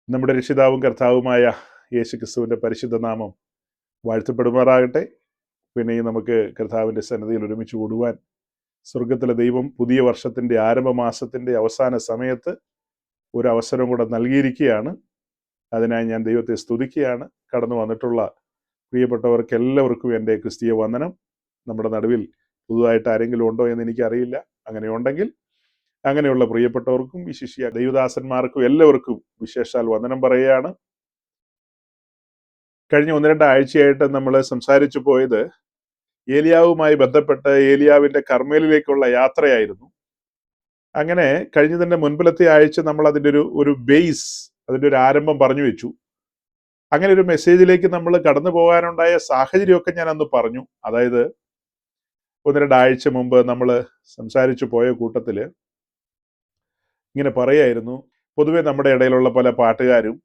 നമ്മുടെ രക്ഷിതാവും കർത്താവുമായ യേശു ക്രിസ്തുവിൻ്റെ പരിശുദ്ധ നാമം വാഴ്ത്തപ്പെടുമാറാകട്ടെ. പിന്നെയും നമുക്ക് കർത്താവിൻ്റെ സന്നിധിയിൽ ഒരുമിച്ച് കൂടുവാൻ സ്വർഗത്തിലെ ദൈവം പുതിയ വർഷത്തിൻ്റെ ആരംഭമാസത്തിൻ്റെ അവസാന സമയത്ത് ഒരു അവസരം കൂടെ നൽകിയിരിക്കുകയാണ്. അതിനായി ഞാൻ ദൈവത്തെ സ്തുതിക്കുകയാണ്. കടന്നു വന്നിട്ടുള്ള പ്രിയപ്പെട്ടവർക്ക് എല്ലാവർക്കും എൻ്റെ ക്രിസ്തീയ വന്ദനം. നമ്മുടെ നടുവിൽ പുതുതായിട്ട് ആരെങ്കിലും ഉണ്ടോ എന്ന് എനിക്കറിയില്ല. അങ്ങനെയുണ്ടെങ്കിൽ അങ്ങനെയുള്ള പ്രിയപ്പെട്ടവർക്കും വിശിഷ്യ ദൈവദാസന്മാർക്കും എല്ലാവർക്കും വിശേഷാൽ വന്ദനം പറയുകയാണ്. കഴിഞ്ഞ 1-2 ആഴ്ചയായിട്ട് നമ്മൾ സംസാരിച്ചു പോയത് ഏലിയാവുമായി ബന്ധപ്പെട്ട് ഏലിയാവിൻ്റെ കർമ്മേലിലേക്കുള്ള യാത്രയായിരുന്നു. അങ്ങനെ കഴിഞ്ഞതിൻ്റെ മുൻപിലത്തെ ആഴ്ച നമ്മൾ അതിൻ്റെ ഒരു ബേസ്, അതിൻ്റെ ഒരു ആരംഭം പറഞ്ഞു വെച്ചു. അങ്ങനെ ഒരു മെസ്സേജിലേക്ക് നമ്മൾ കടന്നു പോകാനുണ്ടായ സാഹചര്യമൊക്കെ ഞാൻ അന്ന് പറഞ്ഞു. അതായത് 1-2 ആഴ്ച മുമ്പ് നമ്മൾ സംസാരിച്ചു പോയ കൂട്ടത്തിൽ ഇങ്ങനെ പറയായിരുന്നു, പൊതുവെ നമ്മുടെ ഇടയിലുള്ള പല പാട്ടുകാരും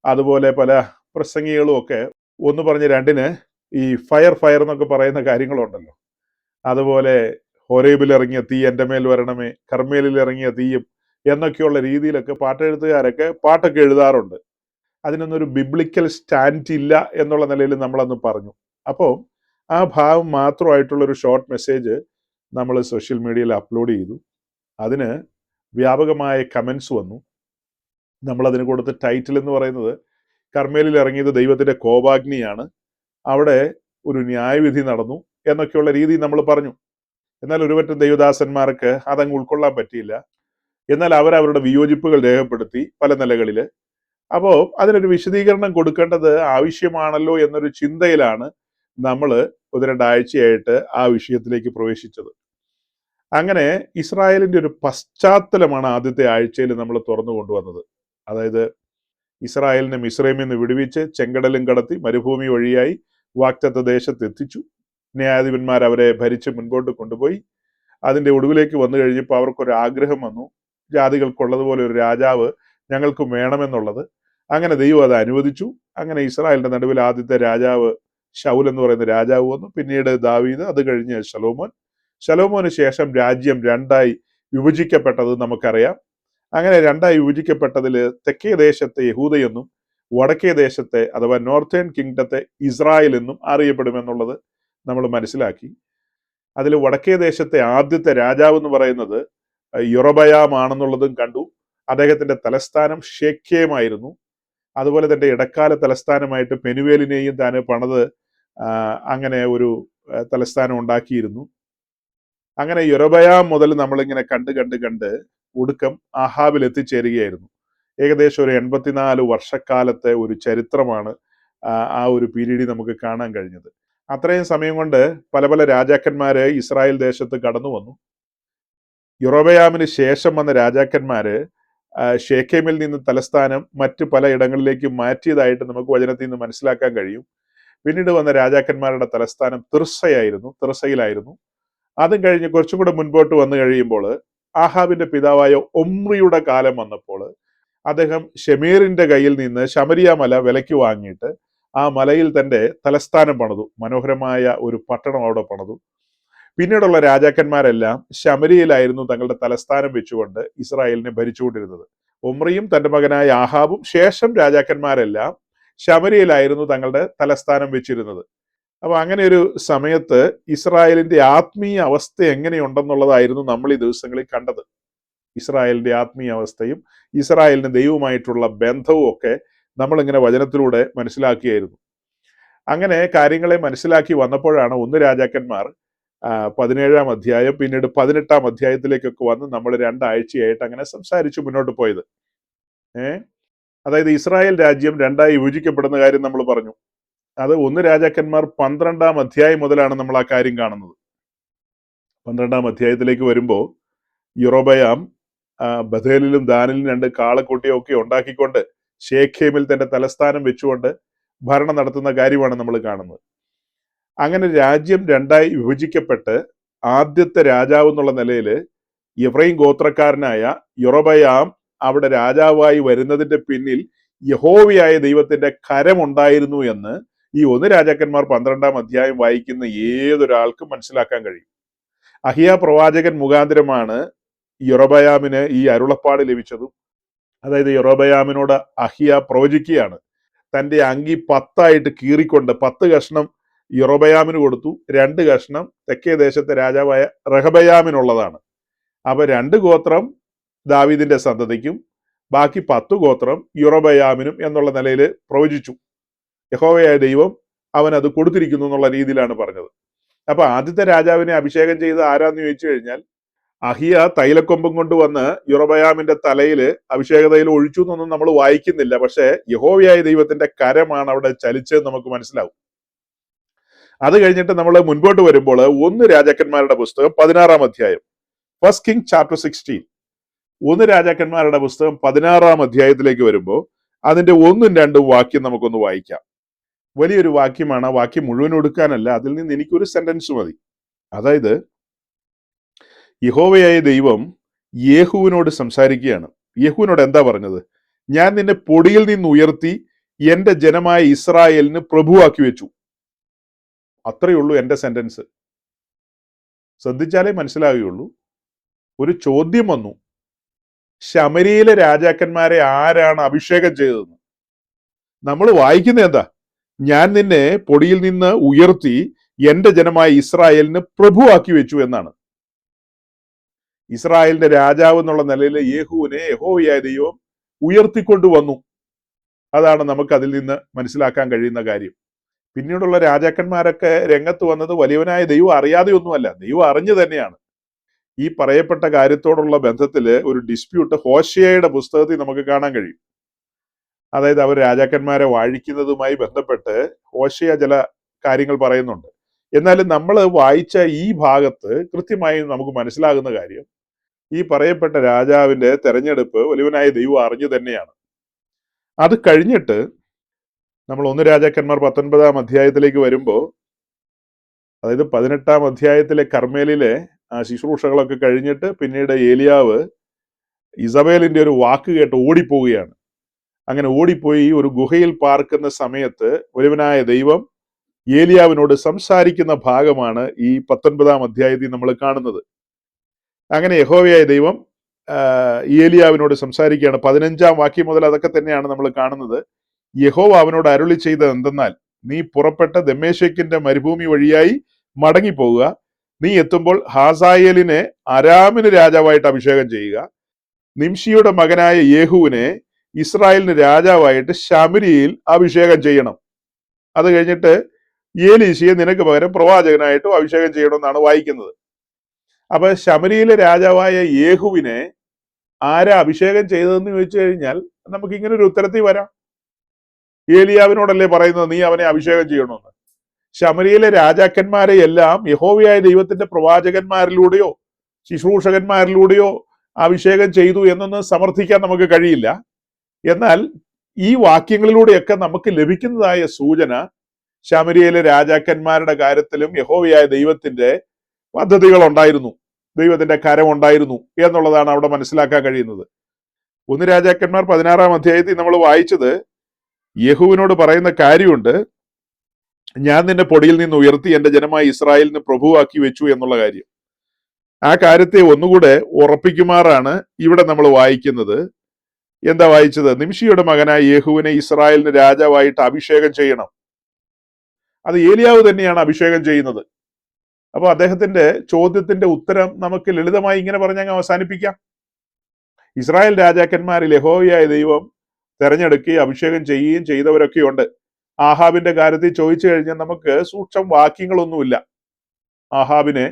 അതുപോലെ പല പ്രസംഗികളും ഒക്കെ ഒന്ന് പറഞ്ഞ് രണ്ടിന് ഈ ഫയർ എന്നൊക്കെ പറയുന്ന കാര്യങ്ങളുണ്ടല്ലോ. അതുപോലെ ഹോരേബിൽ ഇറങ്ങിയ തീ എൻ്റെ മേൽ വരണമേ, കർമ്മേലിൽ ഇറങ്ങിയ തീയും എന്നൊക്കെയുള്ള രീതിയിലൊക്കെ പാട്ടെഴുത്തുകാരൊക്കെ പാട്ടൊക്കെ എഴുതാറുണ്ട്. അതിനൊന്നൊരു ബിബ്ലിക്കൽ സ്റ്റാൻഡ് ഇല്ല എന്നുള്ള നിലയിൽ നമ്മളന്ന് പറഞ്ഞു. അപ്പോൾ ആ ഭാവം മാത്രമായിട്ടുള്ളൊരു ഷോർട്ട് മെസ്സേജ് നമ്മൾ സോഷ്യൽ മീഡിയയിൽ അപ്ലോഡ് ചെയ്തു. അതിന് വ്യാപകമായ കമൻസ് വന്നു. നമ്മളതിന് കൊടുത്ത ടൈറ്റിൽ എന്ന് പറയുന്നത് കർമ്മേലിൽ ഇറങ്ങിയത് ദൈവത്തിൻ്റെ കോപാഗ്നിയാണ്, അവിടെ ഒരു ന്യായവിധി നടന്നു എന്നൊക്കെയുള്ള രീതി നമ്മൾ പറഞ്ഞു. എന്നാൽ ഒരുപറ്റം ദൈവദാസന്മാർക്ക് അതങ്ങ് ഉൾക്കൊള്ളാൻ പറ്റിയില്ല. എന്നാൽ അവരവരുടെ വിയോജിപ്പുകൾ രേഖപ്പെടുത്തി പല നിലകളിൽ. അപ്പോൾ അതിനൊരു വിശദീകരണം കൊടുക്കേണ്ടത് ആവശ്യമാണല്ലോ എന്നൊരു ചിന്തയിലാണ് നമ്മൾ 1-2 ആഴ്ചയായിട്ട് ആ വിഷയത്തിലേക്ക് പ്രവേശിച്ചത്. അങ്ങനെ ഇസ്രായേലിൻ്റെ ഒരു പശ്ചാത്തലമാണ് ആദ്യത്തെ ആഴ്ചയിൽ നമ്മൾ തുറന്നു കൊണ്ടുവന്നത്. അതായത് ഇസ്രായേലിനെ മിസ്രൈമിൽ നിന്ന് വിടുവിച്ച് ചെങ്കടലും കടത്തി മരുഭൂമി വഴിയായി വാഗ്ദത്ത ദേശത്ത് എത്തിച്ചു. ന്യായാധിപന്മാർ അവരെ ഭരിച്ച് മുൻപോട്ട് കൊണ്ടുപോയി. അതിൻ്റെ ഒടുവിലേക്ക് വന്നു കഴിഞ്ഞപ്പോൾ അവർക്കൊരു ആഗ്രഹം വന്നു, ജാതികൾക്കുള്ളതുപോലെ ഒരു രാജാവ് ഞങ്ങൾക്കും വേണമെന്നുള്ളത്. അങ്ങനെ ദൈവം അത് അനുവദിച്ചു. അങ്ങനെ ഇസ്രായേലിൻ്റെ നടുവിൽ ആദ്യത്തെ രാജാവ് ശൗൽ എന്ന് പറയുന്ന രാജാവ് വന്നു. പിന്നീട് ദാവീദ്, അത് കഴിഞ്ഞ് ശലോമോന് ശേഷം രാജ്യം 2ആയി വിഭജിക്കപ്പെട്ടത് നമുക്കറിയാം. അങ്ങനെ 2ആയി വിഭജിക്കപ്പെട്ടതിൽ തെക്കേ ദേശത്തെ യഹൂദയെന്നും വടക്കേ ദേശത്തെ അഥവാ നോർത്തേൺ കിങ്ഡത്തെ ഇസ്രായേൽ എന്നും അറിയപ്പെടുമെന്നുള്ളത് നമ്മൾ മനസ്സിലാക്കി. അതിൽ വടക്കേ ദേശത്തെ ആദ്യത്തെ രാജാവ് എന്ന് പറയുന്നത് യൊറബയാം ആണെന്നുള്ളതും കണ്ടു. അദ്ദേഹത്തിന്റെ തലസ്ഥാനം ഷേക്കേമായിരുന്നു. അതുപോലെ തന്നെ ഇടക്കാല തലസ്ഥാനമായിട്ട് പെനുവേലിനെയും താൻ പണിത് അങ്ങനെ ഒരു തലസ്ഥാനം ഉണ്ടാക്കിയിരുന്നു. അങ്ങനെ യൊറബയാം മുതൽ നമ്മളിങ്ങനെ കണ്ട് ഒടുക്കം ആഹാബിൽ എത്തിച്ചേരുകയായിരുന്നു. ഏകദേശം ഒരു 84 വർഷക്കാലത്തെ ഒരു ചരിത്രമാണ് ആ ഒരു പീരീഡിൽ നമുക്ക് കാണാൻ കഴിഞ്ഞത്. അത്രയും സമയം കൊണ്ട് പല പല രാജാക്കന്മാര് ഇസ്രായേൽ ദേശത്ത് കടന്നു വന്നു. യൊറബയാമിന് ശേഷം വന്ന രാജാക്കന്മാര് ഷേക്കേമിൽ നിന്ന് തലസ്ഥാനം മറ്റു പല ഇടങ്ങളിലേക്ക് മാറ്റിയതായിട്ട് നമുക്ക് വചനത്തിൽ നിന്ന് മനസ്സിലാക്കാൻ കഴിയും. പിന്നീട് വന്ന രാജാക്കന്മാരുടെ തലസ്ഥാനം തിർസയിലായിരുന്നു. അതും കഴിഞ്ഞ് കുറച്ചും കൂടെ മുൻപോട്ട് വന്നു കഴിയുമ്പോൾ ആഹാബിന്റെ പിതാവായ ഒമ്രിയുടെ കാലം വന്നപ്പോൾ അദ്ദേഹം ഷെമീറിന്റെ കയ്യിൽ നിന്ന് ശമരിയ മല വിലയ്ക്ക് വാങ്ങിയിട്ട് ആ മലയിൽ തന്റെ തലസ്ഥാനം പണിതു. മനോഹരമായ ഒരു പട്ടണം അവിടെ പണിതു. പിന്നീടുള്ള രാജാക്കന്മാരെല്ലാം ശമരിയയിലായിരുന്നു തങ്ങളുടെ തലസ്ഥാനം വെച്ചുകൊണ്ട് ഇസ്രായേലിനെ ഭരിച്ചുകൊണ്ടിരുന്നത്. ഒമ്രിയും തന്റെ മകനായ ആഹാബും ശേഷം രാജാക്കന്മാരെല്ലാം ശമരിയയിലായിരുന്നു തങ്ങളുടെ തലസ്ഥാനം വെച്ചിരുന്നത്. അപ്പൊ അങ്ങനെ ഒരു സമയത്ത് ഇസ്രായേലിന്റെ ആത്മീയ അവസ്ഥ എങ്ങനെയുണ്ടെന്നുള്ളതായിരുന്നു നമ്മൾ ഈ ദിവസങ്ങളിൽ കണ്ടത്. ഇസ്രായേലിന്റെ ആത്മീയ അവസ്ഥയും ഇസ്രായേലിന് ദൈവവുമായിട്ടുള്ള ബന്ധവും ഒക്കെ നമ്മളിങ്ങനെ വചനത്തിലൂടെ മനസ്സിലാക്കിയായിരുന്നു. അങ്ങനെ കാര്യങ്ങളെ മനസ്സിലാക്കി വന്നപ്പോഴാണ് 1 രാജാക്കന്മാർ 17-ാം അധ്യായം പിന്നീട് 18-ാം അധ്യായത്തിലേക്കൊക്കെ വന്ന് നമ്മൾ 2 ആഴ്ചയായിട്ട് അങ്ങനെ സംസാരിച്ചു മുന്നോട്ട് പോയത്. അതായത് ഇസ്രായേൽ രാജ്യം 2ആയി വിഭജിക്കപ്പെടുന്ന കാര്യം നമ്മൾ പറഞ്ഞു. അത് 1 രാജാക്കന്മാർ 12-ാം അധ്യായം മുതലാണ് നമ്മൾ ആ കാര്യം കാണുന്നത്. 12-ാം അധ്യായത്തിലേക്ക് വരുമ്പോൾ യൊറബയാം ബഥേലിലും ദാനിലും 2 കാളക്കുട്ടിയൊക്കെ ഉണ്ടാക്കിക്കൊണ്ട് ഷേഖേമിൽ തന്റെ തലസ്ഥാനം വെച്ചുകൊണ്ട് ഭരണം നടത്തുന്ന കാര്യമാണ് നമ്മൾ കാണുന്നത്. അങ്ങനെ രാജ്യം 2ആയി വിഭജിക്കപ്പെട്ട് ആദ്യത്തെ രാജാവ് എന്നുള്ള നിലയിൽ എഫ്രൈം ഗോത്രക്കാരനായ യൊറബയാം അവിടെ രാജാവായി വരുന്നതിന്റെ പിന്നിൽ യഹോവയായ ദൈവത്തിന്റെ കരമുണ്ടായിരുന്നു എന്ന് ഈ 1 രാജാക്കന്മാർ 12-ാം അധ്യായം വായിക്കുന്ന ഏതൊരാൾക്കും മനസ്സിലാക്കാൻ കഴിയും. അഹിയ പ്രവാചകൻ മുഖാന്തരമാണ് യൊറബയാമിന് ഈ അരുളപ്പാട് ലഭിച്ചതും അതായത് യൊറോബയാമിനോട് അഹിയ പ്രവചിക്കുകയാണ്. തന്റെ അങ്കി 10 കീറിക്കൊണ്ട് 10 കഷ്ണം യൊറോബയാമിന് കൊടുത്തു, 2 കഷ്ണം തെക്കേ ദേശത്തെ രാജാവായ റഹബയാമിനുള്ളതാണ്. അപ്പൊ 2 ഗോത്രം ദാവീദിന്റെ സന്തതിക്കും ബാക്കി 10 ഗോത്രം യൊറോബയാമിനും എന്നുള്ള നിലയിൽ പ്രവചിച്ചു. യഹോവയായ ദൈവം അവൻ അത് കൊടുത്തിരിക്കുന്നു എന്നുള്ള രീതിയിലാണ് പറഞ്ഞത്. അപ്പൊ ആദ്യത്തെ രാജാവിനെ അഭിഷേകം ചെയ്ത് ആരാന്ന് ചോദിച്ചു കഴിഞ്ഞാൽ അഹിയ തൈലക്കൊമ്പും കൊണ്ടുവന്ന് യൊറോബയാമിന്റെ തലയിൽ അഭിഷേക തൈലം ഒഴിച്ചു എന്നൊന്നും നമ്മൾ വായിക്കുന്നില്ല. പക്ഷേ യഹോവയായ ദൈവത്തിന്റെ കരമാണ് അവിടെ ചലിച്ചതെന്ന് നമുക്ക് മനസ്സിലാവും. അത് കഴിഞ്ഞിട്ട് നമ്മൾ മുൻപോട്ട് വരുമ്പോൾ 1 രാജാക്കന്മാരുടെ പുസ്തകം 16 അധ്യായം, ഫസ്റ്റ് കിങ് ചാപ്റ്റർ 16, 1 രാജാക്കന്മാരുടെ പുസ്തകം 16 അധ്യായത്തിലേക്ക് വരുമ്പോൾ അതിന്റെ 1ഉം 2ഉം വാക്യം നമുക്കൊന്ന് വായിക്കാം. വലിയൊരു വാക്യമാണ്. ആ വാക്യം മുഴുവൻ എടുക്കാനല്ല, അതിൽ നിന്ന് എനിക്കൊരു സെന്റൻസ് മതി. അതായത് യഹോവയായ ദൈവം യേഹൂവിനോട് സംസാരിക്കുകയാണ്. യേഹൂവിനോട് എന്താ പറഞ്ഞത്? ഞാൻ നിന്നെ പൊടിയിൽ നിന്ന് ഉയർത്തി എന്റെ ജനമായ ഇസ്രായേലിന് പ്രഭുവാക്കി വെച്ചു. അത്രയേ ഉള്ളൂ എന്റെ സെന്റൻസ്. ശ്രദ്ധിച്ചാലേ മനസ്സിലാവുകയുള്ളൂ. ഒരു ചോദ്യം വന്നു, ശമരിയിലെ രാജാക്കന്മാരെ ആരാണ് അഭിഷേകം ചെയ്തതെന്ന്. നമ്മൾ വായിക്കുന്നത് എന്താ? ഞാൻ നിന്നെ പൊടിയിൽ നിന്ന് ഉയർത്തി എന്റെ ജനമായ ഇസ്രായേലിന് പ്രഭുവാക്കി വെച്ചു എന്നാണ്. ഇസ്രായേലിന്റെ രാജാവ് എന്നുള്ള നിലയിൽ യേഹൂവിനെ യഹോവയായ ദൈവം ഉയർത്തിക്കൊണ്ടുവന്നു. അതാണ് നമുക്ക് അതിൽ നിന്ന് മനസ്സിലാക്കാൻ കഴിയുന്ന കാര്യം. പിന്നീടുള്ള രാജാക്കന്മാരൊക്കെ രംഗത്ത് വന്നത് വലിയവനായ ദൈവം അറിയാതെ ഒന്നുമല്ല, ദൈവം അറിഞ്ഞു തന്നെയാണ്. ഈ പറയപ്പെട്ട കാര്യത്തോടുള്ള ബന്ധത്തിൽ ഒരു ഡിസ്പ്യൂട്ട് ഹോശേയയുടെ പുസ്തകത്തിൽ നമുക്ക് കാണാൻ കഴിയും. അതായത് അവർ രാജാക്കന്മാരെ വാഴിക്കുന്നതുമായി ബന്ധപ്പെട്ട് ഹോശേയ ചില കാര്യങ്ങൾ പറയുന്നുണ്ട്. എന്നാലും നമ്മൾ വായിച്ച ഈ ഭാഗത്ത് കൃത്യമായി നമുക്ക് മനസ്സിലാകുന്ന കാര്യം, ഈ പറയപ്പെട്ട രാജാവിന്റെ തെരഞ്ഞെടുപ്പ് വലിയവനായ ദൈവം അറിഞ്ഞു തന്നെയാണ്. അത് കഴിഞ്ഞിട്ട് നമ്മൾ 1 രാജാക്കന്മാർ 19 അധ്യായത്തിലേക്ക് വരുമ്പോൾ, അതായത് 18 അധ്യായത്തിലെ കർമ്മേലിലെ ആ ശുശ്രൂഷകളൊക്കെ കഴിഞ്ഞിട്ട് പിന്നീട് ഏലിയാവ് ഇസബേലിന്റെ ഒരു വാക്ക് കേട്ട് ഓടിപ്പോവുകയാണ്. അങ്ങനെ ഓടിപ്പോയി ഒരു ഗുഹയിൽ പാർക്കുന്ന സമയത്ത് ഒരുവനായ ദൈവം ഏലിയാവിനോട് സംസാരിക്കുന്ന ഭാഗമാണ് ഈ 19 അധ്യായത്തിൽ നമ്മൾ കാണുന്നത്. അങ്ങനെ യഹോവയായ ദൈവം ഏലിയാവിനോട് സംസാരിക്കുകയാണ്. 15 വാക്യം മുതൽ അതൊക്കെ തന്നെയാണ് നമ്മൾ കാണുന്നത്. യഹോവ അവനോട് അരുളി ചെയ്തത് എന്തെന്നാൽ, നീ പുറപ്പെട്ട ദമ്മേശെക്കിന്റെ മരുഭൂമി വഴിയായി മടങ്ങിപ്പോവുക. നീ എത്തുമ്പോൾ ഹാസായേലിനെ അരാമിന് രാജാവായിട്ട് അഭിഷേകം ചെയ്യുക. നിംഷിയുടെ മകനായ യേഹൂവിനെ ഇസ്രായേലിന് രാജാവായിട്ട് ശമരിയിൽ അഭിഷേകം ചെയ്യണം. അത് കഴിഞ്ഞിട്ട് ഏലീശയെ നിനക്ക് പകരം പ്രവാചകനായിട്ടും അഭിഷേകം ചെയ്യണമെന്നാണ് വായിക്കുന്നത്. അപ്പൊ ശമരിയിലെ രാജാവായ യേഹുവിനെ ആരാ അഭിഷേകം ചെയ്തതെന്ന് ചോദിച്ചു കഴിഞ്ഞാൽ നമുക്ക് ഇങ്ങനെ ഒരു ഉത്തരത്തിൽ വരാം. ഏലിയാവിനോടല്ലേ പറയുന്നത് നീ അവനെ അഭിഷേകം ചെയ്യണമെന്ന്? ശമരിയിലെ രാജാക്കന്മാരെ എല്ലാം യഹോവയായ ദൈവത്തിന്റെ പ്രവാചകന്മാരിലൂടെയോ ശുശ്രൂഷകന്മാരിലൂടെയോ അഭിഷേകം ചെയ്തു എന്നൊന്നും സമർത്ഥിക്കാൻ നമുക്ക് കഴിയില്ല. എന്നാൽ ഈ വാക്യങ്ങളിലൂടെയൊക്കെ നമുക്ക് ലഭിക്കുന്നതായ സൂചന ശമരിയിലെ രാജാക്കന്മാരുടെ കാര്യത്തിലും യഹോവയായ ദൈവത്തിന്റെ പദ്ധതികൾ ഉണ്ടായിരുന്നു, ദൈവത്തിന്റെ കരം ഉണ്ടായിരുന്നു എന്നുള്ളതാണ് അവിടെ മനസ്സിലാക്കാൻ കഴിയുന്നത്. 1 രാജാക്കന്മാർ 16 അധ്യായത്തിൽ നമ്മൾ വായിച്ചത് യേഹൂവിനോട് പറയുന്ന കാര്യമുണ്ട്, ഞാൻ നിന്നെ പൊടിയിൽ നിന്ന് ഉയർത്തി എന്റെ ജനമായ ഇസ്രായേലിന് പ്രഭുവാക്കി വെച്ചു എന്നുള്ള കാര്യം. ആ കാര്യത്തെ ഒന്നുകൂടെ ഉറപ്പിക്കുമാറാണ് ഇവിടെ നമ്മൾ വായിക്കുന്നത്. എന്താ വായിച്ചത്? നിംഷിയുടെ മകനായ യേഹൂവിനെ ഇസ്രായേലിന് രാജാവായിട്ട് അഭിഷേകം ചെയ്യണം. അത് ഏലിയാവ് തന്നെയാണ് അഭിഷേകം ചെയ്യുന്നത്. അപ്പൊ അദ്ദേഹത്തിന്റെ ചോദ്യത്തിന്റെ ഉത്തരം നമുക്ക് ലളിതമായി ഇങ്ങനെ പറഞ്ഞങ്ങ് അവസാനിപ്പിക്കാം. ഇസ്രായേൽ രാജാക്കന്മാരിൽ യഹോവയായ ദൈവം തെരഞ്ഞെടുക്കുകയും അഭിഷേകം ചെയ്യുകയും ചെയ്തവരൊക്കെയുണ്ട്. ആഹാബിന്റെ കാര്യത്തിൽ ചോദിച്ചു കഴിഞ്ഞാൽ നമുക്ക് സൂക്ഷ്മ വാക്യങ്ങളൊന്നുമില്ല. ആഹാബിനെ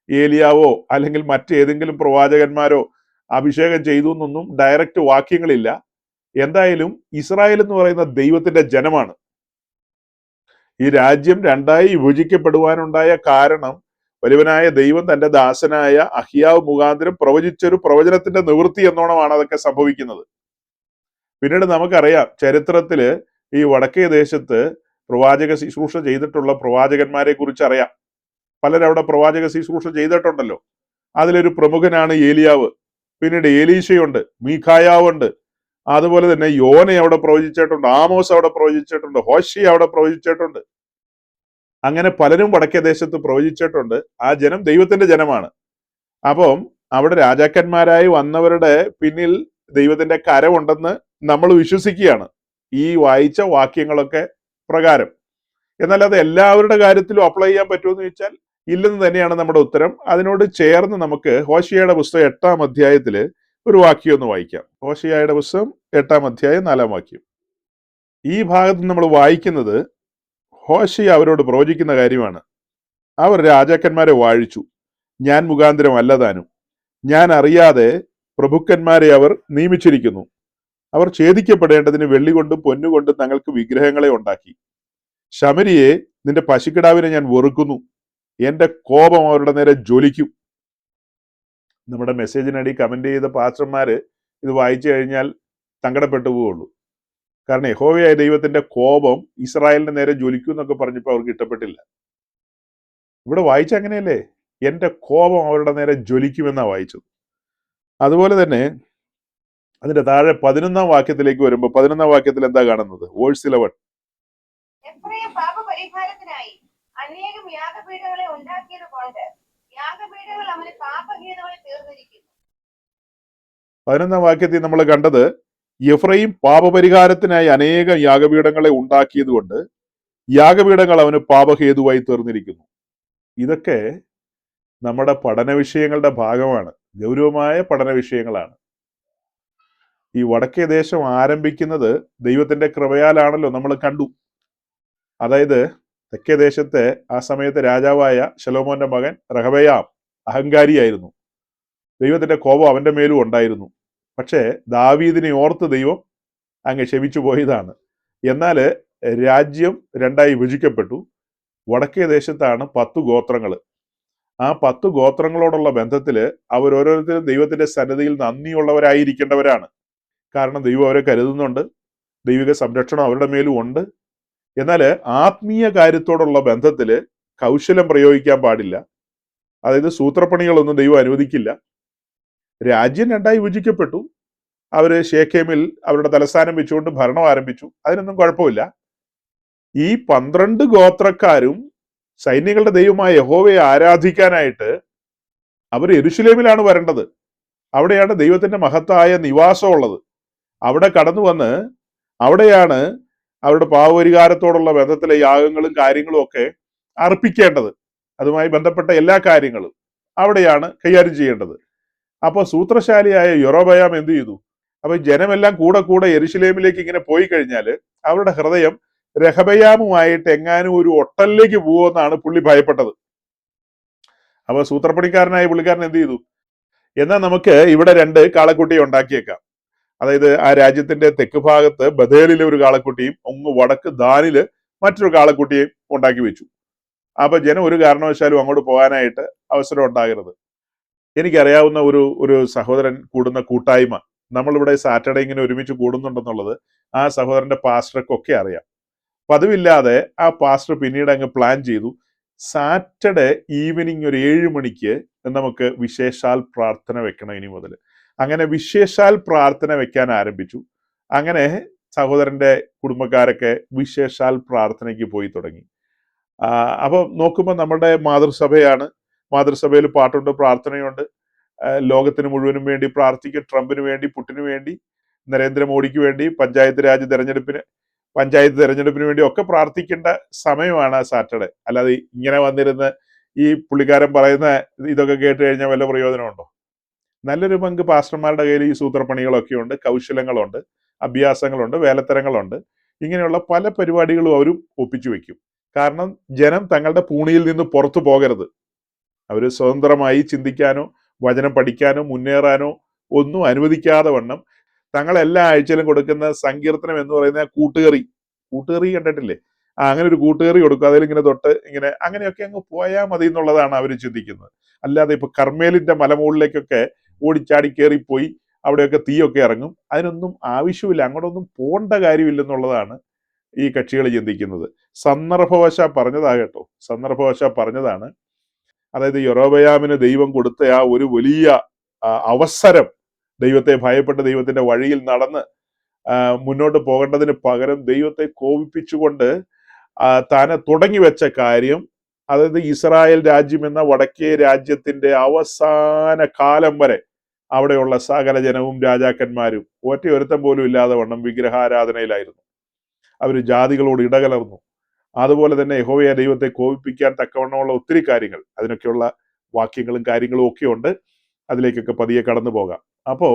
ഏലിയാവോ അല്ലെങ്കിൽ മറ്റേതെങ്കിലും പ്രവാചകന്മാരോ അഭിഷേകം ചെയ്തു എന്നൊന്നും ഡയറക്റ്റ് വാക്യങ്ങളില്ല. എന്തായാലും ഇസ്രായേൽ എന്ന് പറയുന്ന ദൈവത്തിന്റെ ജനമാണ്. ഈ രാജ്യം രണ്ടായി വിഭജിക്കപ്പെടുവാനുണ്ടായ കാരണം വലിയവനായ ദൈവം തന്റെ ദാസനായ അഹിയാവ് മുഖാന്തരം പ്രവചിച്ചൊരു പ്രവചനത്തിന്റെ നിവൃത്തി എന്നോണമാണ് അതൊക്കെ സംഭവിക്കുന്നത്. പിന്നീട് നമുക്കറിയാം ചരിത്രത്തില് ഈ വടക്കേ ദേശത്ത് പ്രവാചക ശുശ്രൂഷ ചെയ്തിട്ടുള്ള പ്രവാചകന്മാരെ കുറിച്ച് അറിയാം. പലരവിടെ പ്രവാചക ശുശ്രൂഷ ചെയ്തിട്ടുണ്ടല്ലോ. അതിലൊരു പ്രമുഖനാണ് ഏലിയാവ്. പിന്നീട് ഏലീശയുണ്ട്, മീഖായാവുണ്ട്, അതുപോലെ തന്നെ യോന അവിടെ പ്രവചിച്ചിട്ടുണ്ട്, ആമോസ് അവിടെ പ്രവചിച്ചിട്ടുണ്ട്, ഹോശി അവിടെ പ്രവചിച്ചിട്ടുണ്ട്. അങ്ങനെ പലരും വടക്കേ ദേശത്ത് പ്രവചിച്ചിട്ടുണ്ട്. ആ ജനം ദൈവത്തിന്റെ ജനമാണ്. അപ്പം അവിടെ രാജാക്കന്മാരായി വന്നവരുടെ പിന്നിൽ ദൈവത്തിന്റെ കരമുണ്ടെന്ന് നമ്മൾ വിശ്വസിക്കുകയാണ് ഈ വായിച്ച വാക്യങ്ങളൊക്കെ പ്രകാരം. എന്നാൽ അത് എല്ലാവരുടെ കാര്യത്തിലും അപ്ലൈ ചെയ്യാൻ പറ്റുമെന്ന് ചോദിച്ചാൽ ഇല്ലെന്ന് തന്നെയാണ് നമ്മുടെ ഉത്തരം. അതിനോട് ചേർന്ന് നമുക്ക് ഹോശയ്യയുടെ പുസ്തകം 8-ാം അധ്യായത്തില് ഒരു വാക്യം ഒന്ന് വായിക്കാം. ഹോശയ്യയുടെ പുസ്തകം 8-ാം അധ്യായം 4-ാം വാക്യം. ഈ ഭാഗത്ത് നമ്മൾ വായിക്കുന്നത് ഹോശയ്യ അവരോട് പ്രവചിക്കുന്ന കാര്യമാണ്. അവർ രാജാക്കന്മാരെ വാഴിച്ചു, ഞാൻ മുഖാന്തരം അല്ലതാനും. ഞാൻ അറിയാതെ പ്രഭുക്കന്മാരെ അവർ നിയമിച്ചിരിക്കുന്നു. അവർ ഛേദിക്കപ്പെടേണ്ടതിന് വെള്ളികൊണ്ടും പൊന്നുകൊണ്ടും തങ്ങൾക്ക് വിഗ്രഹങ്ങളെ ഉണ്ടാക്കി. ശമരിയെ, നിന്റെ പശുക്കിടാവിനെ ഞാൻ വെറുക്കുന്നു, എന്റെ കോപം അവരുടെ നേരെ ജ്വലിക്കും. നമ്മുടെ മെസ്സേജിനടി കമന്റ് ചെയ്ത പാസ്റ്റർമാര് ഇത് വായിച്ചു കഴിഞ്ഞാൽ സങ്കടപ്പെട്ടു പോവുള്ളൂ. കാരണം യഹോവയായ ദൈവത്തിന്റെ കോപം ഇസ്രായേലിന്റെ നേരെ ജ്വലിക്കും എന്നൊക്കെ പറഞ്ഞപ്പോൾ അവർക്ക് ഇഷ്ടപ്പെട്ടില്ല. ഇവിടെ വായിച്ച അങ്ങനെയല്ലേ, എന്റെ കോപം അവരുടെ നേരെ ജ്വലിക്കുമെന്നാ വായിച്ചത്. അതുപോലെ തന്നെ അതിന്റെ താഴെ 11-ാം വാക്യത്തിലേക്ക് വരുമ്പോൾ 11-ാം വാക്യത്തിൽ എന്താ കാണുന്നത്? വേഴ്സ് 11. എഫ്രയീം പാപപരിഹാരത്തിനായി അനേകം യാഗപീഠങ്ങളെ ഉണ്ടാക്കിയതുകൊണ്ട് യാഗപീഠങ്ങൾ അവന് പാപഹേതുവായി തീർന്നിരിക്കുന്നു. 11-ാം വാക്യത്തിൽ നമ്മൾ കണ്ടത് എഫ്രയീം പാപപരിഹാരത്തിനായി അനേകം യാഗപീഠങ്ങളെ ഉണ്ടാക്കിയതുകൊണ്ട് യാഗപീഠങ്ങൾ അവന് പാപഹേതുവായി തീർന്നിരിക്കുന്നു. ഇതൊക്കെ നമ്മുടെ പഠന വിഷയങ്ങളുടെ ഭാഗമാണ്, ഗൗരവമായ പഠന വിഷയങ്ങളാണ്. ഈ വടക്കേ ദേശം ആരംഭിക്കുന്നത് ദൈവത്തിന്റെ കൃപയാലാണല്ലോ നമ്മൾ കണ്ടു. അതായത് തെക്കേ ദേശത്തെ ആ സമയത്ത് രാജാവായ ശലോമോന്റെ മകൻ റഹബയാം അഹങ്കാരിയായിരുന്നു. ദൈവത്തിന്റെ കോപം അവന്റെ മേലും ഉണ്ടായിരുന്നു. പക്ഷേ ദാവീദിനെ ഓർത്ത് ദൈവം അങ്ങ് ക്ഷമിച്ചു പോയതാണ്. എന്നാൽ രാജ്യം രണ്ടായി വിഭജിക്കപ്പെട്ടു. വടക്കേ ദേശത്താണ് 10 ഗോത്രങ്ങൾ. ആ 10 ഗോത്രങ്ങളോടുള്ള ബന്ധത്തില് അവരോരോരുത്തരും ദൈവത്തിന്റെ സന്നിധിയിൽ നന്ദിയുള്ളവരായിരിക്കേണ്ടവരാണ്. കാരണം ദൈവം അവരെ കരുതുന്നുണ്ട്, ദൈവിക സംരക്ഷണം അവരുടെ മേലും ഉണ്ട്. എന്നാൽ ആത്മീയ കാര്യത്തോടുള്ള ബന്ധത്തില് കൗശലം പ്രയോഗിക്കാൻ പാടില്ല. അതായത് സൂത്രപ്പണികളൊന്നും ദൈവം അനുവദിക്കില്ല. രാജ്യം രണ്ടായി വിഭജിക്കപ്പെട്ടു. അവര് ശേഖേമിൽ അവരുടെ തലസ്ഥാനം വെച്ചുകൊണ്ട് ഭരണം ആരംഭിച്ചു. അതിനൊന്നും കുഴപ്പമില്ല. ഈ 12 ഗോത്രക്കാരും സൈന്യങ്ങളുടെ ദൈവമായ യഹോവയെ ആരാധിക്കാനായിട്ട് അവർ യെരൂശലേമിലാണ് വരേണ്ടത്. അവിടെയാണ് ദൈവത്തിന്റെ മഹത്തായ നിവാസം ഉള്ളത്. അവിടെ കടന്നു വന്ന് അവിടെയാണ് അവരുടെ പാപപരിഹാരത്തോടുള്ള ബന്ധത്തിലെ യാഗങ്ങളും കാര്യങ്ങളും ഒക്കെ അർപ്പിക്കേണ്ടത്. അതുമായി ബന്ധപ്പെട്ട എല്ലാ കാര്യങ്ങളും അവിടെയാണ് കൈകാര്യം ചെയ്യേണ്ടത്. അപ്പോൾ സൂത്രശാലിയായ യൊരോബയാം എന്ത് ചെയ്തു? അപ്പൊ ജനമെല്ലാം കൂടെ കൂടെ യെരൂശലേമിലേക്ക് ഇങ്ങനെ പോയി കഴിഞ്ഞാൽ അവരുടെ ഹൃദയം രഹബയാമുമായിട്ട് എങ്ങാനും ഒരു ഒട്ടലിലേക്ക് പോവുമെന്നാണ് പുള്ളി ഭയപ്പെട്ടത്. അപ്പൊ സൂത്രപ്പണിക്കാരനായ പുള്ളിക്കാരൻ എന്ത് ചെയ്തു? എന്നാൽ നമുക്ക് ഇവിടെ 2 കാളക്കുട്ടിയെ ഉണ്ടാക്കിയേക്കാം. അതായത് ആ രാജ്യത്തിന്റെ തെക്ക് ഭാഗത്ത് ബഥേലിലെ ഒരു കാളക്കുട്ടിയും അങ്ങ് വടക്ക് ദാനില് മറ്റൊരു കാളക്കുട്ടിയും ഉണ്ടാക്കി വെച്ചു. അപ്പൊ ജനം ഒരു കാരണവശാലും അങ്ങോട്ട് പോകാനായിട്ട് അവസരം ഉണ്ടാകരുത്. എനിക്കറിയാവുന്ന ഒരു സഹോദരൻ കൂടുന്ന കൂട്ടായ്മ, നമ്മളിവിടെ സാറ്റർഡേ ഇങ്ങനെ ഒരുമിച്ച് കൂടുന്നുണ്ടെന്നുള്ളത് ആ സഹോദരന്റെ പാസ്റ്റർക്കൊക്കെ അറിയാം. പതിവില്ലാതെ ആ പാസ്റ്റർ പിന്നീട് അങ്ങ് പ്ലാൻ ചെയ്തു, സാറ്റർഡേ ഈവനിങ് ഒരു 7 മണിക്ക് നമുക്ക് വിശേഷാൽ പ്രാർത്ഥന വെക്കണം ഇനി മുതൽ. അങ്ങനെ വിശേഷാൽ പ്രാർത്ഥന വെക്കാൻ ആരംഭിച്ചു. അങ്ങനെ സഹോദരന്റെ കുടുംബക്കാരൊക്കെ വിശേഷാൽ പ്രാർത്ഥനയ്ക്ക് പോയി തുടങ്ങി. അപ്പൊ നോക്കുമ്പോൾ നമ്മുടെ മാതൃസഭയാണ്. മാതൃസഭയിൽ പാട്ടുണ്ട്, പ്രാർത്ഥനയുണ്ട്. ലോകത്തിന് മുഴുവനും വേണ്ടി പ്രാർത്ഥിക്കും. ട്രംപിന് വേണ്ടി, പുട്ടിന് വേണ്ടി, നരേന്ദ്രമോദിക്ക് വേണ്ടി, പഞ്ചായത്ത് തെരഞ്ഞെടുപ്പിന് വേണ്ടി ഒക്കെ പ്രാർത്ഥിക്കേണ്ട സമയമാണ് സാറ്റർഡേ. അല്ലാതെ ഇങ്ങനെ വന്നിരുന്ന് ഈ പുള്ളിക്കാരൻ പറയുന്ന ഇതൊക്കെ കേട്ട് കഴിഞ്ഞാൽ വല്ല പ്രയോജനമുണ്ടോ? നല്ലൊരു പങ്ക് പാസ്റ്റർമാരുടെ കയ്യിൽ ഈ സൂത്രപ്പണികളൊക്കെ ഉണ്ട്, കൗശലങ്ങളുണ്ട്, അഭ്യാസങ്ങളുണ്ട്, വേലത്തരങ്ങളുണ്ട്. ഇങ്ങനെയുള്ള പല പരിപാടികളും അവരും ഒപ്പിച്ചു വെക്കും. കാരണം ജനം തങ്ങളുടെ പൂണിയിൽ നിന്ന് പുറത്തു പോകരുത്. അവർ സ്വതന്ത്രമായി ചിന്തിക്കാനോ വചനം പഠിക്കാനോ മുന്നേറാനോ ഒന്നും അനുവദിക്കാതെ വണ്ണം തങ്ങൾ എല്ലാ ആഴ്ചയിലും കൊടുക്കുന്ന സങ്കീർത്തനം എന്ന് പറയുന്ന കൂട്ടുകറി കണ്ടിട്ടില്ലേ? അങ്ങനെ ഒരു കൂട്ടുകറി കൊടുക്കും, അതിലിങ്ങനെ തൊട്ട് ഇങ്ങനെ അങ്ങനെയൊക്കെ അങ്ങ് പോയാൽ മതി എന്നുള്ളതാണ് അവർ ചിന്തിക്കുന്നത്. അല്ലാതെ ഇപ്പൊ കർമ്മേലിന്റെ മലമുകളിലേക്കൊക്കെ ഓടിച്ചാടി കയറിപ്പോയി അവിടെയൊക്കെ തീയൊക്കെ ഇറങ്ങും, അതിനൊന്നും ആവശ്യമില്ല, അങ്ങോട്ടൊന്നും പോകേണ്ട കാര്യമില്ലെന്നുള്ളതാണ് ഈ കക്ഷികൾ ചിന്തിക്കുന്നത്. സന്ദർഭവശാൽ പറഞ്ഞതാണ്. അതായത് യൊരോബയാമിന് ദൈവം കൊടുത്ത ആ ഒരു വലിയ അവസരം, ദൈവത്തെ ഭയപ്പെട്ട് ദൈവത്തിന്റെ വഴിയിൽ നടന്ന് മുന്നോട്ട് പോകേണ്ടതിന് പകരം ദൈവത്തെ കോപിപ്പിച്ചുകൊണ്ട് താനെ തുടങ്ങി വെച്ച കാര്യം, അതായത് ഇസ്രായേൽ രാജ്യം എന്ന വടക്കേ രാജ്യത്തിന്റെ അവസാന കാലം വരെ അവിടെയുള്ള സകല ജനവും രാജാക്കന്മാരും ഒറ്റയൊരുത്തം പോലും ഇല്ലാതെ വണ്ണം വിഗ്രഹാരാധനയിലായിരുന്നു. അവർ ജാതികളോട് ഇടകലർന്നു. അതുപോലെ തന്നെ യഹോവയായ ദൈവത്തെ കോപിപ്പിക്കാൻ തക്കവണ്ണമുള്ള ഒത്തിരി കാര്യങ്ങൾ, അതിനൊക്കെയുള്ള വാക്യങ്ങളും കാര്യങ്ങളും ഒക്കെ ഉണ്ട്. അതിലേക്കൊക്കെ പതിയെ കടന്നു പോകാം. അപ്പോൾ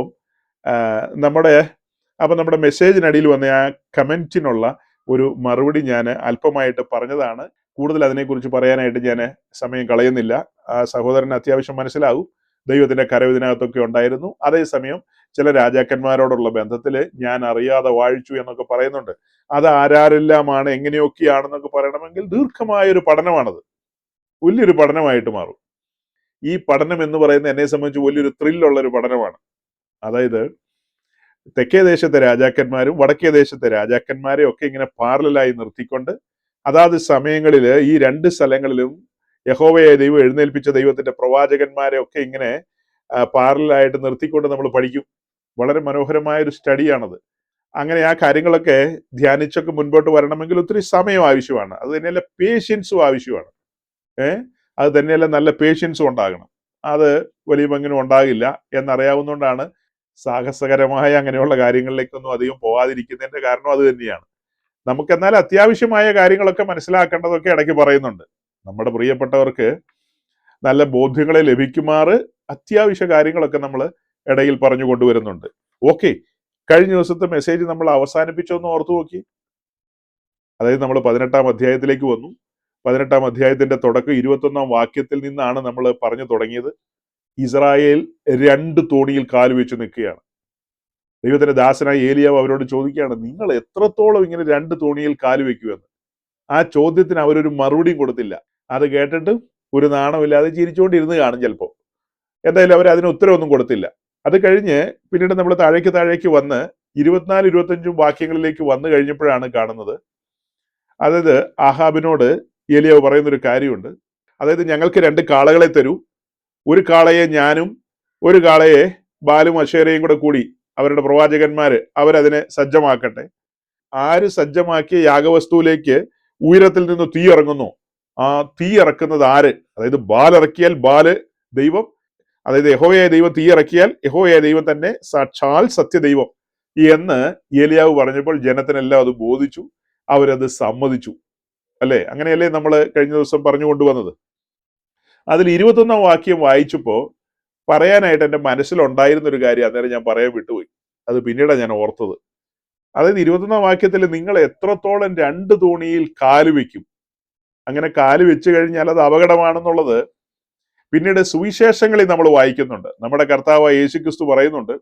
നമ്മുടെ മെസ്സേജിനടിയിൽ വന്ന ആ കമന്റിനുള്ള ഒരു മറുപടി ഞാൻ അല്പമായിട്ട് പറഞ്ഞതാണ്. കൂടുതൽ അതിനെക്കുറിച്ച് പറയാനായിട്ട് ഞാൻ സമയം കളയുന്നില്ല. ആ സഹോദരന് അത്യാവശ്യം മനസ്സിലാവും. ദൈവത്തിന്റെ കരം ഇതിനകത്തൊക്കെ ഉണ്ടായിരുന്നു. അതേസമയം ചില രാജാക്കന്മാരോടുള്ള ബന്ധത്തിൽ ഞാൻ അറിയാതെ വാഴിച്ചു എന്നൊക്കെ പറയുന്നുണ്ട്. അത് ആരാരെല്ലാമാണ്, എങ്ങനെയൊക്കെയാണെന്നൊക്കെ പറയണമെങ്കിൽ ദീർഘമായൊരു പഠനമാണത്. വലിയൊരു പഠനമായിട്ട് മാറും. ഈ പഠനം എന്ന് പറയുന്നത് എന്നെ സംബന്ധിച്ച് വലിയൊരു ത്രില്ലുള്ള ഒരു പഠനമാണ്. അതായത് തെക്കേ ദേശത്തെ രാജാക്കന്മാരും വടക്കേ ദേശത്തെ രാജാക്കന്മാരെ ഒക്കെ ഇങ്ങനെ പാരലായി നിർത്തിക്കൊണ്ട് അതാത് സമയങ്ങളിൽ ഈ രണ്ട് സ്ഥലങ്ങളിലും യഹോവയെ ദൈവം എഴുന്നേൽപ്പിച്ച ദൈവത്തിന്റെ പ്രവാചകന്മാരെ ഒക്കെ ഇങ്ങനെ പാരലായിട്ട് നിർത്തിക്കൊണ്ട് നമ്മൾ പഠിക്കും. വളരെ മനോഹരമായ ഒരു സ്റ്റഡിയാണത്. അങ്ങനെ ആ കാര്യങ്ങളൊക്കെ ധ്യാനിച്ചൊക്കെ മുൻപോട്ട് വരണമെങ്കിൽ ഒത്തിരി സമയം ആവശ്യമാണ്. അത് തന്നെയല്ല പേഷ്യൻസും ആവശ്യമാണ്. അത് തന്നെയല്ല നല്ല പേഷ്യൻസും ഉണ്ടാകണം. അത് വലിയ പങ്കിനും ഉണ്ടാകില്ല എന്നറിയാവുന്നതുകൊണ്ടാണ് സാഹസകരമായ അങ്ങനെയുള്ള കാര്യങ്ങളിലേക്കൊന്നും അധികം പോകാതിരിക്കുന്നതിന്റെ കാരണം അത് തന്നെയാണ്. നമുക്കെന്നാൽ അത്യാവശ്യമായ കാര്യങ്ങളൊക്കെ മനസ്സിലാക്കേണ്ടതൊക്കെ ഇടയ്ക്ക് പറയുന്നുണ്ട്. നമ്മുടെ പ്രിയപ്പെട്ടവർക്ക് നല്ല ബോധ്യങ്ങളെ ലഭിക്കുമാറ് അത്യാവശ്യ കാര്യങ്ങളൊക്കെ നമ്മൾ ഇടയിൽ പറഞ്ഞു കൊണ്ടുവരുന്നുണ്ട്. ഓക്കെ, കഴിഞ്ഞ ദിവസത്തെ മെസ്സേജ് നമ്മൾ അവസാനിപ്പിച്ചൊന്ന് ഓർത്തു നോക്കി. അതായത് നമ്മൾ 18-ാം അധ്യായത്തിലേക്ക് വന്നു. 18-ാം അധ്യായത്തിന്റെ തുടക്കം 21-ാം വാക്യത്തിൽ നിന്നാണ് നമ്മൾ പറഞ്ഞു തുടങ്ങിയത്. ഇസ്രായേൽ 2 തോണിയിൽ കാലുവെച്ച് നിൽക്കുകയാണ്. ദൈവത്തിന്റെ ദാസനായ ഏലിയാവ് അവരോട് ചോദിക്കുകയാണ്, നിങ്ങൾ എത്രത്തോളം ഇങ്ങനെ 2 തോണിയിൽ കാലുവെക്കുമെന്ന്. ആ ചോദ്യത്തിന് അവരൊരു മറുപടിയും കൊടുത്തില്ല. അത് കേട്ടിട്ട് ഒരു നാണമില്ലാതെ ചിരിച്ചുകൊണ്ടിരുന്ന് കാണും ചിലപ്പോൾ. എന്തായാലും അവർ അതിന് ഉത്തരവൊന്നും കൊടുത്തില്ല. അത് കഴിഞ്ഞ് പിന്നീട് നമ്മൾ താഴേക്ക് വന്ന് 24-25 വാക്യങ്ങളിലേക്ക് വന്നു കഴിഞ്ഞപ്പോഴാണ് കാണുന്നത്, അതായത് ആഹാബിനോട് ഏലിയാവ് പറയുന്നൊരു കാര്യമുണ്ട്. അതായത് ഞങ്ങൾക്ക് 2 കാളകളെ തരൂ, ഒരു കാളയെ ഞാനും ഒരു കാളയെ ബാലും അശേരയും കൂടി അവരുടെ പ്രവാചകന്മാര് അവരതിനെ സജ്ജമാക്കട്ടെ. ആര് സജ്ജമാക്കിയ യാഗവസ്തുവിലേക്ക് ഉയരത്തിൽ നിന്ന് തീ ഇറങ്ങുന്നു, ആ തീ ഇറക്കുന്നത് ആര്? അതായത് ബാൽ ഇറക്കിയാൽ ബാല് ദൈവം, അതായത് യഹോവയായ ദൈവം തീ ഇറക്കിയാൽ യഹോവയായ ദൈവം തന്നെ സാക്ഷാൽ സത്യദൈവം എന്ന് ഏലിയാവ് പറഞ്ഞപ്പോൾ ജനത്തിനെല്ലാം അത് ബോധിച്ചു. അവരത് സമ്മതിച്ചു. അല്ലേ? അങ്ങനെയല്ലേ നമ്മൾ കഴിഞ്ഞ ദിവസം പറഞ്ഞു കൊണ്ടുവന്നത്. അതിൽ 21-ാം വാക്യം വായിച്ചപ്പോൾ പറയാനായിട്ട് എൻ്റെ മനസ്സിലുണ്ടായിരുന്ന ഒരു കാര്യം അന്നേരം ഞാൻ പറയാൻ വിട്ടുപോയി. അത് പിന്നീടാണ് ഞാൻ ഓർത്തത്. അതായത് 21-ാം വാക്യത്തിൽ നിങ്ങൾ എത്രത്തോളം 2 തോണിയിൽ കാല് വെക്കും, അങ്ങനെ കാല് വെച്ച് കഴിഞ്ഞാൽ അത് അപകടമാണെന്നുള്ളത് പിന്നീട് സുവിശേഷങ്ങളിൽ നമ്മൾ വായിക്കുന്നുണ്ട്. നമ്മുടെ കർത്താവ് യേശുക്രിസ്തു പറയുന്നുണ്ട്,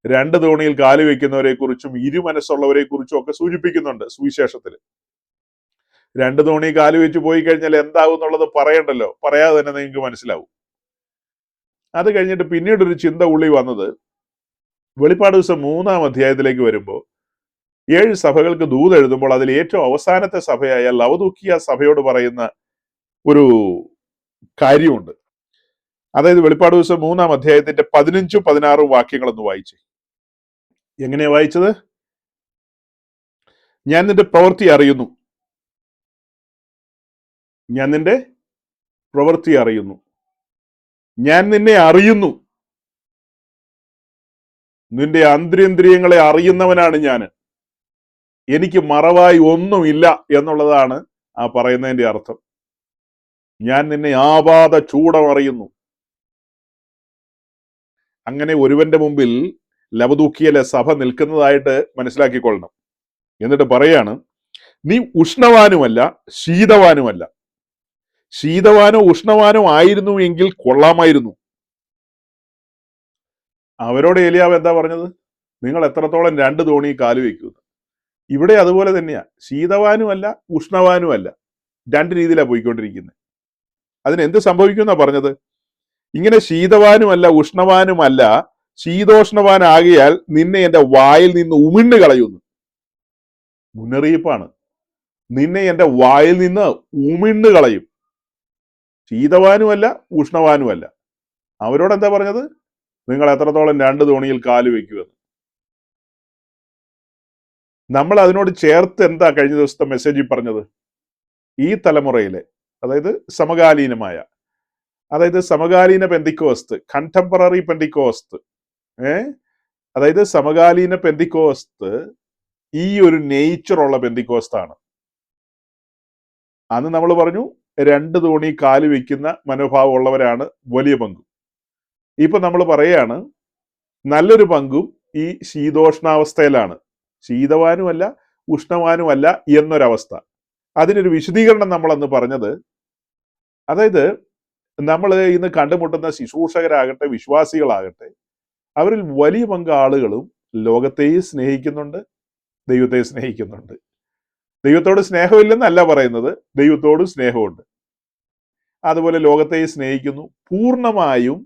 2 തോണിയിൽ കാല് വെക്കുന്നവരെ കുറിച്ചും ഇരുമനസ്സുള്ളവരെ കുറിച്ചും ഒക്കെ സൂചിപ്പിക്കുന്നുണ്ട് സുവിശേഷത്തിൽ. 2 തോണി കാല് വെച്ച് പോയി കഴിഞ്ഞാൽ എന്താവും എന്നുള്ളത് പറയണ്ടല്ലോ, പറയാതെ തന്നെ നിങ്ങൾക്ക് മനസ്സിലാവും. അത് കഴിഞ്ഞിട്ട് പിന്നീട് ഒരു ചിന്ത ഉള്ളി വന്നത്, വെളിപ്പാട് ദിവസം 3-ാം അധ്യായത്തിലേക്ക് വരുമ്പോൾ 7 സഭകൾക്ക് ദൂത് എഴുതുമ്പോൾ അതിൽ ഏറ്റവും അവസാനത്തെ സഭയായ ലവദൂക്കിയ സഭയോട് പറയുന്ന ഒരു കാര്യമുണ്ട്. അതായത് വെളിപ്പാട് ദിവസം 3-ാം അധ്യായത്തിന്റെ 15-16 വാക്യങ്ങളൊന്ന് വായിച്ചേ. എങ്ങനെയാ വായിച്ചത്? ഞാൻ നിന്റെ പ്രവൃത്തി അറിയുന്നു, ഞാൻ നിന്റെ പ്രവൃത്തി അറിയുന്നു, ഞാൻ നിന്നെ അറിയുന്നു, നിന്റെ അന്തരേന്ദ്രിയങ്ങളെ അറിയുന്നവനാണ് ഞാൻ, എനിക്ക് മറവായി ഒന്നുമില്ല എന്നുള്ളതാണ് ആ പറയുന്നതിന്റെ അർത്ഥം. ഞാൻ നിന്നെ ആപാത ചൂടം അറിയുന്നു. അങ്ങനെ ഒരുവന്റെ മുമ്പിൽ ലവദൂക്കിയയിലെ സഭ നിൽക്കുന്നതായിട്ട് മനസ്സിലാക്കിക്കൊള്ളണം. എന്നിട്ട് പറയാണ്, നീ ഉഷ്ണവാനുമല്ല ശീതവാനുമല്ല. ശീതവാനോ ഉഷ്ണവാനോ ആയിരുന്നു എങ്കിൽ കൊള്ളാമായിരുന്നു. അവരോട് ഏലിയാവ് എന്താ പറഞ്ഞത്? നിങ്ങൾ എത്രത്തോളം 2 തോണി കാല് വയ്ക്കുന്നു. ഇവിടെ അതുപോലെ തന്നെയാ, ശീതവാനുമല്ല ഉഷ്ണവാനുമല്ല, 2 രീതിയിലാണ് പോയിക്കൊണ്ടിരിക്കുന്നത്. അതിനെന്ത് സംഭവിക്കുമെന്നാ പറഞ്ഞത്? ഇങ്ങനെ ശീതവാനുമല്ല ഉഷ്ണവാനുമല്ല ശീതോഷ്ണവാനാകിയാൽ നിന്നെ എൻ്റെ വായിൽ നിന്ന് ഉമിണ്ട് കളയുന്നു. മുന്നറിയിപ്പാണ്, നിന്നെ എൻ്റെ വായിൽ നിന്ന് ഉമിണ്ട് കളയും. ശീതവാനുമല്ല ഉഷ്ണവാനുമല്ല. അവരോട് എന്താ പറഞ്ഞത്? നിങ്ങൾ എത്രത്തോളം 2 തോണിയിൽ കാല് വയ്ക്കുമെന്ന്. നമ്മൾ അതിനോട് ചേർത്ത് എന്താ കഴിഞ്ഞ ദിവസത്തെ മെസ്സേജിൽ പറഞ്ഞത്? ഈ തലമുറയിലെ, അതായത് സമകാലീനമായ അതായത് സമകാലീന പെന്തിക്കോസ്ത്, കണ്ടംപററി പെന്തിക്കോസ്ത്, അതായത് സമകാലീന പെന്തിക്കോസ്ത് ഈ ഒരു നേച്ചറുള്ള പെന്തിക്കോസ്താണ്. അന്ന് നമ്മൾ പറഞ്ഞു 2 തോണി കാല് വയ്ക്കുന്ന മനോഭാവം ഉള്ളവരാണ് വലിയ പങ്കും. ഇപ്പൊ നമ്മൾ പറയാണ് നല്ലൊരു പങ്കും ഈ ശീതോഷ്ണാവസ്ഥയിലാണ്, ശീതവാനുമല്ല ഉഷ്ണവാനുമല്ല എന്നൊരവസ്ഥ. അതിനൊരു വിശദീകരണം നമ്മൾ അന്ന് പറഞ്ഞത്, അതായത് നമ്മൾ ഇന്ന് കണ്ടുമുട്ടുന്ന ശുശ്രൂഷകരാകട്ടെ വിശ്വാസികളാകട്ടെ, അവരിൽ വലിയ പങ്ക് ആളുകളും ലോകത്തെയും സ്നേഹിക്കുന്നുണ്ട്, ദൈവത്തെ സ്നേഹിക്കുന്നുണ്ട്. ദൈവത്തോട് സ്നേഹമില്ലെന്നല്ല പറയുന്നത്, ദൈവത്തോടും സ്നേഹമുണ്ട്. അതുപോലെ ലോകത്തെയും സ്നേഹിക്കുന്നു, പൂർണ്ണമായും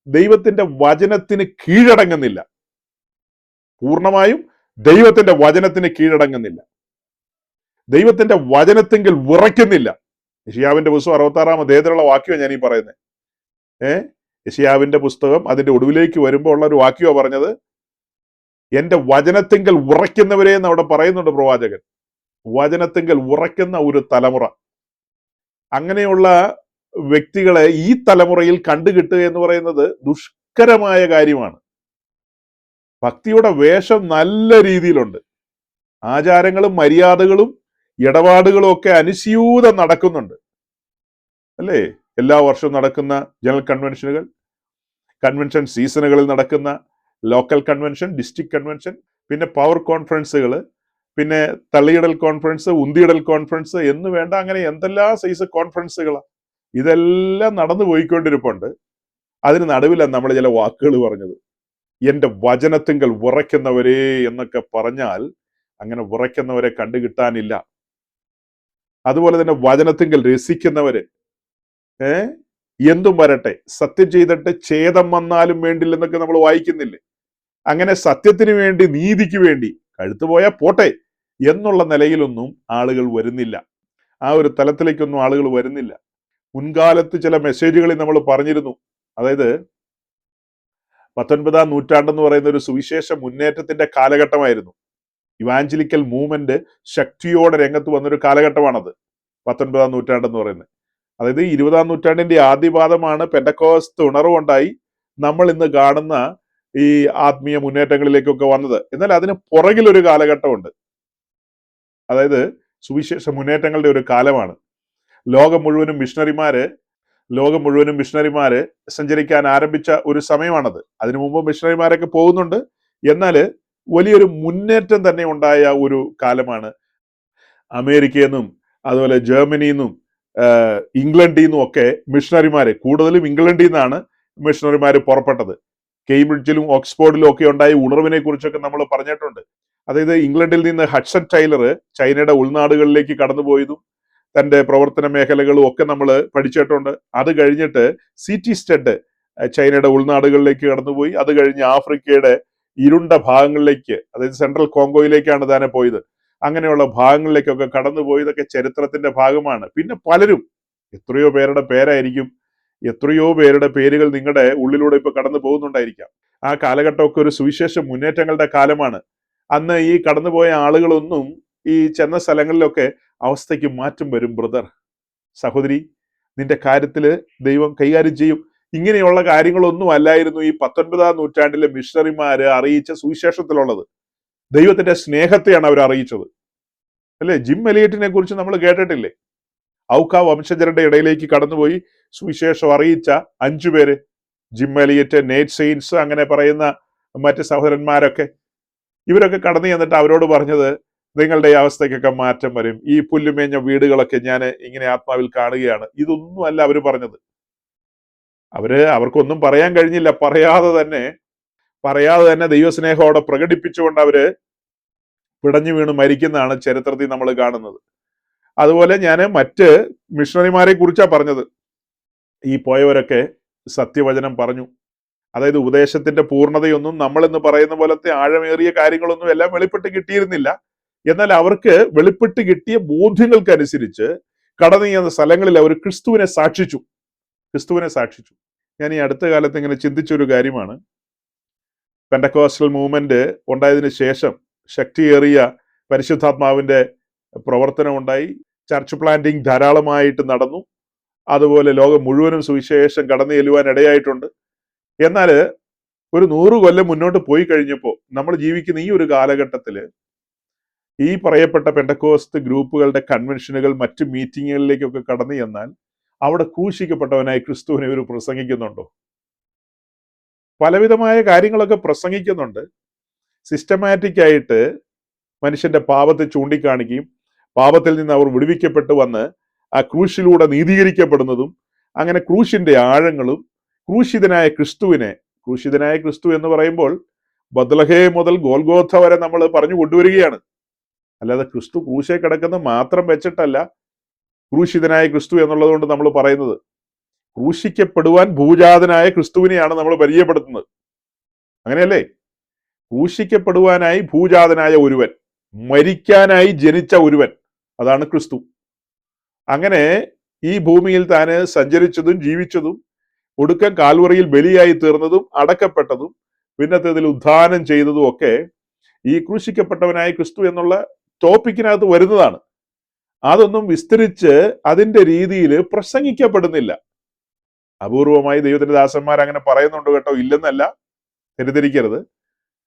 ദൈവത്തിന്റെ വചനത്തിന് കീഴടങ്ങുന്നില്ല, പൂർണ്ണമായും ദൈവത്തിന്റെ വചനത്തിന് കീഴടങ്ങുന്നില്ല, ദൈവത്തിന്റെ വചനത്തെങ്കിൽ വിറയ്ക്കുന്നില്ല. യെശയ്യാവിന്റെ പുസ്തകം 66-ാം അധ്യായത്തിലുള്ള വാക്യമാണ് ഞാൻ ഈ പറയുന്നത്. യെശയ്യാവിന്റെ പുസ്തകം അതിന്റെ ഒടുവിലേക്ക് വരുമ്പോൾ ഉള്ള ഒരു വാക്യമാണ് പറഞ്ഞത്, എന്റെ വചനത്തെങ്കിൽ ഉറയ്ക്കുന്നവരെ എന്ന് അവിടെ പറയുന്നുണ്ട് പ്രവാചകൻ. വചനത്തെങ്കിൽ ഉറയ്ക്കുന്ന ഒരു തലമുറ, അങ്ങനെയുള്ള വ്യക്തികളെ ഈ തലമുറയിൽ കണ്ടുകിട്ടുക എന്ന് പറയുന്നത് ദുഷ്കരമായ കാര്യമാണ്. ഭക്തിയുടെ വേഷം നല്ല രീതിയിലുണ്ട്, ആചാരങ്ങളും മര്യാദകളും ഇടപാടുകളും ഒക്കെ അനുസ്യൂതം നടക്കുന്നുണ്ട്, അല്ലേ? എല്ലാ വർഷവും നടക്കുന്ന ജനറൽ കൺവെൻഷനുകൾ, കൺവെൻഷൻ സീസണുകളിൽ നടക്കുന്ന ലോക്കൽ കൺവെൻഷൻ, ഡിസ്ട്രിക്ട് കൺവെൻഷൻ, പിന്നെ പവർ കോൺഫറൻസുകൾ, പിന്നെ തള്ളിയിടൽ കോൺഫറൻസ്, ഉന്തിയിടൽ കോൺഫറൻസ് എന്ന് വേണ്ട അങ്ങനെ എന്തെല്ലാം സൈസ് കോൺഫറൻസുകളാണ്. ഇതെല്ലാം നടന്നു പോയിക്കൊണ്ടിരിപ്പുണ്ട്. അതിന് നടുവിലാണ് നമ്മൾ ചില വാക്കുകൾ പറഞ്ഞത്, എന്റെ വചനത്തിങ്കൽ വിറയ്ക്കുന്നവരെ എന്നൊക്കെ പറഞ്ഞാൽ അങ്ങനെ വിറയ്ക്കുന്നവരെ കണ്ടുകിട്ടാനില്ല. അതുപോലെ തന്നെ വചനത്തിങ്കൽ രസിക്കുന്നവര്, എന്തും വരട്ടെ, സത്യം ചെയ്തിട്ട് ഛേദം വന്നാലും വേണ്ടില്ലെന്നൊക്കെ നമ്മൾ വായിക്കുന്നില്ലേ? അങ്ങനെ സത്യത്തിന് വേണ്ടി, നീതിക്ക് വേണ്ടി കഴുത്തു പോയാൽ പോട്ടെ എന്നുള്ള നിലയിലൊന്നും ആളുകൾ വരുന്നില്ല, ആ ഒരു തലത്തിലേക്കൊന്നും ആളുകൾ വരുന്നില്ല. മുൻകാലത്ത് ചില മെസ്സേജുകളിൽ നമ്മൾ പറഞ്ഞിരുന്നു, അതായത് 19-ാം നൂറ്റാണ്ടെന്ന് പറയുന്ന ഒരു സുവിശേഷ മുന്നേറ്റത്തിന്റെ കാലഘട്ടമായിരുന്നു. ഇവാഞ്ചലിക്കൽ മൂവ്മെന്റ് ശക്തിയോടെ രംഗത്ത് വന്നൊരു കാലഘട്ടമാണത് 19-ാം നൂറ്റാണ്ടെന്ന് പറയുന്നത്. അതായത് 20-ാം നൂറ്റാണ്ടിന്റെ ആദ്യപാദമാണ് പെന്തക്കോസ്ത് ഉണർവുണ്ടായി നമ്മൾ ഇന്ന് കാണുന്ന ഈ ആത്മീയ മുന്നേറ്റങ്ങളിലേക്കൊക്കെ വന്നത്. എന്നാൽ അതിന് പുറകിലൊരു കാലഘട്ടമുണ്ട്, അതായത് സുവിശേഷ മുന്നേറ്റങ്ങളുടെ ഒരു കാലമാണ്. ലോകം മുഴുവനും മിഷണറിമാര് സഞ്ചരിക്കാൻ ആരംഭിച്ച ഒരു സമയമാണത്. അതിനു മുമ്പ് മിഷണറിമാരൊക്കെ പോകുന്നുണ്ട്, എന്നാൽ വലിയൊരു മുന്നേറ്റം തന്നെ ഉണ്ടായ ഒരു കാലമാണ്. അമേരിക്കയിൽ നിന്നും അതുപോലെ ജർമ്മനിയിൽ നിന്നും ഇംഗ്ലണ്ടിൽ നിന്നും ഒക്കെ മിഷണറിമാര്, കൂടുതലും ഇംഗ്ലണ്ടിൽ നിന്നാണ് മിഷണറിമാര് പുറപ്പെട്ടത്. കേംബ്രിഡ്ജിലും ഓക്സ്ഫോർഡിലും ഒക്കെ ഉണ്ടായ ഉണർവിനെ കുറിച്ചൊക്കെ നമ്മൾ പറഞ്ഞിട്ടുണ്ട്. അതായത് ഇംഗ്ലണ്ടിൽ നിന്ന് ഹഡ്സൺ ടൈലർ ചൈനയുടെ ഉൾനാടുകളിലേക്ക് കടന്നുപോയതും തന്റെ പ്രവർത്തന മേഖലകളും ഒക്കെ നമ്മൾ പഠിച്ചിട്ടുണ്ട്. അത് കഴിഞ്ഞിട്ട് CT സ്റ്റഡ് ചൈനയുടെ ഉൾനാടുകളിലേക്ക് കടന്നുപോയി. അത് കഴിഞ്ഞ് ആഫ്രിക്കയുടെ ഇരുണ്ട ഭാഗങ്ങളിലേക്ക്, അതായത് സെൻട്രൽ കോങ്കോയിലേക്കാണ് താനെ പോയത്. അങ്ങനെയുള്ള ഭാഗങ്ങളിലേക്കൊക്കെ കടന്നുപോയതൊക്കെ ചരിത്രത്തിന്റെ ഭാഗമാണ്. പിന്നെ പലരും, എത്രയോ പേരുടെ പേരായിരിക്കും, എത്രയോ പേരുടെ പേരുകൾ നിങ്ങളുടെ ഉള്ളിലൂടെ ഇപ്പൊ കടന്നു പോകുന്നുണ്ടായിരിക്കാം. ആ കാലഘട്ടമൊക്കെ ഒരു സുവിശേഷ മുന്നേറ്റങ്ങളുടെ കാലമാണ്. അന്ന് ഈ കടന്നുപോയ ആളുകളൊന്നും ഈ ചെന്ന സ്ഥലങ്ങളിലൊക്കെ അവസ്ഥയ്ക്ക് മാറ്റം വരും. ബ്രദർ, സഹോദരി, നിന്റെ കാര്യത്തില് ദൈവം കൈകാര്യം ചെയ്യും. ഇങ്ങനെയുള്ള കാര്യങ്ങളൊന്നും അല്ലായിരുന്നു ഈ 19-ാം നൂറ്റാണ്ടിലെ മിഷണറിമാര് അറിയിച്ച സുവിശേഷത്തിലുള്ളത്. ദൈവത്തിന്റെ സ്നേഹത്തെയാണ് അവർ അറിയിച്ചത്, അല്ലെ? ജിം എലിയറ്റിനെ കുറിച്ച് നമ്മൾ കേട്ടിട്ടില്ലേ? ഔക്ക വംശജരുടെ ഇടയിലേക്ക് കടന്നുപോയി സുവിശേഷം അറിയിച്ച 5 പേര്, ജിം എലിയറ്റ്, നേറ്റ് സെയിൻസ്, അങ്ങനെ പറയുന്ന മറ്റ് സഹോദരന്മാരൊക്കെ, ഇവരൊക്കെ കടന്നു ചെന്നിട്ട് അവരോട് പറഞ്ഞത്, നിങ്ങളുടെ ഈ അവസ്ഥയ്ക്കൊക്കെ മാറ്റം വരും, ഈ പുല്ലുമേഞ്ഞ വീടുകളൊക്കെ ഞാൻ ഇങ്ങനെ ആത്മാവിൽ കാണുകയാണ്. ഇതൊന്നും അല്ല അവര് പറഞ്ഞത്. അവർക്കൊന്നും പറയാൻ കഴിഞ്ഞില്ല. പറയാതെ തന്നെ ദൈവസ്നേഹത്തോടെ പ്രകടിപ്പിച്ചുകൊണ്ട് അവര് പിടഞ്ഞു വീണ് മരിക്കുന്നതാണ് ചരിത്രത്തിൽ നമ്മൾ കാണുന്നത്. അതുപോലെ ഞാൻ മറ്റ് മിഷണറിമാരെ കുറിച്ചാണ് പറഞ്ഞത്. ഈ പോയവരൊക്കെ സത്യവചനം പറഞ്ഞു. അതായത് ഉപദേശത്തിന്റെ പൂർണ്ണതയൊന്നും നമ്മളെന്ന് പറയുന്ന പോലത്തെ ആഴമേറിയ കാര്യങ്ങളൊന്നും എല്ലാം വെളിപ്പെട്ട് കിട്ടിയിരുന്നില്ല. എന്നാൽ അവർക്ക് വെളിപ്പെട്ട് കിട്ടിയ ബോധ്യങ്ങൾക്കനുസരിച്ച് കടന്നു ചെയ്യുന്ന സ്ഥലങ്ങളിൽ അവർ ക്രിസ്തുവിനെ സാക്ഷിച്ചു. ഞാൻ ഈ അടുത്ത കാലത്ത് ഇങ്ങനെ ചിന്തിച്ചൊരു കാര്യമാണ്, പെന്തക്കോസ്റ്റൽ മൂവ്മെന്റ് ഉണ്ടായതിനു ശേഷം ശക്തിയേറിയ പരിശുദ്ധാത്മാവിന്റെ പ്രവർത്തനം ഉണ്ടായി. ചർച്ച് പ്ലാന്റിംഗ് ധാരാളമായിട്ട് നടന്നു. അതുപോലെ ലോകം മുഴുവനും സുവിശേഷം കടന്നു ചെല്ലുവാൻ ഇടയായിട്ടുണ്ട്. എന്നാൽ ഒരു 100 കൊല്ലം മുന്നോട്ട് പോയി കഴിഞ്ഞപ്പോൾ നമ്മൾ ജീവിക്കുന്ന ഈ ഒരു കാലഘട്ടത്തിൽ ഈ പറയപ്പെട്ട പെന്തക്കോസ്ത് ഗ്രൂപ്പുകളുടെ കൺവെൻഷനുകൾ, മറ്റ് മീറ്റിങ്ങുകളിലേക്കൊക്കെ കടന്നു ചെന്നാൽ അവിടെ ക്രൂശിക്കപ്പെട്ടവനായി ക്രിസ്തുവിനെ ഇവർ പ്രസംഗിക്കുന്നുണ്ടോ? പലവിധമായ കാര്യങ്ങളൊക്കെ പ്രസംഗിക്കുന്നുണ്ട്. സിസ്റ്റമാറ്റിക് ആയിട്ട് മനുഷ്യന്റെ പാപത്തെ ചൂണ്ടിക്കാണിക്കുകയും പാപത്തിൽ നിന്ന് അവർ വിടുവിക്കപ്പെട്ടു വന്ന് ആ ക്രൂശിലൂടെ നീതീകരിക്കപ്പെടുന്നതും, അങ്ങനെ ക്രൂശിന്റെ ആഴങ്ങളും ക്രൂശിതനായ ക്രിസ്തു എന്ന് പറയുമ്പോൾ ബത്ലഹേ മുതൽ ഗോൽഗോഥ വരെ നമ്മൾ പറഞ്ഞു കൊണ്ടുവരികയാണ്. അല്ലാതെ ക്രിസ്തു ക്രൂശെ കിടക്കുന്ന മാത്രം വെച്ചിട്ടല്ല ക്രൂശിതനായ ക്രിസ്തു എന്നുള്ളത് കൊണ്ട് നമ്മൾ പറയുന്നത്. ക്രൂശിക്കപ്പെടുവാൻ ഭൂജാതനായ ക്രിസ്തുവിനെയാണ് നമ്മൾ പരിചയപ്പെടുത്തുന്നത്. അങ്ങനെയല്ലേ? ക്രൂശിക്കപ്പെടുവാനായി ഭൂജാതനായ ഒരുവൻ, മരിക്കാനായി ജനിച്ച ഒരുവൻ, അതാണ് ക്രിസ്തു. അങ്ങനെ ഈ ഭൂമിയിൽ താന് സഞ്ചരിച്ചതും ജീവിച്ചതും ഒടുക്കം കാൽവറിയിൽ ബലിയായി തീർന്നതും അടക്കപ്പെട്ടതും പിന്നത്തേതിൽ ഉദ്ധാനം ചെയ്തതും ഒക്കെ ഈ ക്രൂശിക്കപ്പെട്ടവനായ ക്രിസ്തു എന്നുള്ള ടോപ്പിക്കിനകത്ത് വരുന്നതാണ്. അതൊന്നും വിസ്തരിച്ച് അതിന്റെ രീതിയിൽ പ്രസംഗിക്കപ്പെടുന്നില്ല. അപൂർവമായി ദൈവത്തിന്റെ ദാസന്മാർ അങ്ങനെ പറയുന്നുണ്ട് കേട്ടോ, ഇല്ലെന്നല്ല, തെറ്റിദ്ധരിക്കരുത്.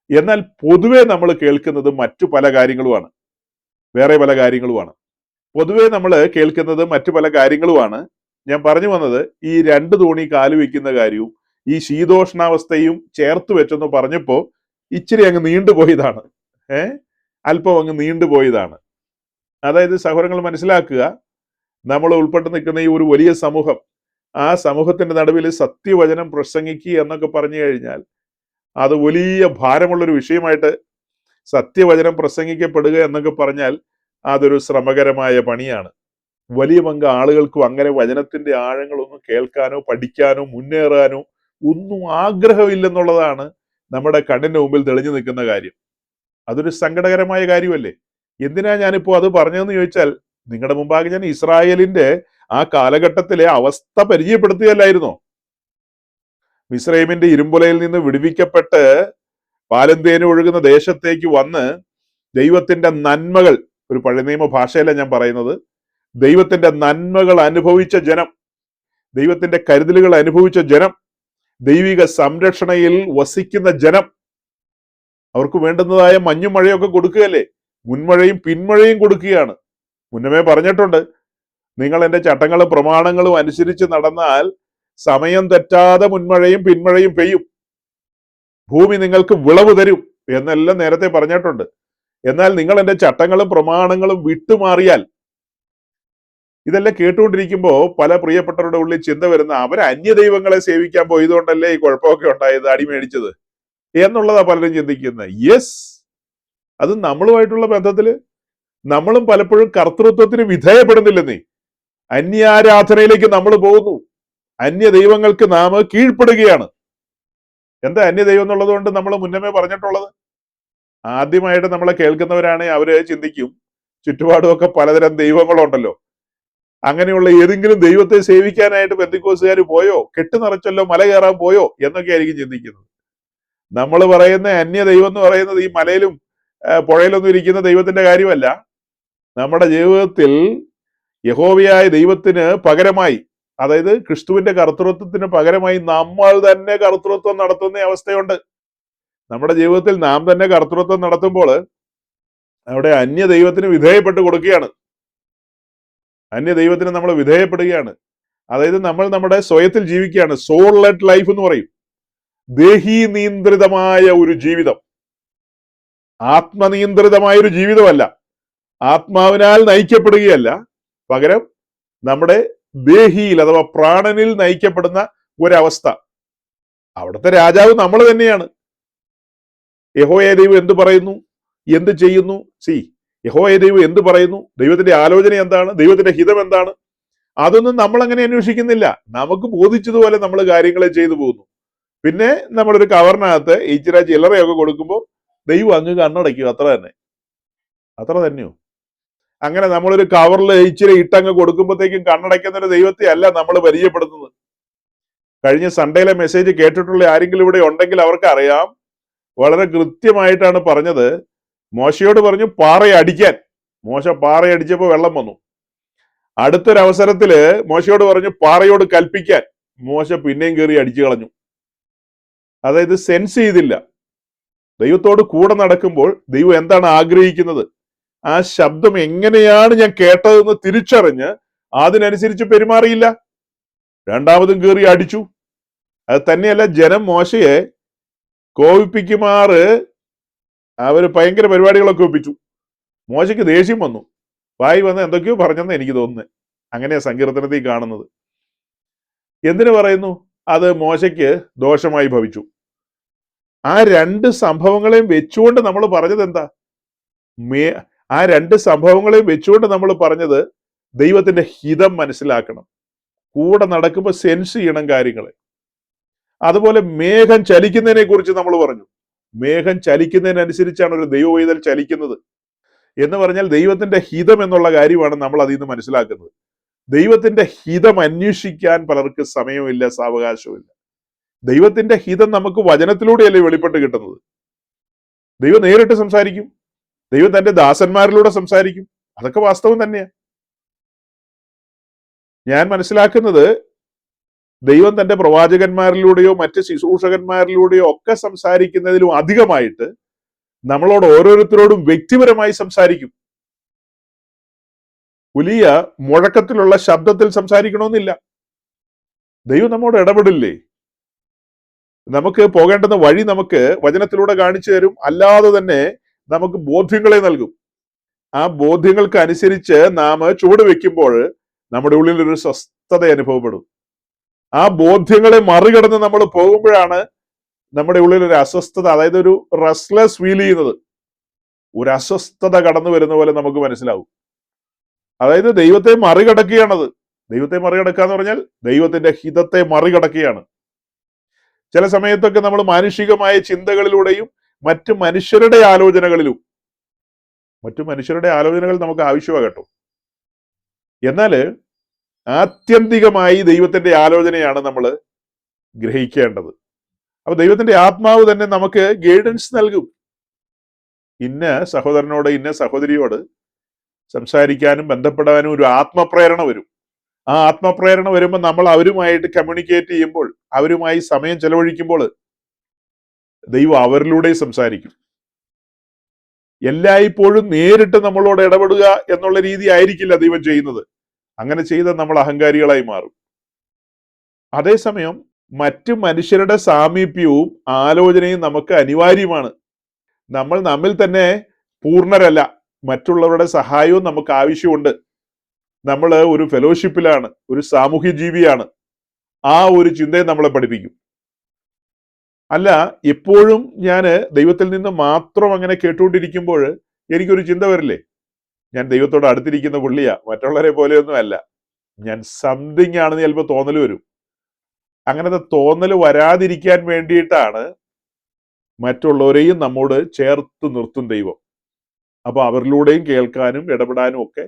എന്നാൽ പൊതുവെ നമ്മൾ കേൾക്കുന്നത് മറ്റു പല കാര്യങ്ങളുമാണ്, വേറെ പല കാര്യങ്ങളുമാണ്. പൊതുവെ നമ്മൾ കേൾക്കുന്നത് മറ്റു പല കാര്യങ്ങളുമാണ്. ഞാൻ പറഞ്ഞു വന്നത് ഈ 2 തോണി കാല് വയ്ക്കുന്ന കാര്യവും ഈ ശീതോഷ്ണാവസ്ഥയും ചേർത്ത് വെച്ചെന്ന് പറഞ്ഞപ്പോ ഇച്ചിരി അങ്ങ് നീണ്ടുപോയതാണ്. അല്പം അങ്ങ് നീണ്ടുപോയതാണ്. അതായത് സഹോദരങ്ങൾ മനസ്സിലാക്കുക, നമ്മൾ ഉൾപ്പെട്ട് നിൽക്കുന്ന ഈ ഒരു വലിയ സമൂഹം, ആ സമൂഹത്തിന്റെ നടുവിൽ സത്യവചനം പ്രസംഗിക്കുക എന്നൊക്കെ പറഞ്ഞു കഴിഞ്ഞാൽ അത് വലിയ ഭാരമുള്ളൊരു വിഷയമായിട്ട്, സത്യവചനം പ്രസംഗിക്കപ്പെടുക എന്നൊക്കെ പറഞ്ഞാൽ അതൊരു ശ്രമകരമായ പണിയാണ്. വലിയ പങ്ക് ആളുകൾക്കും അങ്ങനെ വചനത്തിന്റെ ആഴങ്ങളൊന്നും കേൾക്കാനോ പഠിക്കാനോ മുന്നേറാനോ ഒന്നും ആഗ്രഹമില്ലെന്നുള്ളതാണ് നമ്മുടെ കണ്ണിന്റെ മുമ്പിൽ തെളിഞ്ഞു നിൽക്കുന്ന കാര്യം. അതൊരു സങ്കടകരമായ കാര്യമല്ലേ? എന്തിനാ ഞാനിപ്പോ അത് പറഞ്ഞതെന്ന് ചോദിച്ചാൽ, നിങ്ങളുടെ മുമ്പാകെ ഞാൻ ഇസ്രായേലിന്റെ ആ കാലഘട്ടത്തിലെ അവസ്ഥ പരിചയപ്പെടുത്തുകയല്ലായിരുന്നോ? മിസ്രൈമിന്റെ ഇരുമ്പുലയിൽ നിന്ന് വിടുവിക്കപ്പെട്ട് പാലും തേനും ഒഴുകുന്ന ദേശത്തേക്ക് വന്ന് ദൈവത്തിന്റെ നന്മകൾ, ഒരു പഴയ നിയമ ഭാഷയല്ല ഞാൻ പറയുന്നത്, ദൈവത്തിന്റെ നന്മകൾ അനുഭവിച്ച ജനം, ദൈവത്തിന്റെ കരുതലുകൾ അനുഭവിച്ച ജനം, ദൈവിക സംരക്ഷണയിൽ വസിക്കുന്ന ജനം, അവർക്ക് വേണ്ടുന്നതായ മഞ്ഞും മഴയൊക്കെ കൊടുക്കുകയല്ലേ? മുൻമഴയും പിന്മഴയും കൊടുക്കുകയാണ്. മുന്നമേ പറഞ്ഞിട്ടുണ്ട്, നിങ്ങൾ എൻ്റെ ചട്ടങ്ങളും പ്രമാണങ്ങളും അനുസരിച്ച് നടന്നാൽ സമയം തെറ്റാതെ മുൻമഴയും പിന്മഴയും പെയ്യും, ഭൂമി നിങ്ങൾക്ക് വിളവ് തരും എന്നെല്ലാം നേരത്തെ പറഞ്ഞിട്ടുണ്ട്. എന്നാൽ നിങ്ങൾ എൻ്റെ ചട്ടങ്ങളും പ്രമാണങ്ങളും വിട്ടുമാറിയാൽ, ഇതെല്ലാം കേട്ടുകൊണ്ടിരിക്കുമ്പോൾ പല പ്രിയപ്പെട്ടവരുടെ ഉള്ളിൽ ചിന്ത വരുന്ന, അവർ അന്യദൈവങ്ങളെ സേവിക്കാൻ പോയതുകൊണ്ടല്ലേ ഈ കുഴപ്പമൊക്കെ ഉണ്ടായത്, അടിമേടിച്ചത് എന്നുള്ളതാ പലരും ചിന്തിക്കുന്നത്. യെസ്, അത് നമ്മളുമായിട്ടുള്ള ബന്ധത്തില് നമ്മളും പലപ്പോഴും കർത്തൃത്വത്തിന് വിധേയപ്പെടുന്നില്ലെന്നേ. അന്യാരാധനയിലേക്ക് നമ്മൾ പോകുന്നു, അന്യ ദൈവങ്ങൾക്ക് നാം കീഴ്പ്പെടുകയാണ്. എന്താ അന്യദൈവം എന്നുള്ളത് കൊണ്ട് നമ്മൾ മുന്നമേ പറഞ്ഞിട്ടുള്ളത്? ആദ്യമായിട്ട് നമ്മളെ കേൾക്കുന്നവരാണ്, അവര് ചിന്തിക്കും ചുറ്റുപാടുമൊക്കെ പലതരം ദൈവങ്ങളുണ്ടല്ലോ, അങ്ങനെയുള്ള ഏതെങ്കിലും ദൈവത്തെ സേവിക്കാനായിട്ട് പെന്തക്കോസ്തുകാർ പോയോ, കെട്ട് നിറച്ചല്ലോ മല കയറാൻ പോയോ എന്നൊക്കെ ആയിരിക്കും ചിന്തിക്കുന്നത്. നമ്മൾ പറയുന്ന അന്യ ദൈവം എന്ന് പറയുന്നത് ഈ മലയിലും പുഴയിലൊന്നും ഇരിക്കുന്ന ദൈവത്തിന്റെ കാര്യമല്ല. നമ്മുടെ ജീവിതത്തിൽ യഹോവയായ ദൈവത്തിന് പകരമായി, അതായത് ക്രിസ്തുവിന്റെ കർത്തൃത്വത്തിന് പകരമായി നമ്മൾ തന്നെ കർത്തൃത്വം നടത്തുന്ന അവസ്ഥയുണ്ട്. നമ്മുടെ ജീവിതത്തിൽ നാം തന്നെ കർത്തൃത്വം നടത്തുമ്പോൾ അവിടെ അന്യ ദൈവത്തിന് വിധേയപ്പെട്ട് കൊടുക്കുകയാണ്, അന്യ ദൈവത്തിന് നമ്മൾ വിധേയപ്പെടുകയാണ്. അതായത് നമ്മൾ നമ്മുടെ സ്വയത്തിൽ ജീവിക്കുകയാണ്. സോൾ ലെഡ് ലൈഫ് എന്ന് പറയും. ദേഹി നിയന്ത്രിതമായ ഒരു ജീവിതം, ആത്മനിയന്ത്രിതമായ ഒരു ജീവിതമല്ല, ആത്മാവിനാൽ നയിക്കപ്പെടുകയല്ല, പകരം നമ്മുടെ ദേഹിയിൽ അഥവാ പ്രാണനിൽ നയിക്കപ്പെടുന്ന ഒരവസ്ഥ. അവിടുത്തെ രാജാവ് നമ്മൾ തന്നെയാണ്. യഹോവയായ ദൈവം എന്ത് പറയുന്നു, എന്ത് ചെയ്യുന്നു? യഹോവയായ ദൈവം എന്ത് പറയുന്നു, ദൈവത്തിന്റെ ആലോചന എന്താണ്, ദൈവത്തിന്റെ ഹിതം എന്താണ്, അതൊന്നും നമ്മൾ അങ്ങനെ അന്വേഷിക്കുന്നില്ല. നമുക്ക് ബോധിച്ചതുപോലെ നമ്മൾ കാര്യങ്ങളെ ചെയ്തു പോകുന്നു. പിന്നെ നമ്മളൊരു കവറിനകത്ത് ഇച്ചിരി ചില്ലറയൊക്കെ കൊടുക്കുമ്പോൾ ദൈവം അങ്ങ് കണ്ണടയ്ക്കും, അത്ര തന്നെയോ? അങ്ങനെ നമ്മളൊരു കവറിൽ ഇച്ചിരി ഇട്ടങ്ങ് കൊടുക്കുമ്പോഴത്തേക്കും കണ്ണടയ്ക്കുന്ന ഒരു ദൈവത്തെ അല്ല നമ്മൾ പരിചയപ്പെടുത്തുന്നത്. കഴിഞ്ഞ സൺഡേയിലെ മെസ്സേജ് കേട്ടിട്ടുള്ള ആരെങ്കിലും ഇവിടെ ഉണ്ടെങ്കിൽ അവർക്ക് അറിയാം, വളരെ കൃത്യമായിട്ടാണ് പറഞ്ഞത്. മോശയോട് പറഞ്ഞു പാറയടിക്കാൻ. മോശ പാറയടിച്ചപ്പോൾ വെള്ളം വന്നു. അടുത്തൊരവസരത്തില് മോശയോട് പറഞ്ഞു പാറയോട് കൽപ്പിക്കാൻ. മോശ പിന്നെയും കയറി അടിച്ചു കളഞ്ഞു. അതായത് സെൻസ് ചെയ്തില്ല. ദൈവത്തോട് കൂടെ നടക്കുമ്പോൾ ദൈവം എന്താണ് ആഗ്രഹിക്കുന്നത്, ആ ശബ്ദം എങ്ങനെയാണ് ഞാൻ കേട്ടതെന്ന് തിരിച്ചറിഞ്ഞ് അതിനനുസരിച്ച് പെരുമാറിയില്ല. രണ്ടാമതും കയറി അടിച്ചു. അത് തന്നെയല്ല, ജനം മോശയെ കോപിപ്പിക്കുമാറ് അവര് ഭയങ്കര പരിപാടികളൊക്കെ ഒപ്പിച്ചു. മോശയ്ക്ക് ദേഷ്യം വന്നു. വായി വന്ന് എന്തൊക്കെയോ പറഞ്ഞെന്ന് എനിക്ക് തോന്നുന്നത്. അങ്ങനെയാ സങ്കീർത്തനത്തിൽ കാണുന്നത്. എന്തിനു പറയുന്നു? അത് മോശയ്ക്ക് ദോഷമായി ഭവിച്ചു. ആ രണ്ട് സംഭവങ്ങളെയും വെച്ചുകൊണ്ട് നമ്മൾ പറഞ്ഞത് എന്താ? ആ രണ്ട് സംഭവങ്ങളെയും വെച്ചുകൊണ്ട് നമ്മൾ പറഞ്ഞത് ദൈവത്തിന്റെ ഹിതം മനസ്സിലാക്കണം. കൂടെ നടക്കുമ്പോൾ സെൻസ് ചെയ്യണം കാര്യങ്ങളെ. അതുപോലെ മേഘം ചലിക്കുന്നതിനെ കുറിച്ച് നമ്മൾ പറഞ്ഞു. മേഘം ചലിക്കുന്നതിനനുസരിച്ചാണ് ഒരു ദൈവവൈതൽ ചലിക്കുന്നത് എന്ന് പറഞ്ഞാൽ ദൈവത്തിന്റെ ഹിതം എന്നുള്ള കാര്യമാണ് നമ്മൾ അതിൽ നിന്ന് മനസ്സിലാക്കുന്നത്. ദൈവത്തിന്റെ ഹിതം അന്വേഷിക്കാൻ പലർക്ക് സമയമില്ല, സാവകാശമില്ല. ദൈവത്തിന്റെ ഹിതം നമുക്ക് വചനത്തിലൂടെയല്ലേ വെളിപ്പെട്ട് കിട്ടുന്നത്. ദൈവം നേരിട്ട് സംസാരിക്കും, ദൈവം തന്റെ ദാസന്മാരിലൂടെ സംസാരിക്കും. അതൊക്കെ വാസ്തവം തന്നെയാ. ഞാൻ മനസ്സിലാക്കുന്നത് ദൈവം തന്റെ പ്രവാചകന്മാരിലൂടെയോ മറ്റ് ശുശ്രൂഷകന്മാരിലൂടെയോ ഒക്കെ സംസാരിക്കുന്നതിലും അധികമായിട്ട് നമ്മളോട് ഓരോരുത്തരോടും വ്യക്തിപരമായി സംസാരിക്കും. വലിയ മുഴക്കത്തിലുള്ള ശബ്ദത്തിൽ സംസാരിക്കണമെന്നില്ല. ദൈവം നമ്മോട് ഇടപെടില്ലേ? നമുക്ക് പോകേണ്ടുന്ന വഴി നമുക്ക് വചനത്തിലൂടെ കാണിച്ചു തരും. അല്ലാതെ തന്നെ നമുക്ക് ബോധ്യങ്ങളെ നൽകും. ആ ബോധ്യങ്ങൾക്ക് അനുസരിച്ച് നാം ചുവട് വെക്കുമ്പോൾ നമ്മുടെ ഉള്ളിൽ ഒരു സ്വസ്ഥത അനുഭവപ്പെടും. ആ ബോധ്യങ്ങളെ മറികടന്ന് നമ്മൾ പോകുമ്പോഴാണ് നമ്മുടെ ഉള്ളിൽ ഒരു അസ്വസ്ഥത, അതായത് ഒരു റെസ്റ്റ്ലെസ് ഫീൽ ചെയ്യുന്നത്. ഒരു അസ്വസ്ഥത കടന്നു വരുന്ന പോലെ നമുക്ക് മനസ്സിലാവും. അതായത് ദൈവത്തെ മറികടക്കുകയാണത്. ദൈവത്തെ മറികടക്കുക എന്ന് പറഞ്ഞാൽ ദൈവത്തിന്റെ ഹിതത്തെ മറികടക്കുകയാണ്. ചില സമയത്തൊക്കെ നമ്മൾ മാനുഷികമായ ചിന്തകളിലൂടെയും മറ്റു മനുഷ്യരുടെ ആലോചനകൾ നമുക്ക് ആവശ്യമാണ് കേട്ടോ. എന്നാല് ആത്യന്തികമായി ദൈവത്തിന്റെ ആലോചനയാണ് നമ്മൾ ഗ്രഹിക്കേണ്ടത്. അപ്പൊ ദൈവത്തിന്റെ ആത്മാവ് തന്നെ നമുക്ക് ഗൈഡൻസ് നൽകും. ഇന്ന സഹോദരനോട് ഇന്ന സഹോദരിയോട് സംസാരിക്കാനും ബന്ധപ്പെടാനും ഒരു ആത്മപ്രേരണ വരും. ആ ആത്മപ്രേരണ വരുമ്പോൾ നമ്മൾ അവരുമായിട്ട് കമ്മ്യൂണിക്കേറ്റ് ചെയ്യുമ്പോൾ, അവരുമായി സമയം ചെലവഴിക്കുമ്പോൾ ദൈവം അവരിലൂടെ സംസാരിക്കും. എല്ലായ്പ്പോഴും നേരിട്ട് നമ്മളോട് ഇടപെടുക എന്നുള്ള രീതി ആയിരിക്കില്ല ദൈവം ചെയ്യുന്നത്. അങ്ങനെ ചെയ്ത് നമ്മൾ അഹങ്കാരികളായി മാറും. അതേസമയം മറ്റു മനുഷ്യരുടെ സാമീപ്യവും ആലോചനയും നമുക്ക് അനിവാര്യമാണ്. നമ്മൾ നമ്മിൽ തന്നെ പൂർണ്ണരല്ല. മറ്റുള്ളവരുടെ സഹായവും നമുക്ക് ആവശ്യമുണ്ട്. നമ്മൾ ഒരു ഫെലോഷിപ്പിലാണ്, ഒരു സാമൂഹ്യ ജീവിയാണ്. ആ ഒരു ചിന്തയെ നമ്മളെ പഠിപ്പിക്കും. അല്ല, എപ്പോഴും ഞാൻ ദൈവത്തിൽ നിന്ന് മാത്രം അങ്ങനെ കേട്ടുകൊണ്ടിരിക്കുമ്പോൾ എനിക്കൊരു ചിന്ത വരില്ലേ, ഞാൻ ദൈവത്തോട് അടുത്തിരിക്കുന്ന പുള്ളിയാ, മറ്റുള്ളവരെ പോലെയൊന്നും അല്ല, ഞാൻ സംതിങ് ആണെന്ന് ചിലപ്പോൾ തോന്നൽ വരും. അങ്ങനത്തെ തോന്നൽ വരാതിരിക്കാൻ വേണ്ടിയിട്ടാണ് മറ്റുള്ളവരെയും നമ്മോട് ചേർത്ത് നിർത്തും ദൈവം. അപ്പൊ അവരിലൂടെയും കേൾക്കാനും ഇടപെടാനും ഒക്കെ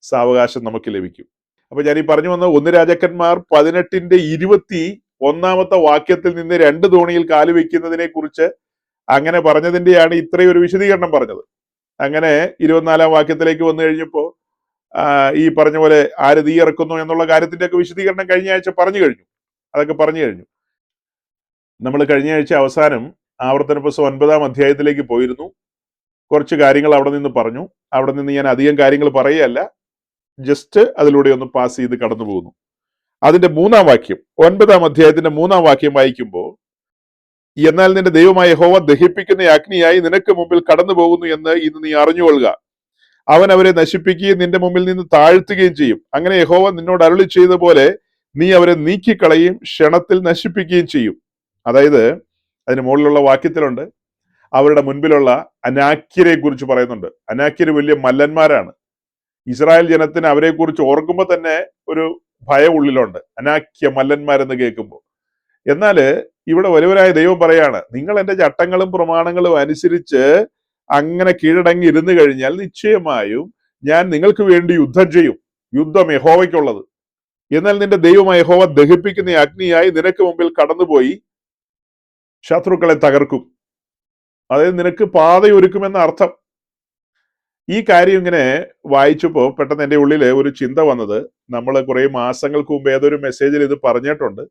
സാവകാശം നമുക്ക് ലഭിക്കും. അപ്പൊ ഞാൻ ഈ പറഞ്ഞു വന്ന 1 രാജാക്കന്മാർ 18:21 വാക്യത്തിൽ നിന്ന് 2 തോണിയിൽ കാല് വെക്കുന്നതിനെ കുറിച്ച് അങ്ങനെ പറഞ്ഞതിന്റെയാണ് ഇത്രയൊരു വിശദീകരണം പറഞ്ഞത്. അങ്ങനെ 24 വാക്യത്തിലേക്ക് വന്നു കഴിഞ്ഞപ്പോ ഈ പറഞ്ഞ പോലെ ആര് തീ ഇറക്കുന്നു എന്നുള്ള കാര്യത്തിന്റെ ഒക്കെ വിശദീകരണം കഴിഞ്ഞ ആഴ്ച പറഞ്ഞു കഴിഞ്ഞു. അതൊക്കെ പറഞ്ഞു കഴിഞ്ഞു. നമ്മൾ കഴിഞ്ഞ ആഴ്ച അവസാനം ആവർത്തന പുസ്തകം 9-ാം അധ്യായത്തിലേക്ക് പോയിരുന്നു. കുറച്ച് കാര്യങ്ങൾ അവിടെ നിന്ന് പറഞ്ഞു. അവിടെ നിന്ന് ഞാൻ അധികം കാര്യങ്ങൾ പറയുകയല്ല, ജസ്റ്റ് അതിലൂടെ ഒന്ന് പാസ് ചെയ്ത് കടന്നു പോകുന്നു. അതിന്റെ 3-ാം വാക്യം, 9-ാം അധ്യായത്തിന്റെ 3-ാം വാക്യം വായിക്കുമ്പോൾ, എന്നാൽ നിന്റെ ദൈവമായ യഹോവ ദഹിപ്പിക്കുന്ന അഗ്നിയായി നിനക്ക് മുമ്പിൽ കടന്നു പോകുന്നു എന്ന് ഇന്ന് നീ അറിഞ്ഞുകൊള്ളുക. അവൻ അവരെ നശിപ്പിക്കുകയും നിന്റെ മുമ്പിൽ നിന്ന് താഴ്ത്തുകയും ചെയ്യും. അങ്ങനെ യഹോവ നിന്നോട് അരുളി ചെയ്ത പോലെ നീ അവരെ നീക്കിക്കളയും, ക്ഷണത്തിൽ നശിപ്പിക്കുകയും ചെയ്യും. അതായത് അതിന് മുകളിലുള്ള വാക്യത്തിലുണ്ട് അവരുടെ മുൻപിലുള്ള അനാക്യരെ കുറിച്ച് പറയുന്നുണ്ട്. അനാക്യര് വലിയ മല്ലന്മാരാണ്. ഇസ്രായേൽ ജനത്തിന് അവരെ കുറിച്ച് ഓർക്കുമ്പോൾ തന്നെ ഒരു ഭയം ഉള്ളിലുണ്ട്, അനാക്യ മല്ലന്മാരെന്ന് കേൾക്കുമ്പോൾ. എന്നാല് ഇവിടെ വലിയവരായ ദൈവം പറയാണ്, നിങ്ങൾ എന്റെ ചട്ടങ്ങളും പ്രമാണങ്ങളും അനുസരിച്ച് അങ്ങനെ കീഴടങ്ങി ഇരുന്നു കഴിഞ്ഞാൽ നിശ്ചയമായും ഞാൻ നിങ്ങൾക്ക് വേണ്ടി യുദ്ധം ചെയ്യും. യുദ്ധം യഹോവയ്ക്കുള്ളത്. എന്നാൽ നിന്റെ ദൈവമായ യഹോവ ദഹിപ്പിക്കുന്ന അഗ്നിയായി നിനക്ക് മുമ്പിൽ കടന്നുപോയി ശത്രുക്കളെ തകർക്കും. അതായത് നിനക്ക് പാതയൊരുക്കുമെന്ന അർത്ഥം. ഈ കാര്യം ഇങ്ങനെ വായിച്ചപ്പോൾ പെട്ടെന്ന് എൻ്റെ ഉള്ളിൽ ഒരു ചിന്ത വന്നത്, നമ്മൾ കുറെ മാസങ്ങൾക്ക് മുമ്പ് ഏതൊരു മെസ്സേജിൽ ഇത് പറഞ്ഞിട്ടുണ്ട്.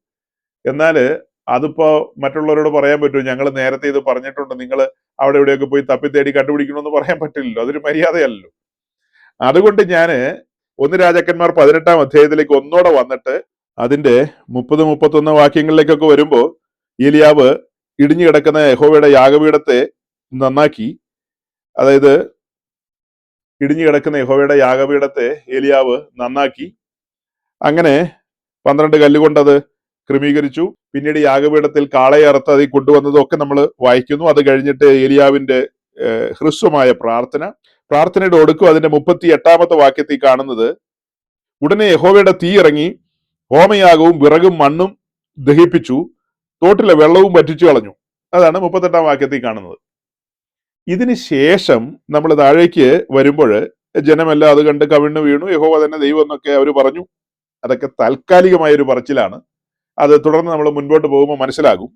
എന്നാൽ അതിപ്പോ മറ്റുള്ളവരോട് പറയാൻ പറ്റുമോ, ഞങ്ങൾ നേരത്തെ ഇത് പറഞ്ഞിട്ടുണ്ട്, നിങ്ങൾ അവിടെ ഇവിടെയൊക്കെ പോയി തപ്പി തേടി കണ്ടുപിടിക്കണമെന്ന് പറയാൻ പറ്റില്ലല്ലോ, അതൊരു മര്യാദയല്ലോ. അതുകൊണ്ട് ഞാൻ 1 രാജാക്കന്മാർ 18-ാം അധ്യായത്തിലേക്ക് ഒന്നോടെ വന്നിട്ട് അതിന്റെ 30-31 വാക്യങ്ങളിലേക്കൊക്കെ വരുമ്പോൾ ഏലിയാവ് ഇടിഞ്ഞു കിടക്കുന്ന യഹോവയുടെ യാഗപീഠത്തെ നന്നാക്കി, അതായത് ഇടിഞ്ഞു കിടക്കുന്ന യഹോവയുടെ യാഗപീഠത്തെ ഏലിയാവ് നന്നാക്കി, അങ്ങനെ 12 കല്ലുകൊണ്ട് അത് ക്രമീകരിച്ചു. പിന്നീട് യാഗപീഠത്തിൽ കാളയെ അറുത്ത് അതിൽ കൊണ്ടുവന്നതും ഒക്കെ നമ്മൾ വായിക്കുന്നു. അത് കഴിഞ്ഞിട്ട് ഏലിയാവിന്റെ ഹ്രസ്വമായ പ്രാർത്ഥനയുടെ ഒടുക്കും അതിന്റെ 38-ാമത്തെ വാക്യത്തിൽ കാണുന്നത്, ഉടനെ യഹോവയുടെ തീ ഇറങ്ങി ഹോമയാഗവും വിറകും മണ്ണും ദഹിപ്പിച്ചു, തോട്ടിലെ വെള്ളവും വറ്റിച്ചു കളഞ്ഞു. അതാണ് 38-ാം വാക്യത്തിൽ കാണുന്നത്. ഇതിന് ശേഷം നമ്മൾ താഴേക്ക് വരുമ്പോൾ ജനമെല്ലാം അത് കണ്ട് കവിണ്ണു വീണു, യഹോവ തന്നെ ദൈവം എന്നൊക്കെ അവർ പറഞ്ഞു. അതൊക്കെ താൽക്കാലികമായ ഒരു പറച്ചിലാണ്. അത് തുടർന്ന് നമ്മൾ മുൻപോട്ട് പോകുമ്പോൾ മനസ്സിലാകും.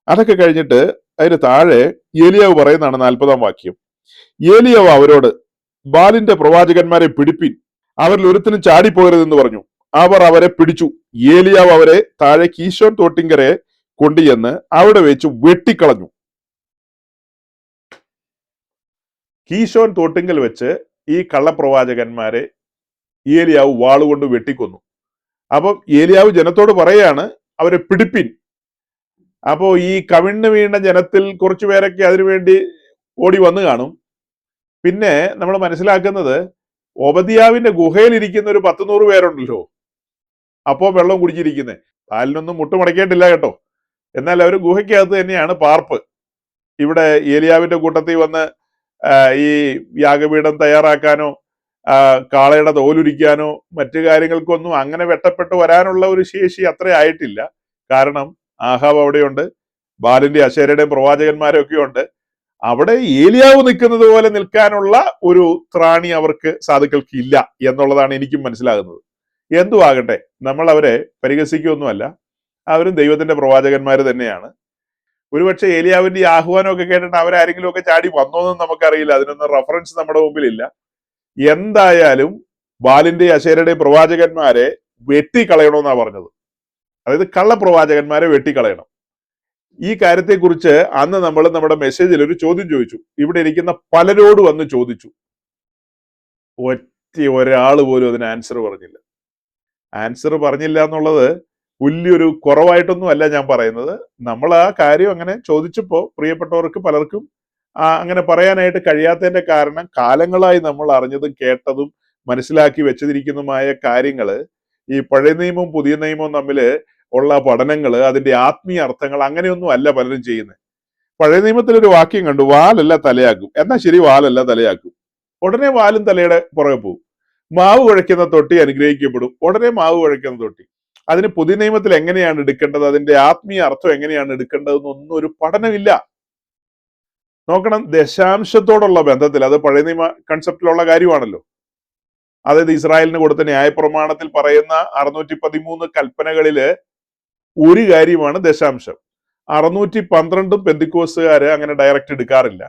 അതൊക്കെ കഴിഞ്ഞിട്ട് അതിന് താഴെ ഏലിയാവ് പറയുന്നതാണ് 40-ാം വാക്യം. ഏലിയാവ് അവരോട്, ബാലിന്റെ പ്രവാചകന്മാരെ പിടിപ്പിൻ, അവരിൽ ഒരുത്തിനും ചാടിപ്പോകരുതെന്ന് പറഞ്ഞു. അവർ അവരെ പിടിച്ചു. ഏലിയാവ് അവരെ താഴെ കീശോൻ തോട്ടിങ്കരെ കൊണ്ടുചെന്ന് അവിടെ വെച്ച് വെട്ടിക്കളഞ്ഞു. കീശോൻ തോട്ടിങ്കൽ വെച്ച് ഈ കള്ളപ്രവാചകന്മാരെ ഏലിയാവ് വാളുകൊണ്ട് വെട്ടിക്കൊന്നു. അപ്പം ഏലിയാവ് ജനത്തോട് പറയാണ്, അവരെ പിടിപ്പിൻ. അപ്പോ ഈ കവിണ്ണ് വീണ ജനത്തിൽ കുറച്ചു പേരൊക്കെ അതിനുവേണ്ടി ഓടി വന്നു കാണും. പിന്നെ നമ്മൾ മനസ്സിലാക്കുന്നത്, ഒബദിയാവിന്റെ ഗുഹയിൽ ഇരിക്കുന്ന ഒരു 10-100 പേരുണ്ടല്ലോ, അപ്പോ വെള്ളം കുടിച്ചിരിക്കുന്നത്. പാലിനൊന്നും മുട്ടുമടക്കിയിട്ടില്ല കേട്ടോ. എന്നാൽ അവർ ഗുഹയ്ക്കകത്ത് തന്നെയാണ് പാർപ്പ്. ഇവിടെ ഏലിയാവിന്റെ കൂട്ടത്തിൽ വന്ന് ഈ യാഗപീഠം തയ്യാറാക്കാനോ കാളയുടെ തോലുരിക്കാനോ മറ്റു കാര്യങ്ങൾക്കൊന്നും അങ്ങനെ വെട്ടപ്പെട്ട് വരാനുള്ള ഒരു ശേഷി അത്ര ആയിട്ടില്ല. കാരണം ആഹാബ് അവിടെയുണ്ട്, ബാലിന്റെ അശേരയുടെയും പ്രവാചകന്മാരും ഒക്കെ ഉണ്ട്. അവിടെ ഏലിയാവ് നിൽക്കുന്നത് പോലെ നിൽക്കാനുള്ള ഒരു ത്രാണി അവർക്ക് സാധുക്കൾക്ക് ഇല്ല എന്നുള്ളതാണ് എനിക്കും മനസ്സിലാകുന്നത്. എന്തു ആകട്ടെ, നമ്മൾ അവരെ പരിഹസിക്കുകയൊന്നുമല്ല, അവരും ദൈവത്തിന്റെ പ്രവാചകന്മാർ തന്നെയാണ്. ഒരുപക്ഷെ ഏലിയാവിന്റെ ഈ ആഹ്വാനമൊക്കെ കേട്ടിട്ട് അവരാരെങ്കിലും ഒക്കെ ചാടി വന്നോന്നും നമുക്കറിയില്ല, അതിനൊന്നും റെഫറൻസ് നമ്മുടെ മുമ്പിലില്ല. എന്തായാലും ബാലിന്റെ അശേരയുടെയും പ്രവാചകന്മാരെ വെട്ടിക്കളയണമെന്നാ പറഞ്ഞത്. അതായത് കള്ളപ്രവാചകന്മാരെ വെട്ടിക്കളയണം. ഈ കാര്യത്തെക്കുറിച്ച് അന്ന് നമ്മൾ നമ്മുടെ മെസ്സേജിൽ ഒരു ചോദ്യം ചോദിച്ചു. ഇവിടെ ഇരിക്കുന്ന പലരോട് വന്ന് ചോദിച്ചു. ഒരാൾ പോലും അതിന് ആൻസർ പറഞ്ഞില്ല. ആൻസർ പറഞ്ഞില്ല എന്നുള്ളത് വലിയൊരു കുറവായിട്ടൊന്നും അല്ല ഞാൻ പറയുന്നത്. നമ്മൾ ആ കാര്യം അങ്ങനെ ചോദിച്ചപ്പോൾ പ്രിയപ്പെട്ടവർക്ക് പലർക്കും അങ്ങനെ പറയാനായിട്ട് കഴിയാത്തതിന്റെ കാരണം, കാലങ്ങളായി നമ്മൾ അറിഞ്ഞതും കേട്ടതും മനസ്സിലാക്കി വെച്ചിരിക്കുന്നതുമായ കാര്യങ്ങൾ, ഈ പഴയ നിയമവും പുതിയ നിയമവും തമ്മിൽ ഉള്ള പഠനങ്ങൾ, അതിന്റെ ആത്മീയ അർത്ഥങ്ങൾ അങ്ങനെയൊന്നും അല്ല പലരും ചെയ്യുന്നത്. പഴയ നിയമത്തിൽ ഒരു വാക്യം കണ്ടു, വാലല്ല തലയാക്കും. എന്നാ ശരി, വാലല്ല തലയാക്കും. ഉടനെ വാലും തലയുടെ പുറകെ പോകും. മാവ് കുഴയ്ക്കുന്ന തൊട്ടി അനുഗ്രഹിക്കപ്പെടും. ഉടനെ മാവ് കുഴയ്ക്കുന്ന തൊട്ടി. അതിന് പുതിയ നിയമത്തിൽ എങ്ങനെയാണ് എടുക്കേണ്ടത്, അതിന്റെ ആത്മീയ അർത്ഥം എങ്ങനെയാണ് എടുക്കേണ്ടതെന്നൊന്നും ഒരു പഠനമില്ല. നോക്കണം, ദശാംശത്തോടുള്ള ബന്ധത്തിൽ, അത് പഴയ നിയമ കൺസെപ്റ്റിലുള്ള കാര്യമാണല്ലോ. അതായത് ഇസ്രായേലിന് കൊടുത്ത ന്യായപ്രമാണത്തിൽ പറയുന്ന 613 കൽപ്പനകളില് ഒരു കാര്യമാണ് ദശാംശം. 612 പെന്തിക്കോസുകാര് അങ്ങനെ ഡയറക്റ്റ് എടുക്കാറില്ല.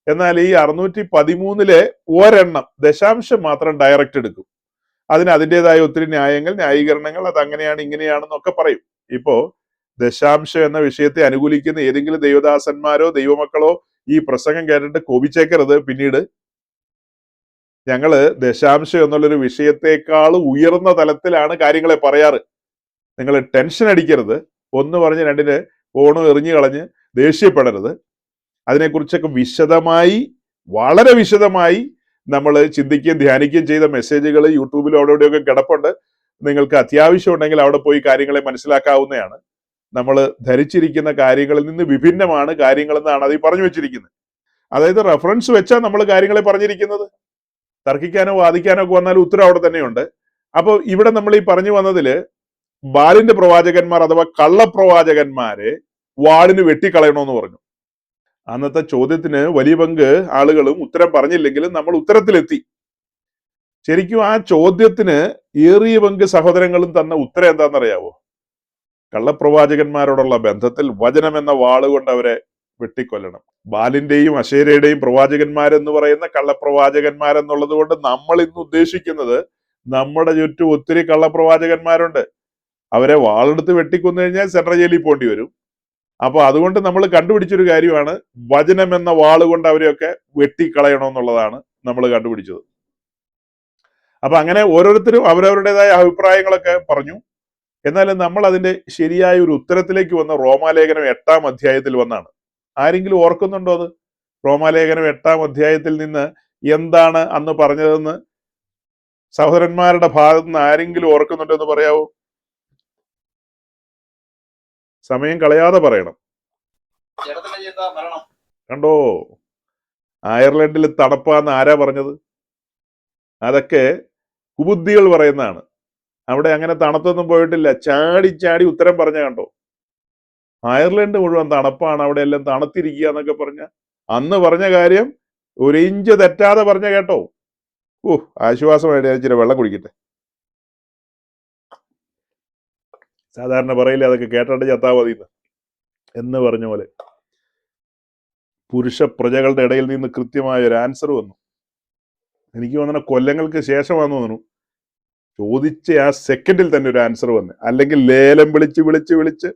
എന്നാൽ ഈ 613 ഒരെണ്ണം ദശാംശം മാത്രം ഡയറക്റ്റ് എടുക്കും. അതിന് അതിൻ്റെതായ ഒത്തിരി ന്യായങ്ങൾ, ന്യായീകരണങ്ങൾ, അത് അങ്ങനെയാണ് ഇങ്ങനെയാണെന്നൊക്കെ പറയും. ഇപ്പോ ദശാംശം എന്ന വിഷയത്തെ അനുകൂലിക്കുന്ന ഏതെങ്കിലും ദൈവദാസന്മാരോ ദൈവമക്കളോ ഈ പ്രസംഗം കേട്ടിട്ട് കോപിച്ചേക്കരുത്. പിന്നീട് ഞങ്ങള് ദശാംശം എന്നുള്ളൊരു വിഷയത്തെക്കാൾ ഉയർന്ന തലത്തിലാണ് കാര്യങ്ങളെ പറയാറ്. നിങ്ങൾ ടെൻഷൻ അടിക്കരുത്. ഒന്ന് പറഞ്ഞ് രണ്ടിന് ഫോണും എറിഞ്ഞു കളഞ്ഞ് ദേഷ്യപ്പെടരുത്. അതിനെക്കുറിച്ചൊക്കെ വിശദമായി, വളരെ വിശദമായി നമ്മൾ ചിന്തിക്കുകയും ധ്യാനിക്കുകയും ചെയ്ത മെസ്സേജുകൾ യൂട്യൂബിലും അവിടെ ഇവിടെയൊക്കെ കിടപ്പുണ്ട്. നിങ്ങൾക്ക് അത്യാവശ്യം ഉണ്ടെങ്കിൽ അവിടെ പോയി കാര്യങ്ങളെ മനസ്സിലാക്കാവുന്നതാണ്. നമ്മൾ ധരിച്ചിരിക്കുന്ന കാര്യങ്ങളിൽ നിന്ന് വിഭിന്നമാണ് കാര്യങ്ങളെന്നാണ് അതിൽ പറഞ്ഞു വെച്ചിരിക്കുന്നത്. അതായത് റെഫറൻസ് വെച്ചാൽ നമ്മൾ കാര്യങ്ങളെ പറഞ്ഞിരിക്കുന്നത്. തർക്കിക്കാനോ വാദിക്കാനോ ഒക്കെ വന്നാൽ ഉത്തരം അവിടെ തന്നെയുണ്ട്. അപ്പോൾ ഇവിടെ നമ്മൾ ഈ പറഞ്ഞു വന്നതില് ബാലിന്റെ പ്രവാചകന്മാർ അഥവാ കള്ളപ്രവാചകന്മാരെ വാളിന് വെട്ടിക്കളയണമെന്ന് പറഞ്ഞു. അന്നത്തെ ചോദ്യത്തിന് വലിയ പങ്ക് ആളുകളും ഉത്തരം പറഞ്ഞില്ലെങ്കിലും നമ്മൾ ഉത്തരത്തിലെത്തി. ശരിക്കും ആ ചോദ്യത്തിന് ഏറിയ പങ്ക് സഹോദരങ്ങളും തന്ന ഉത്തരം എന്താണെന്നറിയാവോ? കള്ളപ്രവാചകന്മാരോടുള്ള ബന്ധത്തിൽ വചനം എന്ന വാളുകൊണ്ട് അവരെ വെട്ടിക്കൊല്ലണം. ബാലിന്റെയും അശേരയുടെയും പ്രവാചകന്മാരെന്ന് പറയുന്ന കള്ളപ്രവാചകന്മാരെന്നുള്ളത് കൊണ്ട് നമ്മൾ ഇന്ന് ഉദ്ദേശിക്കുന്നത് നമ്മുടെ ചുറ്റും ഒത്തിരി കള്ളപ്രവാചകന്മാരുണ്ട്. അവരെ വാളെടുത്ത് വെട്ടിക്കൊന്നു കഴിഞ്ഞാൽ സെൻട്രൽ ജയിലിൽ പോണ്ടി വരും. അപ്പൊ അതുകൊണ്ട് നമ്മൾ കണ്ടുപിടിച്ചൊരു കാര്യമാണ് വചനം എന്ന വാള് കൊണ്ട് അവരെയൊക്കെ വെട്ടിക്കളയണമെന്നുള്ളതാണ് നമ്മൾ കണ്ടുപിടിച്ചത്. അപ്പൊ അങ്ങനെ ഓരോരുത്തരും അവരവരുടേതായ അഭിപ്രായങ്ങളൊക്കെ പറഞ്ഞു. എന്നാലും നമ്മൾ അതിന്റെ ശരിയായ ഒരു ഉത്തരത്തിലേക്ക് വന്ന റോമാലേഖനം 8-ാം അധ്യായത്തിൽ വന്നാണ്. ആരെങ്കിലും ഓർക്കുന്നുണ്ടോ അത്? റോമാലേഖനം 8-ാം അധ്യായത്തിൽ നിന്ന് എന്താണ് അന്ന് പറഞ്ഞതെന്ന് സഹോദരന്മാരുടെ ഭാഗത്ത് നിന്ന് ആരെങ്കിലും ഓർക്കുന്നുണ്ടോ എന്ന് പറയാവോ? സമയം കളയാതെ പറയണം. കണ്ടോ, അയർലൻഡിൽ തണുപ്പാന്ന് ആരാ പറഞ്ഞത്? അതൊക്കെ കുബുദ്ധികൾ പറയുന്നതാണ്. അവിടെ അങ്ങനെ തണുത്തൊന്നും പോയിട്ടില്ല. ചാടി ചാടി ഉത്തരം പറഞ്ഞ കണ്ടോ. അയർലൻഡ് മുഴുവൻ തണുപ്പാണ്, അവിടെ എല്ലാം തണുത്തിരിക്കുക എന്നൊക്കെ പറഞ്ഞ അന്ന് പറഞ്ഞ കാര്യം ഒരു ഇഞ്ച് തെറ്റാതെ പറഞ്ഞ കേട്ടോ. ആശ്വാസമായിട്ട് ഇച്ചിരി വെള്ളം കുടിക്കട്ടെ. സാധാരണ പറയില്ല അതൊക്കെ കേട്ടിട്ട് ചത്താ മതി എന്ന് പറഞ്ഞ പോലെ പുരുഷ പ്രജകളുടെ ഇടയിൽ നിന്ന് കൃത്യമായ ഒരു ആൻസർ വന്നു. എനിക്ക് തോന്നുന്ന കൊല്ലങ്ങൾക്ക് ശേഷമാണെന്ന് തോന്നുന്നു ചോദിച്ച ആ സെക്കൻഡിൽ തന്നെ ഒരു ആൻസർ വന്ന്. അല്ലെങ്കിൽ ലേലം വിളിച്ച്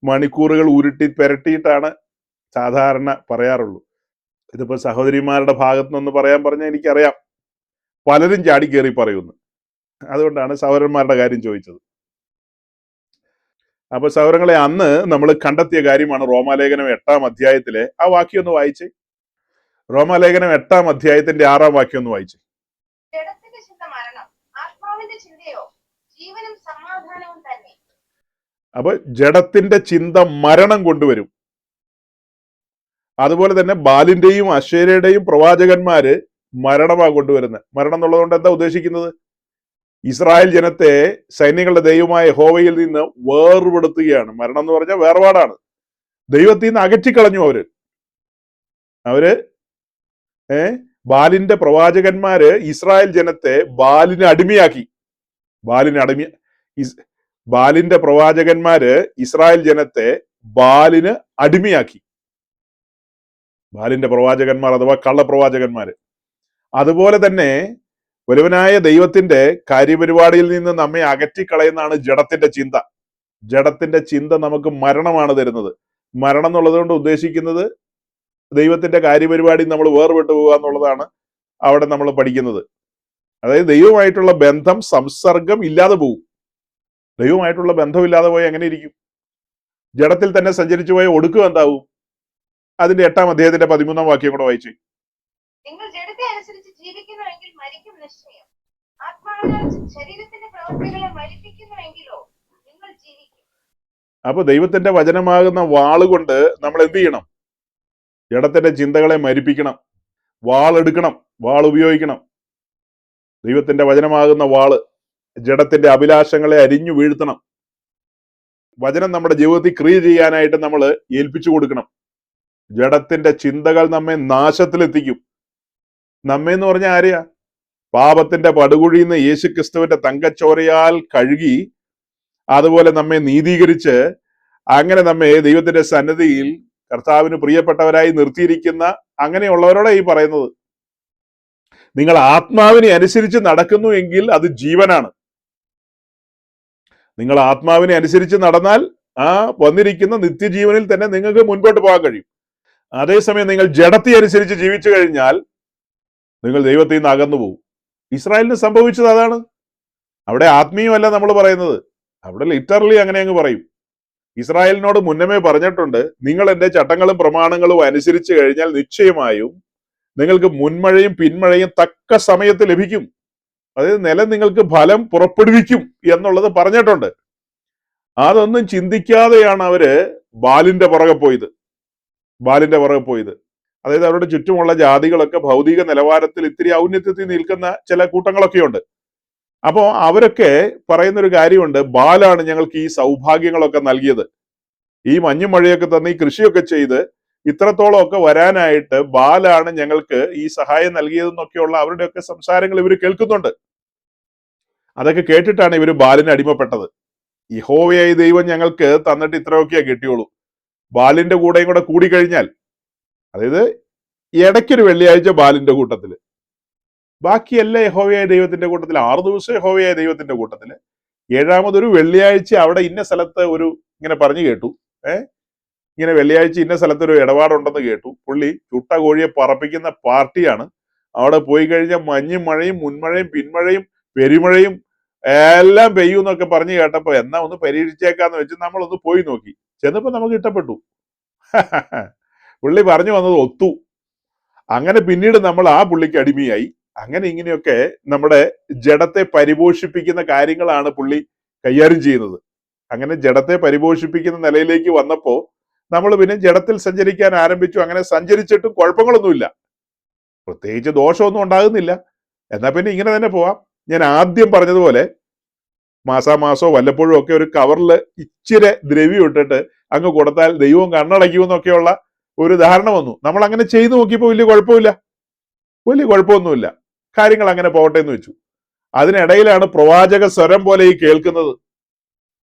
മണിക്കൂറുകൾ ഉരുട്ടി പെരട്ടിയിട്ടാണ് സാധാരണ പറയാറുള്ളൂ. ഇതിപ്പോ സഹോദരിമാരുടെ ഭാഗത്തു നിന്ന് പറയാൻ പറഞ്ഞാൽ എനിക്കറിയാം പലരും ചാടി കയറി പറയുന്നു. അതുകൊണ്ടാണ് സഹോദരന്മാരുടെ കാര്യം ചോദിച്ചത്. അപ്പൊ സഹോദരങ്ങളെ, അന്ന് നമ്മൾ കണ്ടെത്തിയ കാര്യമാണ് റോമാലേഖനം 8-ാം അധ്യായത്തിലെ ആ വാക്യം ഒന്ന് വായിച്ചേ. റോമാലേഖനം 8-ാം അധ്യായത്തിന്റെ 6-ാം വാക്യം ഒന്ന് വായിച്ചേ. ജഡത്തിന്റെ ചിന്ത മരണം, ആത്മാവിന്റെ ചിന്തയോ ജീവനും സമാധാനവും തന്നെ. അപ്പൊ ജഡത്തിന്റെ ചിന്ത മരണം കൊണ്ടുവരും. അതുപോലെ തന്നെ ബാലിന്റെയും അശേരയുടെയും പ്രവാചകന്മാര് മരണമാ കൊണ്ടുവരുന്നത്. മരണം എന്നുള്ളതുകൊണ്ട് എന്താ ഉദ്ദേശിക്കുന്നത്? ഇസ്രായേൽ ജനത്തെ സൈന്യങ്ങളുടെ ദൈവമായ യഹോവയിൽ നിന്ന് വേർപെടുത്തുകയാണ്. മരണം എന്ന് പറഞ്ഞാൽ വേർപാടാണ്. ദൈവത്തിൽ നിന്ന് അകറ്റിക്കളഞ്ഞു അവര് ബാലിന്റെ പ്രവാചകന്മാര് ഇസ്രായേൽ ജനത്തെ ബാലിന് അടിമയാക്കി. ബാലിന്റെ പ്രവാചകന്മാര് ഇസ്രായേൽ ജനത്തെ ബാലിന് അടിമയാക്കി. ബാലിന്റെ പ്രവാചകന്മാർ അഥവാ കള്ളപ്രവാചകന്മാര്. അതുപോലെ തന്നെ വലുവനായ ദൈവത്തിന്റെ കാര്യപരിപാടിയിൽ നിന്ന് നമ്മെ അകറ്റിക്കളയുന്നതാണ് ജഡത്തിന്റെ ചിന്ത. ജഡത്തിന്റെ ചിന്ത നമുക്ക് മരണമാണ് തരുന്നത്. മരണം എന്നുള്ളത് കൊണ്ട് ഉദ്ദേശിക്കുന്നത് ദൈവത്തിന്റെ കാര്യപരിപാടി നമ്മൾ വേർപെട്ടു പോകുക എന്നുള്ളതാണ് അവിടെ നമ്മൾ പഠിക്കുന്നത്. അതായത് ദൈവമായിട്ടുള്ള ബന്ധം, സംസർഗം ഇല്ലാതെ പോകും. ദൈവമായിട്ടുള്ള ബന്ധമില്ലാതെ പോയി എങ്ങനെ ഇരിക്കും? ജഡത്തിൽ തന്നെ സഞ്ചരിച്ചു പോയ ഒടുക്കം എന്താവും? അതിന്റെ 8-ാം അധ്യായത്തിന്റെ 13-ാം വാക്യം കൂടെ വായിച്ചു. നിങ്ങൾ ജഡത്തെ അനുസരിച്ച് ജീവിക്കുന്നുവെങ്കിൽ മരിക്കും നിശ്ചയം. ആത്മാവിനാൽ ശരീരത്തിന്റെ പ്രവൃത്തികളെ മരിപ്പിക്കുന്നുവെങ്കിലോ നിങ്ങൾ ജീവിക്കും. അപ്പൊ ദൈവത്തിന്റെ വചനമാകുന്ന വാളുകൊണ്ട് നമ്മൾ എന്ത് ചെയ്യണം? ജഡത്തിന്റെ ചിന്തകളെ മരിപ്പിക്കണം. വാളെടുക്കണം, വാൾ ഉപയോഗിക്കണം. ദൈവത്തിന്റെ വചനമാകുന്ന വാള് ജഡത്തിന്റെ അഭിലാഷങ്ങളെ അരിഞ്ഞു വീഴ്ത്തണം. വചനം നമ്മുടെ ജീവിതത്തിൽ ക്രിയ ചെയ്യാനായിട്ട് നമ്മൾ ഏൽപ്പിച്ചു കൊടുക്കണം. ജഡത്തിന്റെ ചിന്തകൾ നമ്മെ നാശത്തിലെത്തിക്കും. നമ്മെ എന്ന് പറഞ്ഞാൽ ആരെയാ? പാപത്തിന്റെ പടുകുഴിയിൽ നിന്ന് യേശു ക്രിസ്തുവിന്റെ തങ്കച്ചോരയാൽ കഴുകി, അതുപോലെ നമ്മെ നീതീകരിച്ച്, അങ്ങനെ നമ്മെ ദൈവത്തിന്റെ സന്നിധിയിൽ കർത്താവിന് പ്രിയപ്പെട്ടവരായി നിർത്തിയിരിക്കുന്ന അങ്ങനെയുള്ളവരോടെ ഈ പറയുന്നത്. നിങ്ങൾ ആത്മാവിനെ അനുസരിച്ച് നടക്കുന്നു എങ്കിൽ അത് ജീവനാണ്. നിങ്ങൾ ആത്മാവിനെ അനുസരിച്ച് നടന്നാൽ ആ വന്നിരിക്കുന്ന നിത്യജീവനിൽ തന്നെ നിങ്ങൾക്ക് മുൻപോട്ട് പോകാൻ കഴിയും. അതേസമയം നിങ്ങൾ ജഡത്തെ അനുസരിച്ച് ജീവിച്ചു കഴിഞ്ഞാൽ നിങ്ങൾ ദൈവത്തിൽ നിന്ന് അകന്നു പോകും. ഇസ്രായേലിന് സംഭവിച്ചത് അതാണ്. അവിടെ ആത്മീയമല്ല നമ്മൾ പറയുന്നത്, അവിടെ ലിറ്ററലി അങ്ങനെ അങ്ങ് പറയും. ഇസ്രായേലിനോട് മുന്നമേ പറഞ്ഞിട്ടുണ്ട്, നിങ്ങൾ എൻ്റെ ചട്ടങ്ങളും പ്രമാണങ്ങളും അനുസരിച്ച് കഴിഞ്ഞാൽ നിശ്ചയമായും നിങ്ങൾക്ക് മുൻമഴയും പിന്മഴയും തക്ക സമയത്ത് ലഭിക്കും. അതായത് നിലം നിങ്ങൾക്ക് ഫലം പുറപ്പെടുവിക്കും എന്നുള്ളത് പറഞ്ഞിട്ടുണ്ട്. അതൊന്നും ചിന്തിക്കാതെയാണ് അവര് ബാലിന്റെ പുറകെ പോയത്. അതായത് അവരുടെ ചുറ്റുമുള്ള ജാതികളൊക്കെ ഭൗതിക നിലവാരത്തിൽ ഇത്തിരി ഔന്നത്യത്തിൽ നിൽക്കുന്ന ചില കൂട്ടങ്ങളൊക്കെ ഉണ്ട്. അപ്പോ അവരൊക്കെ പറയുന്നൊരു കാര്യമുണ്ട്, ബാലാണ് ഞങ്ങൾക്ക് ഈ സൗഭാഗ്യങ്ങളൊക്കെ നൽകിയത്, ഈ മഞ്ഞും മഴയൊക്കെ തന്ന് ഈ കൃഷിയൊക്കെ ചെയ്ത് ഇത്രത്തോളം ഒക്കെ വരാനായിട്ട് ബാലാണ് ഞങ്ങൾക്ക് ഈ സഹായം നൽകിയതെന്നൊക്കെയുള്ള അവരുടെയൊക്കെ സംസാരങ്ങൾ ഇവർ കേൾക്കുന്നുണ്ട്. അതൊക്കെ കേട്ടിട്ടാണ് ഇവർ ബാലിന് അടിമപ്പെട്ടത്. യഹോവയായ ദൈവം ഞങ്ങൾക്ക് തന്നിട്ട് ഇത്രയൊക്കെയാ കിട്ടിയുള്ളൂ, ബാലിന്റെ കൂടെയും കൂടെ കൂടിക്കഴിഞ്ഞാൽ, അതായത് ഇടയ്ക്കൊരു വെള്ളിയാഴ്ച ബാലിന്റെ കൂട്ടത്തില്, ബാക്കിയല്ല യഹോവയായ ദൈവത്തിന്റെ കൂട്ടത്തിൽ, 6 ദിവസം യഹോവയായ ദൈവത്തിന്റെ കൂട്ടത്തില്, 7ാമതൊരു വെള്ളിയാഴ്ച അവിടെ ഇന്ന സ്ഥലത്ത് ഒരു ഇങ്ങനെ പറഞ്ഞു കേട്ടു, ഇങ്ങനെ വെള്ളിയാഴ്ച ഇന്ന സ്ഥലത്ത് ഒരു ഇടപാടുണ്ടെന്ന് കേട്ടു. പുള്ളി ചുട്ട കോഴിയെ പറപ്പിക്കുന്ന പാർട്ടിയാണ്. അവിടെ പോയി കഴിഞ്ഞാൽ മഞ്ഞും മഴയും മുൻമഴയും പിന്മഴയും പെരുമഴയും എല്ലാം പെയ്യും എന്നൊക്കെ പറഞ്ഞു കേട്ടപ്പോ എന്നാ ഒന്ന് പരീക്ഷിച്ചേക്കാന്ന് വെച്ച് നമ്മളൊന്ന് പോയി നോക്കി. ചെന്നപ്പോ നമുക്ക് ഇഷ്ടപ്പെട്ടു. പുള്ളി പറഞ്ഞു വന്നത് ഒത്തു. അങ്ങനെ പിന്നീട് നമ്മൾ ആ പുള്ളിക്ക് അടിമയായി. അങ്ങനെ ഇങ്ങനെയൊക്കെ നമ്മുടെ ജഡത്തെ പരിപോഷിപ്പിക്കുന്ന കാര്യങ്ങളാണ് പുള്ളി കൈകാര്യം ചെയ്യുന്നത്. അങ്ങനെ ജഡത്തെ പരിപോഷിപ്പിക്കുന്ന നിലയിലേക്ക് വന്നപ്പോ നമ്മൾ പിന്നെ ജഡത്തിൽ സഞ്ചരിക്കാൻ ആരംഭിച്ചു. അങ്ങനെ സഞ്ചരിച്ചിട്ടും കുഴപ്പങ്ങളൊന്നുമില്ല, പ്രത്യേകിച്ച് ദോഷമൊന്നും ഉണ്ടാകുന്നില്ല. എന്നാ പിന്നെ ഇങ്ങനെ തന്നെ പോവാം. ഞാൻ ആദ്യം പറഞ്ഞതുപോലെ മാസാമാസോ വല്ലപ്പോഴും ഒക്കെ ഒരു കവറിൽ ഇച്ചിരി ദ്രവ്യം ഇട്ടിട്ട് അങ്ങ് കൊടുത്താൽ ദൈവം കണ്ണടയ്ക്കുമെന്നൊക്കെയുള്ള ഒരു ധാരണ വന്നു. നമ്മൾ അങ്ങനെ ചെയ്തു നോക്കിയപ്പോൾ വലിയ കുഴപ്പമൊന്നുമില്ല. കാര്യങ്ങൾ അങ്ങനെ പോകട്ടെ എന്ന് വെച്ചു. അതിനിടയിലാണ് പ്രവാചക സ്വരം പോലെ ഈ കേൾക്കുന്നത്.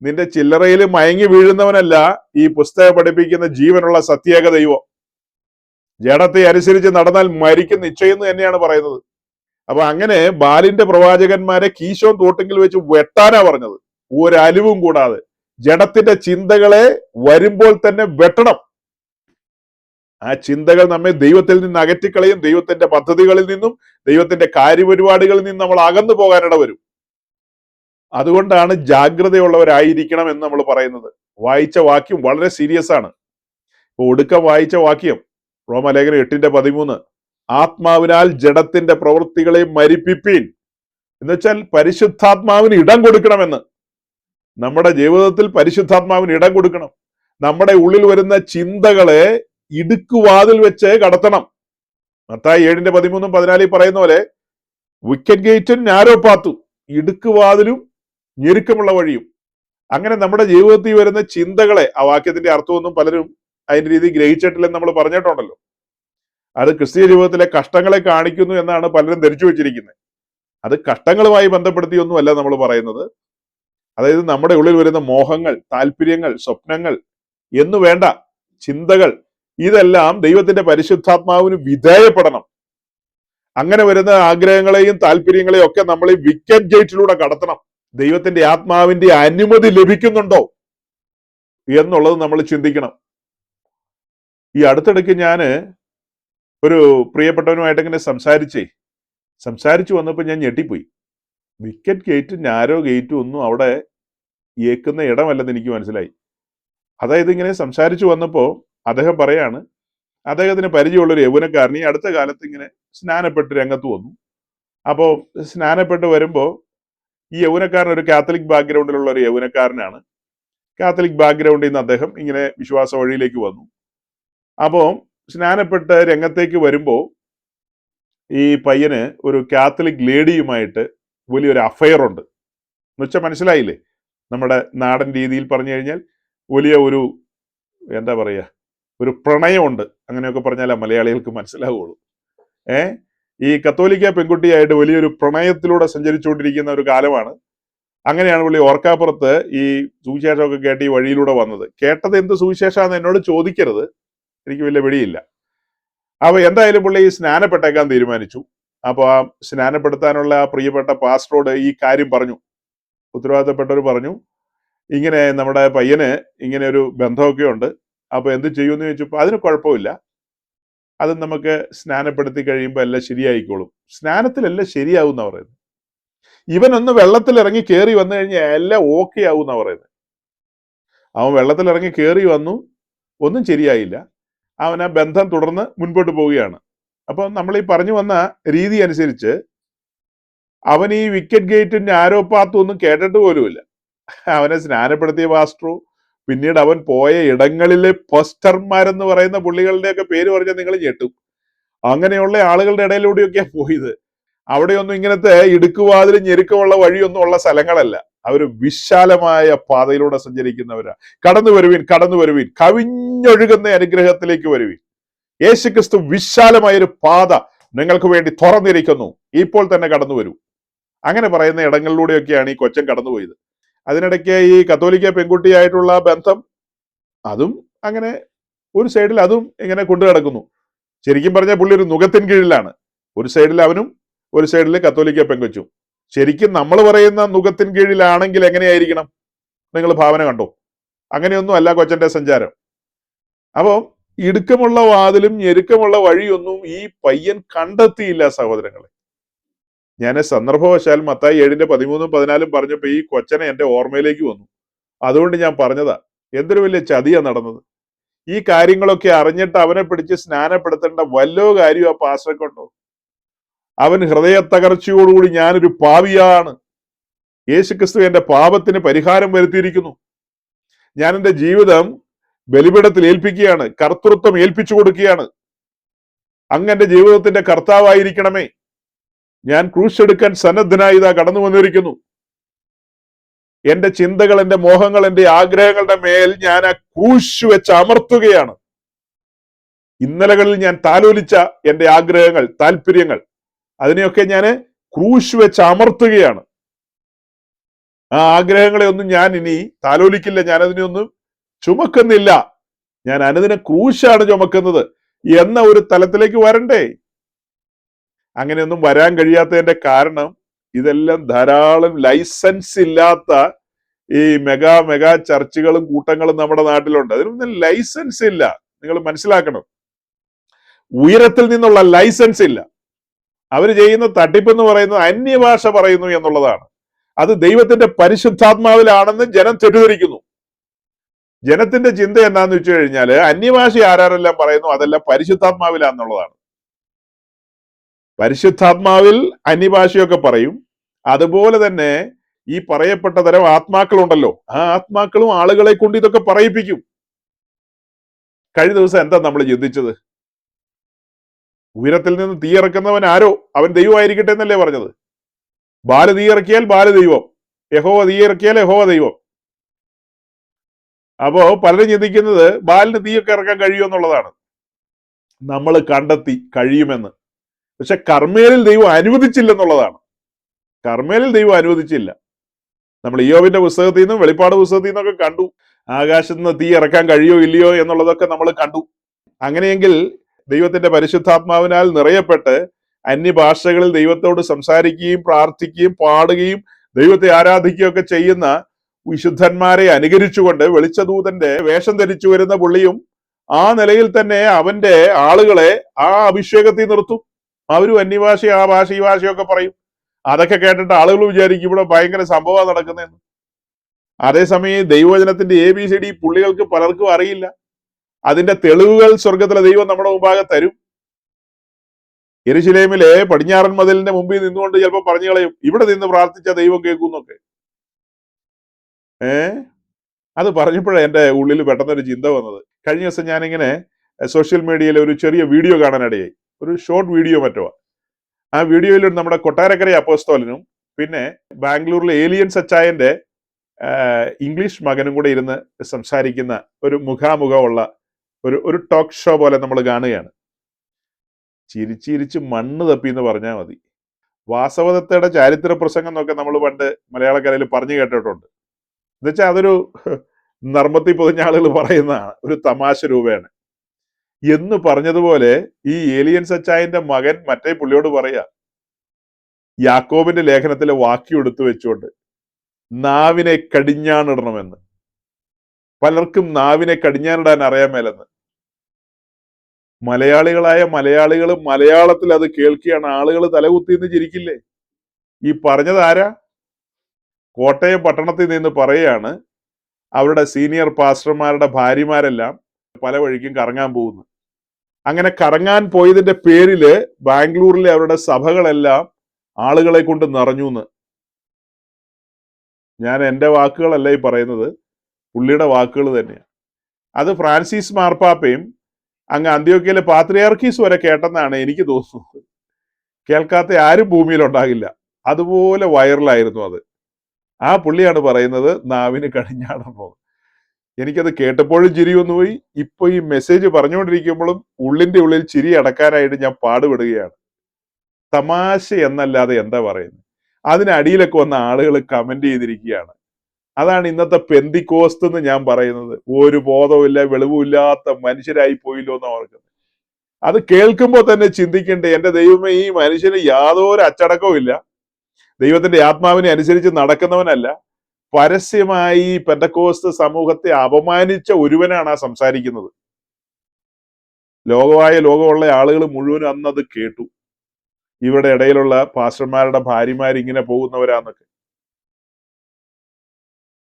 നിന്റെ ചില്ലറയിൽ മയങ്ങി വീഴുന്നവനല്ല ഈ പുസ്തകം പഠിപ്പിക്കുന്ന ജീവനുള്ള സത്യേക ദൈവം. ജഡത്തെ അനുസരിച്ച് നടന്നാൽ മരിക്കും നിശ്ചയം തന്നെയാണ് പറയുന്നത്. അപ്പൊ അങ്ങനെ ബാലിന്റെ പ്രവാചകന്മാരെ കീശോൻ തോട്ടിങ്കിൽ വെച്ച് വെട്ടാനാ പറഞ്ഞത്, ഒരലിവും കൂടാതെ. ജഡത്തിന്റെ ചിന്തകളെ വരുമ്പോൾ തന്നെ വെട്ടണം. ആ ചിന്തകൾ നമ്മെ ദൈവത്തിൽ നിന്ന് അകറ്റിക്കളയും. ദൈവത്തിന്റെ പദ്ധതികളിൽ നിന്നും ദൈവത്തിന്റെ കാര്യപരിപാടികളിൽ നിന്നും നമ്മൾ അകന്നു പോകാനിട വരും. അതുകൊണ്ടാണ് ജാഗ്രതയുള്ളവരായിരിക്കണം എന്ന് നമ്മൾ പറയുന്നത്. വായിച്ച വാക്യം വളരെ സീരിയസ് ആണ്. ഇപ്പൊ ഒടുക്കം വായിച്ച വാക്യം റോമലേഖനം 8:13, ആത്മാവിനാൽ ജഡത്തിന്റെ പ്രവൃത്തികളെ മരിപ്പിപ്പീൻ. എന്ന് വെച്ചാൽ പരിശുദ്ധാത്മാവിന് ഇടം കൊടുക്കണമെന്ന്. നമ്മുടെ ജീവിതത്തിൽ പരിശുദ്ധാത്മാവിന് ഇടം കൊടുക്കണം. നമ്മുടെ ഉള്ളിൽ വരുന്ന ചിന്തകളെ ഇടുക്കുവാതിൽ വെച്ച് കടത്തണം. മത്തായി 7:13-14 പറയുന്ന പോലെ വിക്കറ്റ് ഗേറ്റും നാരോ പാത്തും, ഇടുക്കുവാതിലും ഞെരുക്കമുള്ള വഴിയും. അങ്ങനെ നമ്മുടെ ജീവിതത്തിൽ വരുന്ന ചിന്തകളെ, ആ വാക്യത്തിന്റെ അർത്ഥമൊന്നും പലരും അതിന്റെ രീതി ഗ്രഹിച്ചിട്ടില്ലെന്ന് നമ്മൾ പറഞ്ഞിട്ടുണ്ടല്ലോ. അത് ക്രിസ്തീയ ജീവിതത്തിലെ കഷ്ടങ്ങളെ കാണിക്കുന്നു എന്നാണ് പലരും ധരിച്ചു വെച്ചിരിക്കുന്നത്. അത് കഷ്ടങ്ങളുമായി ബന്ധപ്പെടുത്തിയൊന്നുമല്ല നമ്മൾ പറയുന്നത്. അതായത് നമ്മുടെ ഉള്ളിൽ വരുന്ന മോഹങ്ങൾ, താല്പര്യങ്ങൾ, സ്വപ്നങ്ങൾ എന്നു വേണ്ട ചിന്തകൾ, ഇതെല്ലാം ദൈവത്തിന്റെ പരിശുദ്ധാത്മാവിന് വിധേയപ്പെടണം. അങ്ങനെ വരുന്ന ആഗ്രഹങ്ങളെയും താല്പര്യങ്ങളെയും ഒക്കെ നമ്മൾ ഈ വിക്കറ്റ് ഗേറ്റിലൂടെ കടത്തണം. ദൈവത്തിന്റെ ആത്മാവിന്റെ അനുമതി ലഭിക്കുന്നുണ്ടോ എന്നുള്ളത് നമ്മൾ ചിന്തിക്കണം. ഈ അടുത്തിടയ്ക്ക് ഞാന് ഒരു പ്രിയപ്പെട്ടവനുമായിട്ട് ഇങ്ങനെ സംസാരിച്ചു വന്നപ്പോൾ ഞാൻ ഞെട്ടിപ്പോയി. വിക്കറ്റ് ഗേറ്റും നാരോ ഗേറ്റും ഒന്നും അവിടെ ഏക്കുന്ന ഇടമല്ലെന്ന് എനിക്ക് മനസ്സിലായി. അതായത് ഇങ്ങനെ സംസാരിച്ചു വന്നപ്പോൾ അദ്ദേഹം പറയാണ്, അദ്ദേഹത്തിന് പരിചയമുള്ളൊരു യൗവനക്കാരൻ ഈ അടുത്ത കാലത്ത് ഇങ്ങനെ സ്നാനപ്പെട്ട് രംഗത്ത് വന്നു. അപ്പോൾ സ്നാനപ്പെട്ട് വരുമ്പോൾ ഈ യൗവനക്കാരൻ ഒരു കാത്തലിക് ബാക്ക്ഗ്രൗണ്ടിലുള്ള ഒരു യൗവനക്കാരനാണ്. കാത്തലിക് ബാക്ക്ഗ്രൗണ്ടിൽ നിന്ന് അദ്ദേഹം ഇങ്ങനെ വിശ്വാസ വഴിയിലേക്ക് വന്നു. അപ്പോൾ സ്നാനപ്പെട്ട് രംഗത്തേക്ക് വരുമ്പോൾ ഈ പയ്യന് ഒരു കാത്തലിക് ലേഡിയുമായിട്ട് വലിയൊരു അഫയർ ഉണ്ട്. എന്നുവെച്ചാൽ മനസ്സിലായില്ലേ, നമ്മുടെ നാടൻ രീതിയിൽ പറഞ്ഞു കഴിഞ്ഞാൽ വലിയ ഒരു എന്താ പറയുക, ഒരു പ്രണയമുണ്ട്. അങ്ങനെയൊക്കെ പറഞ്ഞാൽ മലയാളികൾക്ക് മനസ്സിലാവുള്ളൂ. ഈ കത്തോലിക്ക പെൺകുട്ടിയായിട്ട് വലിയൊരു പ്രണയത്തിലൂടെ സഞ്ചരിച്ചുകൊണ്ടിരിക്കുന്ന ഒരു കാലമാണ്. അങ്ങനെയാണ് പുള്ളി ഓർക്കാപ്പുറത്ത് ഈ സുവിശേഷമൊക്കെ കേട്ട് ഈ വഴിയിലൂടെ വന്നത്. കേട്ടത് എന്ത് സുവിശേഷമാണെന്ന് എന്നോട് ചോദിക്കരുത്, എനിക്ക് വലിയ പിടിയില്ല. അപ്പൊ എന്തായാലും പുള്ളി സ്നാനപ്പെട്ടേക്കാൻ തീരുമാനിച്ചു. അപ്പൊ ആ സ്നാനപ്പെടുത്താനുള്ള ആ പ്രിയപ്പെട്ട പാസ്റ്ററോട് ഈ കാര്യം പറഞ്ഞു. ഉത്തരവാദിത്തപ്പെട്ടവർ പറഞ്ഞു, ഇങ്ങനെ നമ്മുടെ പയ്യന് ഇങ്ങനെ ഒരു ബന്ധമൊക്കെ ഉണ്ട്, അപ്പൊ എന്ത് ചെയ്യുമെന്ന് ചോദിച്ചപ്പോൾ അതിന് കുഴപ്പമില്ല, അത് നമുക്ക് സ്നാനപ്പെടുത്തി കഴിയുമ്പോൾ എല്ലാം ശരിയായിക്കോളും. സ്നാനത്തിലെല്ലാം ശരിയാവും എന്നാ പറയുന്നത്. ഇവനൊന്ന് വെള്ളത്തിൽ ഇറങ്ങി കയറി വന്നു കഴിഞ്ഞാൽ എല്ലാം ഓക്കെ ആവും എന്നാ പറയുന്നത്. അവൻ വെള്ളത്തിൽ ഇറങ്ങി കയറി വന്നു, ഒന്നും ശരിയായില്ല. അവൻ ആ ബന്ധം തുടർന്ന് മുൻപോട്ട് പോവുകയാണ്. അപ്പൊ നമ്മൾ ഈ പറഞ്ഞു വന്ന രീതി അനുസരിച്ച് അവൻ ഈ വിക്കറ്റ് ഗേറ്റിന്റെ ആരോപാത്തും ഒന്നും കേട്ടിട്ട് പോലുമില്ല. അവനെ സ്നാനപ്പെടുത്തിയ പാസ്റ്ററോ പിന്നീട് അവൻ പോയ ഇടങ്ങളിലെ പോസ്റ്റർമാരെന്ന് പറയുന്ന പുള്ളികളുടെയൊക്കെ പേര് പറഞ്ഞാൽ നിങ്ങൾ ഞെട്ടും. അങ്ങനെയുള്ള ആളുകളുടെ ഇടയിലൂടെയൊക്കെയാണ് പോയത്. അവിടെയൊന്നും ഇങ്ങനത്തെ ഇടുക്കുവാതിലും ഞെരുക്കമുള്ള വഴിയൊന്നും ഉള്ള സ്ഥലങ്ങളല്ല. അവർ വിശാലമായ പാതയിലൂടെ സഞ്ചരിക്കുന്നവരാ. കടന്നു വരുവീൻ, കവിഞ്ഞൊഴുകുന്ന അനുഗ്രഹത്തിലേക്ക് വരുവീൻ. യേശുക്രിസ്തു വിശാലമായൊരു പാത നിങ്ങൾക്ക് വേണ്ടി തുറന്നിരിക്കുന്നു, ഇപ്പോൾ തന്നെ കടന്നു വരൂ. അങ്ങനെ പറയുന്ന ഇടങ്ങളിലൂടെയൊക്കെയാണ് ഈ കൊച്ചൻ കടന്നുപോയത്. അതിനിടയ്ക്ക് ഈ കത്തോലിക്ക പെൺകുട്ടിയായിട്ടുള്ള ബന്ധം, അതും അങ്ങനെ ഒരു സൈഡിൽ അതും ഇങ്ങനെ കൊണ്ടു കിടക്കുന്നു. ശരിക്കും പറഞ്ഞാൽ പുള്ളി ഒരു നുകത്തിൻ കീഴിലാണ്. ഒരു സൈഡിൽ അവനും ഒരു സൈഡിൽ കത്തോലിക്ക പെങ്കൊച്ചും. ശരിക്കും നമ്മൾ പറയുന്ന നുകത്തിൻ കീഴിലാണെങ്കിൽ എങ്ങനെയായിരിക്കണം? നിങ്ങൾ ഭാവന കണ്ടോ? അങ്ങനെയൊന്നും അല്ല കൊച്ചന്റെ സഞ്ചാരം. അപ്പോൾ ഇടുക്കമുള്ള വാതിലും ഞെരുക്കമുള്ള വഴിയൊന്നും ഈ പയ്യൻ കണ്ടെത്തിയില്ല സഹോദരങ്ങളെ. ഞാൻ സന്ദർഭവശാൽ മത്തായി 7:13-14 പറഞ്ഞപ്പോ ഈ കൊച്ചനെ എന്റെ ഓർമ്മയിലേക്ക് വന്നു. അതുകൊണ്ട് ഞാൻ പറഞ്ഞതാ, എന്തൊരു വലിയ ചതിയാ നടന്നത്. ഈ കാര്യങ്ങളൊക്കെ അറിഞ്ഞിട്ട് അവനെ പിടിച്ച് സ്നാനപ്പെടുത്തേണ്ട വല്ലോ കാര്യം ആ പാസ്റ്റർക്കുണ്ടോ? അവൻ ഹൃദയ തകർച്ചയോടുകൂടി ഞാനൊരു പാപിയാണ്, യേശുക്രിസ്തു എന്റെ പാപത്തിന് പരിഹാരം വരുത്തിയിരിക്കുന്നു, ഞാൻ എന്റെ ജീവിതം ബലിപീഠത്തിൽ ഏൽപ്പിക്കുകയാണ്, കർത്തൃത്വം ഏൽപ്പിച്ചു കൊടുക്കുകയാണ്, അങ്ങ് എന്റെ ജീവിതത്തിന്റെ കർത്താവായിരിക്കണമേ, ഞാൻ ക്രൂശ് എടുക്കാൻ സന്നദ്ധനായി ഇതാ കടന്നു വന്നിരിക്കുന്നു, എന്റെ ചിന്തകൾ, എന്റെ മോഹങ്ങൾ, എന്റെ ആഗ്രഹങ്ങളുടെ മേൽ ഞാൻ ആ ക്രൂശ് വെച്ച് അമർത്തുകയാണ്. ഇന്നലകളിൽ ഞാൻ താലോലിച്ച എന്റെ ആഗ്രഹങ്ങൾ, താല്പര്യങ്ങൾ, അതിനെയൊക്കെ ഞാൻ ക്രൂശ് വെച്ച് അമർത്തുകയാണ്. ആ ആഗ്രഹങ്ങളെ ഒന്നും ഞാൻ ഇനി താലോലിക്കില്ല, ഞാൻ അതിനെയൊന്നും ചുമക്കുന്നില്ല, ഞാൻ അനുദിനം ക്രൂശാണ് ചുമക്കുന്നത് എന്ന ഒരു തലത്തിലേക്ക് വരണ്ടേ? അങ്ങനെയൊന്നും വരാൻ കഴിയാത്തതിന്റെ കാരണം ഇതെല്ലാം ധാരാളം ലൈസൻസ് ഇല്ലാത്ത ഈ മെഗാ ചർച്ചുകളും കൂട്ടങ്ങളും നമ്മുടെ നാട്ടിലുണ്ട്. അതിനൊന്നും ലൈസൻസ് ഇല്ല. നിങ്ങൾ മനസ്സിലാക്കണം, ഉയരത്തിൽ നിന്നുള്ള ലൈസൻസ് ഇല്ല. അവർ ചെയ്യുന്ന തട്ടിപ്പ് എന്ന് പറയുന്നത് അന്യഭാഷ പറയുന്നു എന്നുള്ളതാണ്. അത് ദൈവത്തിന്റെ പരിശുദ്ധാത്മാവിലാണെന്ന് ജനം തെറ്റിദ്ധരിക്കുന്നു. ജനത്തിന്റെ ചിന്ത എന്താന്ന് വെച്ച് കഴിഞ്ഞാല് അന്യഭാഷ ആരാരെല്ലാം പറയുന്നു അതെല്ലാം പരിശുദ്ധാത്മാവിലാന്നുള്ളതാണ്. പരിശുദ്ധാത്മാവിൽ അന്യഭാഷയൊക്കെ പറയും. അതുപോലെ തന്നെ ഈ പറയപ്പെട്ട തരം ആത്മാക്കളുണ്ടല്ലോ, ആ ആത്മാക്കളും ആളുകളെ കൊണ്ട് ഇതൊക്കെ പറയിപ്പിക്കും. കഴിഞ്ഞ ദിവസം എന്താ നമ്മൾ ചിന്തിച്ചത്? ഉയരത്തിൽ നിന്ന് തീയിറക്കുന്നവൻ ആരോ അവൻ ദൈവമായിരിക്കട്ടെ എന്നല്ലേ പറഞ്ഞത്. ബാല് തീയിറക്കിയാൽ ബാല് ദൈവം, യഹോവ തീയിറക്കിയാൽ യഹോവ ദൈവം. അപ്പോ പലരും ചിന്തിക്കുന്നത് ബാലിന് തീയൊക്കെ ഇറക്കാൻ കഴിയുമെന്നുള്ളതാണ്. നമ്മൾ കണ്ടെത്തി കഴിയുമെന്ന്. പക്ഷെ കർമ്മേലിൽ ദൈവം അനുവദിച്ചില്ലെന്നുള്ളതാണ്. കർമ്മേലിൽ ദൈവം അനുവദിച്ചില്ല. നമ്മൾ ഇയ്യോബിന്റെ പുസ്തകത്തിൽ നിന്നും വെളിപ്പാട് പുസ്തകത്തിൽ നിന്നൊക്കെ കണ്ടു, ആകാശത്ത് നിന്ന് തീ ഇറക്കാൻ കഴിയോ ഇല്ലയോ എന്നുള്ളതൊക്കെ നമ്മൾ കണ്ടു. അങ്ങനെയെങ്കിൽ ദൈവത്തിന്റെ പരിശുദ്ധാത്മാവിനാൽ നിറയപ്പെട്ട് അന്യഭാഷകളിൽ ദൈവത്തോട് സംസാരിക്കുകയും പ്രാർത്ഥിക്കുകയും പാടുകയും ദൈവത്തെ ആരാധിക്കുകയൊക്കെ ചെയ്യുന്ന വിശുദ്ധന്മാരെ അനുകരിച്ചുകൊണ്ട് വെളിച്ചദൂതന്റെ വേഷം ധരിച്ചു വരുന്ന പുള്ളിയും ആ നിലയിൽ തന്നെ അവന്റെ ആളുകളെ ആ അഭിഷേകത്തിൽ നിർത്തും. അവരും അന്യഭാഷ, ആ ഭാഷ, ഈ ഭാഷയൊക്കെ പറയും. അതൊക്കെ കേട്ടിട്ട് ആളുകൾ വിചാരിക്കും ഇവിടെ ഭയങ്കര സംഭവം നടക്കുന്നതെന്ന്. അതേസമയം ദൈവവചനത്തിന്റെ ABCD പുള്ളികൾക്ക് പലർക്കും അറിയില്ല. അതിന്റെ തെളിവുകൾ സ്വർഗത്തിലെ ദൈവം നമ്മുടെ മുമ്പാകെ തരും. യെരുശലേമിലെ പടിഞ്ഞാറൻ മതിലിന്റെ മുമ്പിൽ നിന്നുകൊണ്ട് ചിലപ്പോൾ പറഞ്ഞു കളയും, ഇവിടെ നിന്ന് പ്രാർത്ഥിച്ച ദൈവം കേൾക്കുന്നൊക്കെ. അത് പറഞ്ഞപ്പോഴേ എന്റെ ഉള്ളിൽ പെട്ടെന്നൊരു ചിന്ത വന്നത്. കഴിഞ്ഞ ദിവസം ഞാനിങ്ങനെ സോഷ്യൽ മീഡിയയിൽ ഒരു ചെറിയ വീഡിയോ കാണാനിടയായി. ഒരു ഷോർട്ട് വീഡിയോ മറ്റോ. ആ വീഡിയോയിൽ നമ്മുടെ കൊട്ടാരക്കര അപ്പോസ്തലനും പിന്നെ ബാംഗ്ലൂരിലെ ഏലിയൻ സച്ചായന്റെ ഇംഗ്ലീഷ് മകനും കൂടെ ഇരുന്ന് സംസാരിക്കുന്ന ഒരു മുഖാമുഖമുള്ള ഒരു ടോക്ക് ഷോ പോലെ നമ്മൾ കാണുകയാണ്. ചിരിച്ചിരിച്ച് മണ്ണ് തപ്പി എന്ന് പറഞ്ഞാൽ മതി. വാസവദത്തയുടെ ചാരിത്ര പ്രസംഗം എന്നൊക്കെ നമ്മൾ പണ്ട് മലയാളക്കരയിൽ പറഞ്ഞു കേട്ടിട്ടുണ്ട്. എന്നുവെച്ചാൽ അതൊരു നർമ്മത്തിൽ പൊതിഞ്ഞ ആളുകൾ പറയുന്നതാണ്, ഒരു തമാശ രൂപേണ. എന്ന് പറഞ്ഞതുപോലെ ഈ ഏലിയൻ സച്ചായന്റെ മകൻ മറ്റേ പുള്ളിയോട് പറയാ, യാക്കോബിന്റെ ലേഖനത്തിലെ വാക്യം എടുത്തു വെച്ചുകൊണ്ട് നാവിനെ കടിഞ്ഞാണിടണമെന്ന്. പലർക്കും നാവിനെ കടിഞ്ഞാണിടാൻ അറിയാൻ മേലെന്ന്. മലയാളികളായ മലയാളികൾ മലയാളത്തിൽ അത് കേൾക്കുകയാണ്. ആളുകൾ തലകുത്തിന്ന് ചിരിക്കില്ലേ? ഈ പറഞ്ഞത് ആരാ? കോട്ടയം പട്ടണത്തിൽ നിന്ന് പറയുകയാണ്, അവരുടെ സീനിയർ പാസ്റ്റർമാരുടെ ഭാര്യമാരെല്ലാം പല വഴിക്കും കറങ്ങാൻ പോകുന്നു. അങ്ങനെ കറങ്ങാൻ പോയതിന്റെ പേരില് ബാംഗ്ലൂരിലെ അവരുടെ സഭകളെല്ലാം ആളുകളെ കൊണ്ട് നിറഞ്ഞു എന്ന്. ഞാൻ എൻ്റെ വാക്കുകളല്ല ഈ പറയുന്നത്, പുള്ളിയുടെ വാക്കുകൾ തന്നെയാണ്. അത് ഫ്രാൻസിസ് മാർപ്പാപ്പയും അങ്ങ് അന്ത്യോക്യയിലെ പാത്രിയാർക്കീസ് വരെ കേട്ടെന്നാണ് എനിക്ക് തോന്നുന്നത്. കേൾക്കാത്ത ആരും ഭൂമിയിൽ ഉണ്ടാകില്ല. അതുപോലെ വൈറലായിരുന്നു അത്. ആ പുള്ളിയാണ് പറയുന്നത് നാവിന് കടിഞ്ഞാണോ. എനിക്കത് കേട്ടപ്പോഴും ചിരി വന്നു പോയി. ഇപ്പൊ ഈ മെസ്സേജ് പറഞ്ഞുകൊണ്ടിരിക്കുമ്പോഴും ഉള്ളിന്റെ ഉള്ളിൽ ചിരി അടക്കാനായിട്ട് ഞാൻ പാടുപെടുകയാണ്. തമാശ എന്നല്ലാതെ എന്താ പറയുന്നത്? അതിനടിയിലൊക്കെ വന്ന ആളുകൾ കമന്റ് ചെയ്തിരിക്കുകയാണ്, അതാണ് ഇന്നത്തെ പെന്തിക്കോസ്ത് എന്ന് ഞാൻ പറയുന്നത്. ഒരു ബോധവുമില്ല, വെളിവുമില്ലാത്ത മനുഷ്യരായി പോയില്ലോ എന്ന് ഓർക്കുന്നത്. അത് കേൾക്കുമ്പോൾ തന്നെ ചിന്തിക്കണ്ടേ, എന്റെ ദൈവമേ, ഈ മനുഷ്യന് യാതൊരു അച്ചടക്കവും ഇല്ല, ദൈവത്തിന്റെ ആത്മാവിനെ അനുസരിച്ച് നടക്കുന്നവനല്ല, പരസ്യമായി പെന്തക്കോസ്ത് സമൂഹത്തെ അപമാനിച്ച ഒരുവനാണ് ആ സംസാരിക്കുന്നത്. ലോകമുള്ള ആളുകൾ മുഴുവൻ അന്നത് കേട്ടു. ഇവിടെ ഇടയിലുള്ള പാസ്റ്റർമാരുടെ ഭാര്യമാർ ഇങ്ങനെ പോകുന്നവരാന്നൊക്കെ.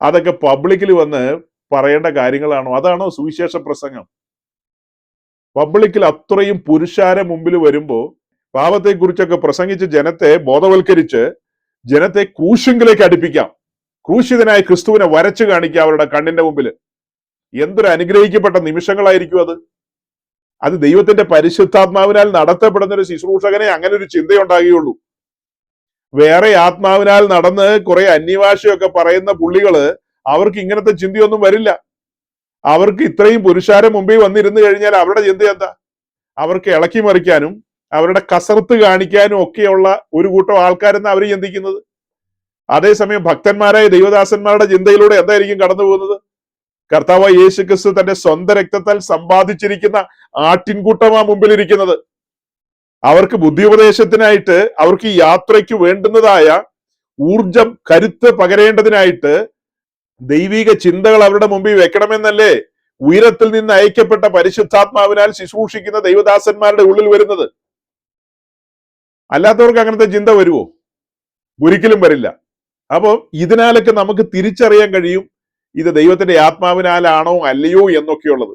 അതൊക്കെ പബ്ലിക്കിൽ വന്ന് പറയേണ്ട കാര്യങ്ങളാണോ? അതാണോ സുവിശേഷ പ്രസംഗം? പബ്ലിക്കിൽ അത്രയും പുരുഷാരെ മുമ്പിൽ വരുമ്പോ പാപത്തെക്കുറിച്ചൊക്കെ പ്രസംഗിച്ച് ജനത്തെ ബോധവൽക്കരിച്ച് ജനത്തെ ക്രൂശിങ്കിലേക്ക് അടുപ്പിക്കാം. ക്രൂശിതനായ ക്രിസ്തുവിനെ വരച്ചു കാണിക്കാം അവരുടെ കണ്ണിന്റെ മുമ്പിൽ. എന്തൊരു അനുഗ്രഹിക്കപ്പെട്ട നിമിഷങ്ങളായിരിക്കും അത്. അത് ദൈവത്തിന്റെ പരിശുദ്ധാത്മാവിനാൽ നടത്തപ്പെടുന്ന ഒരു ശുശ്രൂഷകനെ അങ്ങനെ ഒരു ചിന്തയുണ്ടാകുകയുള്ളൂ. വേറെ ആത്മാവിനാൽ നടന്ന് കുറെ അന്യഭാഷയൊക്കെ പറയുന്ന പുള്ളികള്, അവർക്ക് ഇങ്ങനത്തെ ചിന്തയൊന്നും വരില്ല. അവർക്ക് ഇത്രയും പുരുഷാരെ മുമ്പിൽ വന്നിരുന്നു കഴിഞ്ഞാൽ അവരുടെ ചിന്ത എന്താ? അവർക്ക് ഇളക്കി മറിക്കാനും അവരുടെ കസർത്ത് കാണിക്കാനും ഒക്കെയുള്ള ഒരു കൂട്ടം ആൾക്കാരെന്ന് അവർ ചിന്തിക്കുന്നത്. അതേസമയം ഭക്തന്മാരായ ദൈവദാസന്മാരുടെ ചിന്തയിലൂടെ എന്തായിരിക്കും കടന്നു പോകുന്നത്? കർത്താവായ യേശു ക്രിസ്തു തന്റെ സ്വന്തം രക്തത്താൽ സമ്പാദിച്ചിരിക്കുന്ന ആട്ടിൻകൂട്ടമാ മുമ്പിലിരിക്കുന്നത്. അവർക്ക് ബുദ്ധിയുപദേശത്തിനായിട്ട്, അവർക്ക് ഈ യാത്രയ്ക്ക് വേണ്ടുന്നതായ ഊർജം, കരുത്ത് പകരേണ്ടതിനായിട്ട് ദൈവിക ചിന്തകൾ അവരുടെ മുമ്പിൽ വെക്കണമെന്നല്ലേ ഉയരത്തിൽ നിന്ന് അയക്കപ്പെട്ട പരിശുദ്ധാത്മാവിനാൽ ശുശ്രൂഷിക്കുന്ന ദൈവദാസന്മാരുടെ ഉള്ളിൽ വരുന്നത്. അല്ലാത്തവർക്ക് അങ്ങനത്തെ ചിന്ത വരുമോ? ഒരിക്കലും വരില്ല. അപ്പോൾ ഇതിനാലൊക്കെ നമുക്ക് തിരിച്ചറിയാൻ കഴിയും ഇത് ദൈവത്തിന്റെ ആത്മാവിനാലാണോ അല്ലയോ എന്നൊക്കെയുള്ളത്.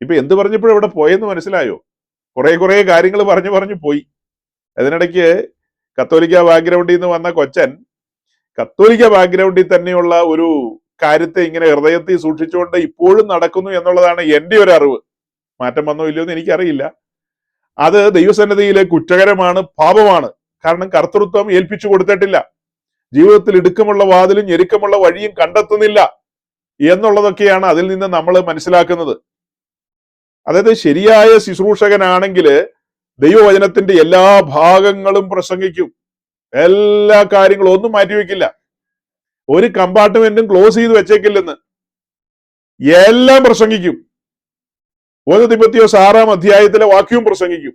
ഇപ്പൊ എന്ത് പറഞ്ഞപ്പോഴും ഇവിടെ പോയെന്ന് മനസ്സിലായോ? കുറെ കാര്യങ്ങൾ പറഞ്ഞു പോയി. അതിനിടയ്ക്ക് കത്തോലിക്ക ബാക്ക്ഗ്രൗണ്ടിൽ നിന്ന് വന്ന കൊച്ചൻ കത്തോലിക്ക ബാക്ക്ഗ്രൗണ്ടിൽ തന്നെയുള്ള ഒരു കാര്യത്തെ ഇങ്ങനെ ഹൃദയത്തിൽ സൂക്ഷിച്ചുകൊണ്ട് ഇപ്പോഴും നടക്കുന്നു എന്നുള്ളതാണ് എൻ്റെ ഒരു അറിവ്. മാറ്റം വന്നോ ഇല്ലയോ എന്ന് എനിക്കറിയില്ല. അത് ദൈവസന്നിധിയിലെ കുറ്റകരമാണ്, പാപമാണ്. കാരണം കർത്തൃത്വം ഏൽപ്പിച്ചു കൊടുത്തിട്ടില്ല, ജീവിതത്തിൽ ഇടുക്കമുള്ള വാതിലും ഞെരുക്കമുള്ള വഴിയും കണ്ടെത്തുന്നില്ല എന്നുള്ളതൊക്കെയാണ് അതിൽ നിന്ന് നമ്മൾ മനസ്സിലാക്കുന്നത്. അതായത് ശരിയായ ശുശ്രൂഷകനാണെങ്കിൽ ദൈവവചനത്തിന്റെ എല്ലാ ഭാഗങ്ങളും പ്രസംഗിക്കും, എല്ലാ കാര്യങ്ങളും ഒന്നും മാറ്റിവെക്കില്ല, ഒരു കമ്പാർട്ട്മെന്റും ക്ലോസ് ചെയ്ത് വെച്ചേക്കില്ലെന്ന്, എല്ലാം പ്രസംഗിക്കും. 1 തിമോഥെയോസ് 6-ാം അധ്യായത്തിലെ വാക്യവും പ്രസംഗിക്കും.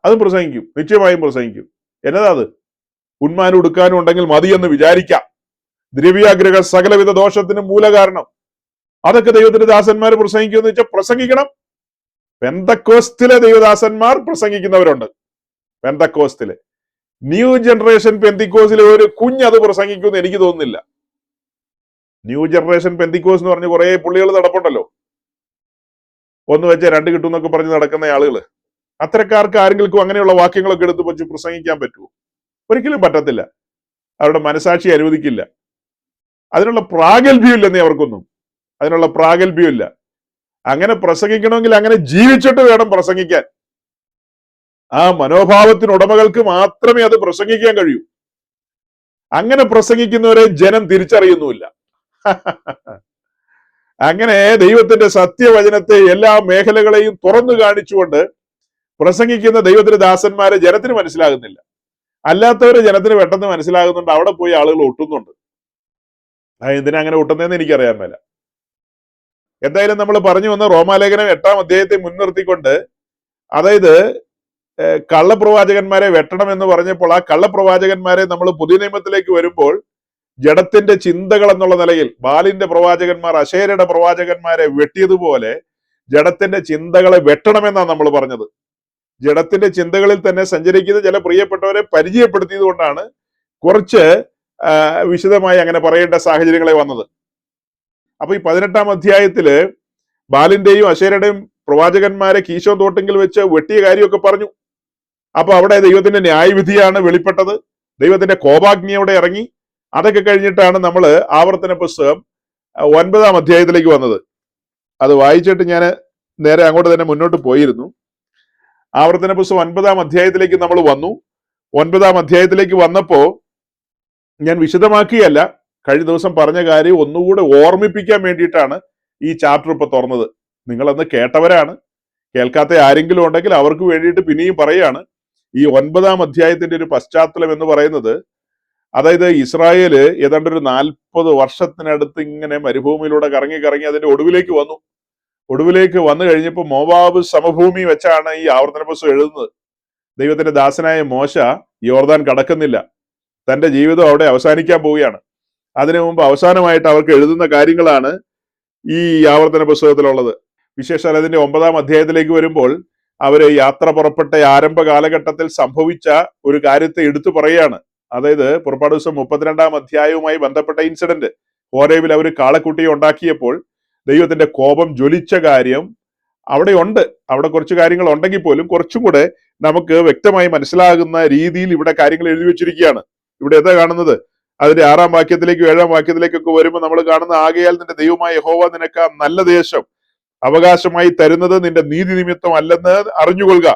അതും പ്രസംഗിക്കും, നിശ്ചയമായും പ്രസംഗിക്കും. എന്നതാ അത്? ഉന്മാനും ഉടുക്കാനും ഉണ്ടെങ്കിൽ മതിയെന്ന് വിചാരിക്കാം, ദ്രവ്യാഗ്രഹ സകലവിധ ദോഷത്തിന് മൂലകാരണം. അതൊക്കെ ദൈവത്തിന്റെ ദാസന്മാർ പ്രസംഗിക്കുമെന്ന് വെച്ചാൽ പ്രസംഗിക്കണം. പെന്തക്കോസ്തിലെ ദൈവദാസന്മാർ പ്രസംഗിക്കുന്നവരുണ്ട്. പെന്തക്കോസ്തിലെ ന്യൂ ജനറേഷൻ പെന്തിക്കോസിലെ ഒരു കുഞ്ഞത് പ്രസംഗിക്കുമെന്ന് എനിക്ക് തോന്നുന്നില്ല. ന്യൂ ജനറേഷൻ പെന്തിക്കോസ് എന്ന് പറഞ്ഞ് കുറെ പുള്ളികൾ നടപ്പുണ്ടല്ലോ, ഒന്ന് വെച്ചാൽ 2 കിട്ടും എന്നൊക്കെ പറഞ്ഞ് നടക്കുന്ന ആളുകൾ. അത്തരക്കാർക്ക് ആരെങ്കിലും അങ്ങനെയുള്ള വാക്യങ്ങളൊക്കെ എടുത്ത് വെച്ച് പ്രസംഗിക്കാൻ പറ്റുമോ? ഒരിക്കലും പറ്റത്തില്ല. അവരുടെ മനസാക്ഷി അനുവദിക്കില്ല. അതിനുള്ള പ്രാഗൽഭ്യമില്ലെന്നേ അവർക്കൊന്നും. അതിനുള്ള പ്രാഗൽഭ്യമില്ല. അങ്ങനെ പ്രസംഗിക്കണമെങ്കിൽ അങ്ങനെ ജീവിച്ചിട്ട് വേണം പ്രസംഗിക്കാൻ. ആ മനോഭാവത്തിനുടമകൾക്ക് മാത്രമേ അത് പ്രസംഗിക്കാൻ കഴിയൂ. അങ്ങനെ പ്രസംഗിക്കുന്നവരെ ജനം തിരിച്ചറിയുന്നുമില്ല. അങ്ങനെ ദൈവത്തിന്റെ സത്യവചനത്തെ എല്ലാ മേഖലകളെയും തുറന്നു കാണിച്ചുകൊണ്ട് പ്രസംഗിക്കുന്ന ദൈവത്തിന്റെ ദാസന്മാരെ ജനത്തിന് മനസ്സിലാകുന്നില്ല. അല്ലാത്തവര് ജനത്തിന് പെട്ടെന്ന് മനസ്സിലാകുന്നുണ്ട്. അവിടെ പോയി ആളുകൾ ഒട്ടുന്നുണ്ട്. എന്തിനാ അങ്ങനെ ഒട്ടുന്നതെന്ന് എനിക്കറിയാൻ മേല. എന്തായാലും നമ്മൾ പറഞ്ഞു വന്ന റോമാലേഖനം 8-ാം അധ്യായത്തെ മുൻനിർത്തിക്കൊണ്ട്, അതായത് കള്ളപ്രവാചകന്മാരെ വെട്ടണം എന്ന് പറഞ്ഞപ്പോൾ ആ കള്ളപ്രവാചകന്മാരെ നമ്മൾ പുതിയ നിയമത്തിലേക്ക് വരുമ്പോൾ ജഡത്തിന്റെ ചിന്തകൾ എന്നുള്ള നിലയിൽ ബാലിന്റെ പ്രവാചകന്മാർ അശേരയുടെ പ്രവാചകന്മാരെ വെട്ടിയതുപോലെ ജഡത്തിന്റെ ചിന്തകളെ വെട്ടണമെന്നാണ് നമ്മൾ പറഞ്ഞത്. ജഡത്തിന്റെ ചിന്തകളിൽ തന്നെ സഞ്ചരിക്കുന്ന ചില പ്രിയപ്പെട്ടവരെ പരിചയപ്പെടുത്തിയത് കൊണ്ടാണ് കുറച്ച് വിശദമായി അങ്ങനെ പറയേണ്ട സാഹചര്യങ്ങളെ വന്നത്. അപ്പൊ ഈ 18-ാം അധ്യായത്തില് ബാലിന്റെയും അശേരയുടെയും പ്രവാചകന്മാരെ കീശോൻ തോട്ടിങ്കിൽ വെച്ച് വെട്ടിയ കാര്യമൊക്കെ പറഞ്ഞു. അപ്പൊ അവിടെ ദൈവത്തിന്റെ ന്യായവിധിയാണ് വെളിപ്പെട്ടത്. ദൈവത്തിന്റെ കോപാഗ്നി അവിടെ ഇറങ്ങി. അതൊക്കെ കഴിഞ്ഞിട്ടാണ് നമ്മൾ ആവർത്തന പുസ്തകം 9-ാം അധ്യായത്തിലേക്ക് വന്നത്. അത് വായിച്ചിട്ട് ഞാൻ നേരെ അങ്ങോട്ട് തന്നെ മുന്നോട്ട് പോയിരുന്നു. ആവർത്തന പുസ്തകം 9-ാം അധ്യായത്തിലേക്ക് നമ്മൾ വന്നു. 9-ാം അധ്യായത്തിലേക്ക് വന്നപ്പോ ഞാൻ വിശദമാക്കിയല്ല, കഴിഞ്ഞ ദിവസം പറഞ്ഞ കാര്യം ഒന്നുകൂടെ ഓർമ്മിപ്പിക്കാൻ വേണ്ടിയിട്ടാണ് ഈ ചാപ്റ്റർ ഇപ്പൊ തുറന്നത്. നിങ്ങളന്ന് കേട്ടവരാണ്. കേൾക്കാത്ത ആരെങ്കിലും ഉണ്ടെങ്കിൽ അവർക്ക് വേണ്ടിയിട്ട് പിന്നെയും പറയാണ്. ഈ 9-ാം അധ്യായത്തിന്റെ ഒരു പശ്ചാത്തലം എന്ന് പറയുന്നത് അതായത് ഇസ്രായേല് ഏതാണ്ട് ഒരു 40 വർഷത്തിനടുത്ത് ഇങ്ങനെ മരുഭൂമിയിലൂടെ കറങ്ങി കറങ്ങി അതിന്റെ ഒടുവിലേക്ക് വന്നു കഴിഞ്ഞപ്പോൾ മോവാബ് സമഭൂമി വെച്ചാണ് ഈ ആവർത്തന പുസ്തകം എഴുതുന്നത്. ദൈവത്തിന്റെ ദാസനായ മോശ യോർദാൻ കടക്കുന്നില്ല, തന്റെ ജീവിതം അവിടെ അവസാനിക്കാൻ പോവുകയാണ്. അതിനു മുമ്പ് അവസാനമായിട്ട് അവർക്ക് എഴുതുന്ന കാര്യങ്ങളാണ് ഈ ആവർത്തന പുസ്തകത്തിലുള്ളത്. വിശേഷാൽ അതിന്റെ 9-ാം അധ്യായത്തിലേക്ക് വരുമ്പോൾ അവര് യാത്ര പുറപ്പെട്ട ആരംഭ കാലഘട്ടത്തിൽ സംഭവിച്ച ഒരു കാര്യത്തെ എടുത്തു പറയുകയാണ്. അതായത് പുറപ്പാട് ദിവസം 32-ാം അധ്യായവുമായി ബന്ധപ്പെട്ട ഇൻസിഡന്റ്. ഹോരേബിൽ അവർ കാളക്കുട്ടിയെ ഉണ്ടാക്കിയപ്പോൾ ദൈവത്തിന്റെ കോപം ജ്വലിച്ച കാര്യം അവിടെ ഉണ്ട്. അവിടെ കുറച്ച് കാര്യങ്ങൾ ഉണ്ടെങ്കിൽ പോലും കുറച്ചും കൂടെ നമുക്ക് വ്യക്തമായി മനസ്സിലാകുന്ന രീതിയിൽ ഇവിടെ കാര്യങ്ങൾ എഴുതി വെച്ചിരിക്കുകയാണ്. ഇവിടെ എന്താ കാണുന്നത്? അതിന്റെ 6-ാം വാക്യത്തിലേക്കും 7-ാം വാക്യത്തിലേക്കൊക്കെ വരുമ്പോൾ നമ്മൾ കാണുന്ന, ആകയാൽ നിന്റെ ദൈവമായ യഹോവ നിനക്ക് ആ നല്ല ദേശം അവകാശമായി തരുന്നത് നിന്റെ നീതി നിമിത്തം അല്ലെന്ന് അറിഞ്ഞുകൊള്ളുക.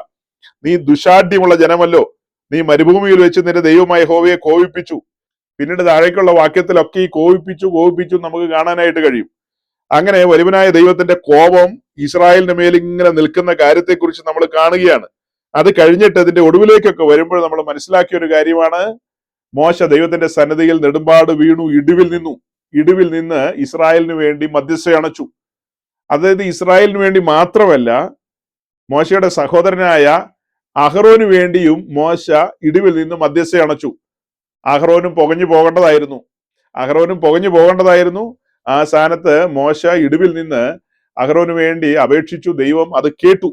നീ ദുശാഠ്യമുള്ള ജനമല്ലോ, നീ മരുഭൂമിയിൽ വെച്ച് നിന്റെ ദൈവമായ യഹോവയെ കോപിപ്പിച്ചു. പിന്നീട് താഴേക്കുള്ള വാക്യത്തിലൊക്കെ ഈ കോപിപ്പിച്ചു നമുക്ക് കാണാനായിട്ട് കഴിയും. അങ്ങനെ വലുവനായ ദൈവത്തിന്റെ കോപം ഇസ്രായേലിന്റെ മേൽ ഇങ്ങനെ നിൽക്കുന്ന കാര്യത്തെക്കുറിച്ച് നമ്മൾ കാണുകയാണ്. അത് കഴിഞ്ഞിട്ട് അതിന്റെ ഒടുവിലേക്കൊക്കെ വരുമ്പോൾ നമ്മൾ മനസ്സിലാക്കിയ ഒരു കാര്യമാണ്, മോശ ദൈവത്തിന്റെ സന്നിധിയിൽ നെടുമ്പാട് വീണു ഇടിവിൽ നിന്ന് ഇസ്രായേലിന് വേണ്ടി മധ്യസ്ഥ അണച്ചു. അതായത് ഇസ്രായേലിന് വേണ്ടി മാത്രമല്ല, മോശയുടെ സഹോദരനായ അഹ്റോന് വേണ്ടിയും മോശ ഇടിവിൽ നിന്ന് മധ്യസ്ഥ അണച്ചു. അഹ്റോനും പുകഞ്ഞു പോകേണ്ടതായിരുന്നു. ആ സ്ഥാനത്ത് മോശ ഇടിവിൽ നിന്ന് അഹ്റോന് വേണ്ടി അപേക്ഷിച്ചു. ദൈവം അത് കേട്ടു.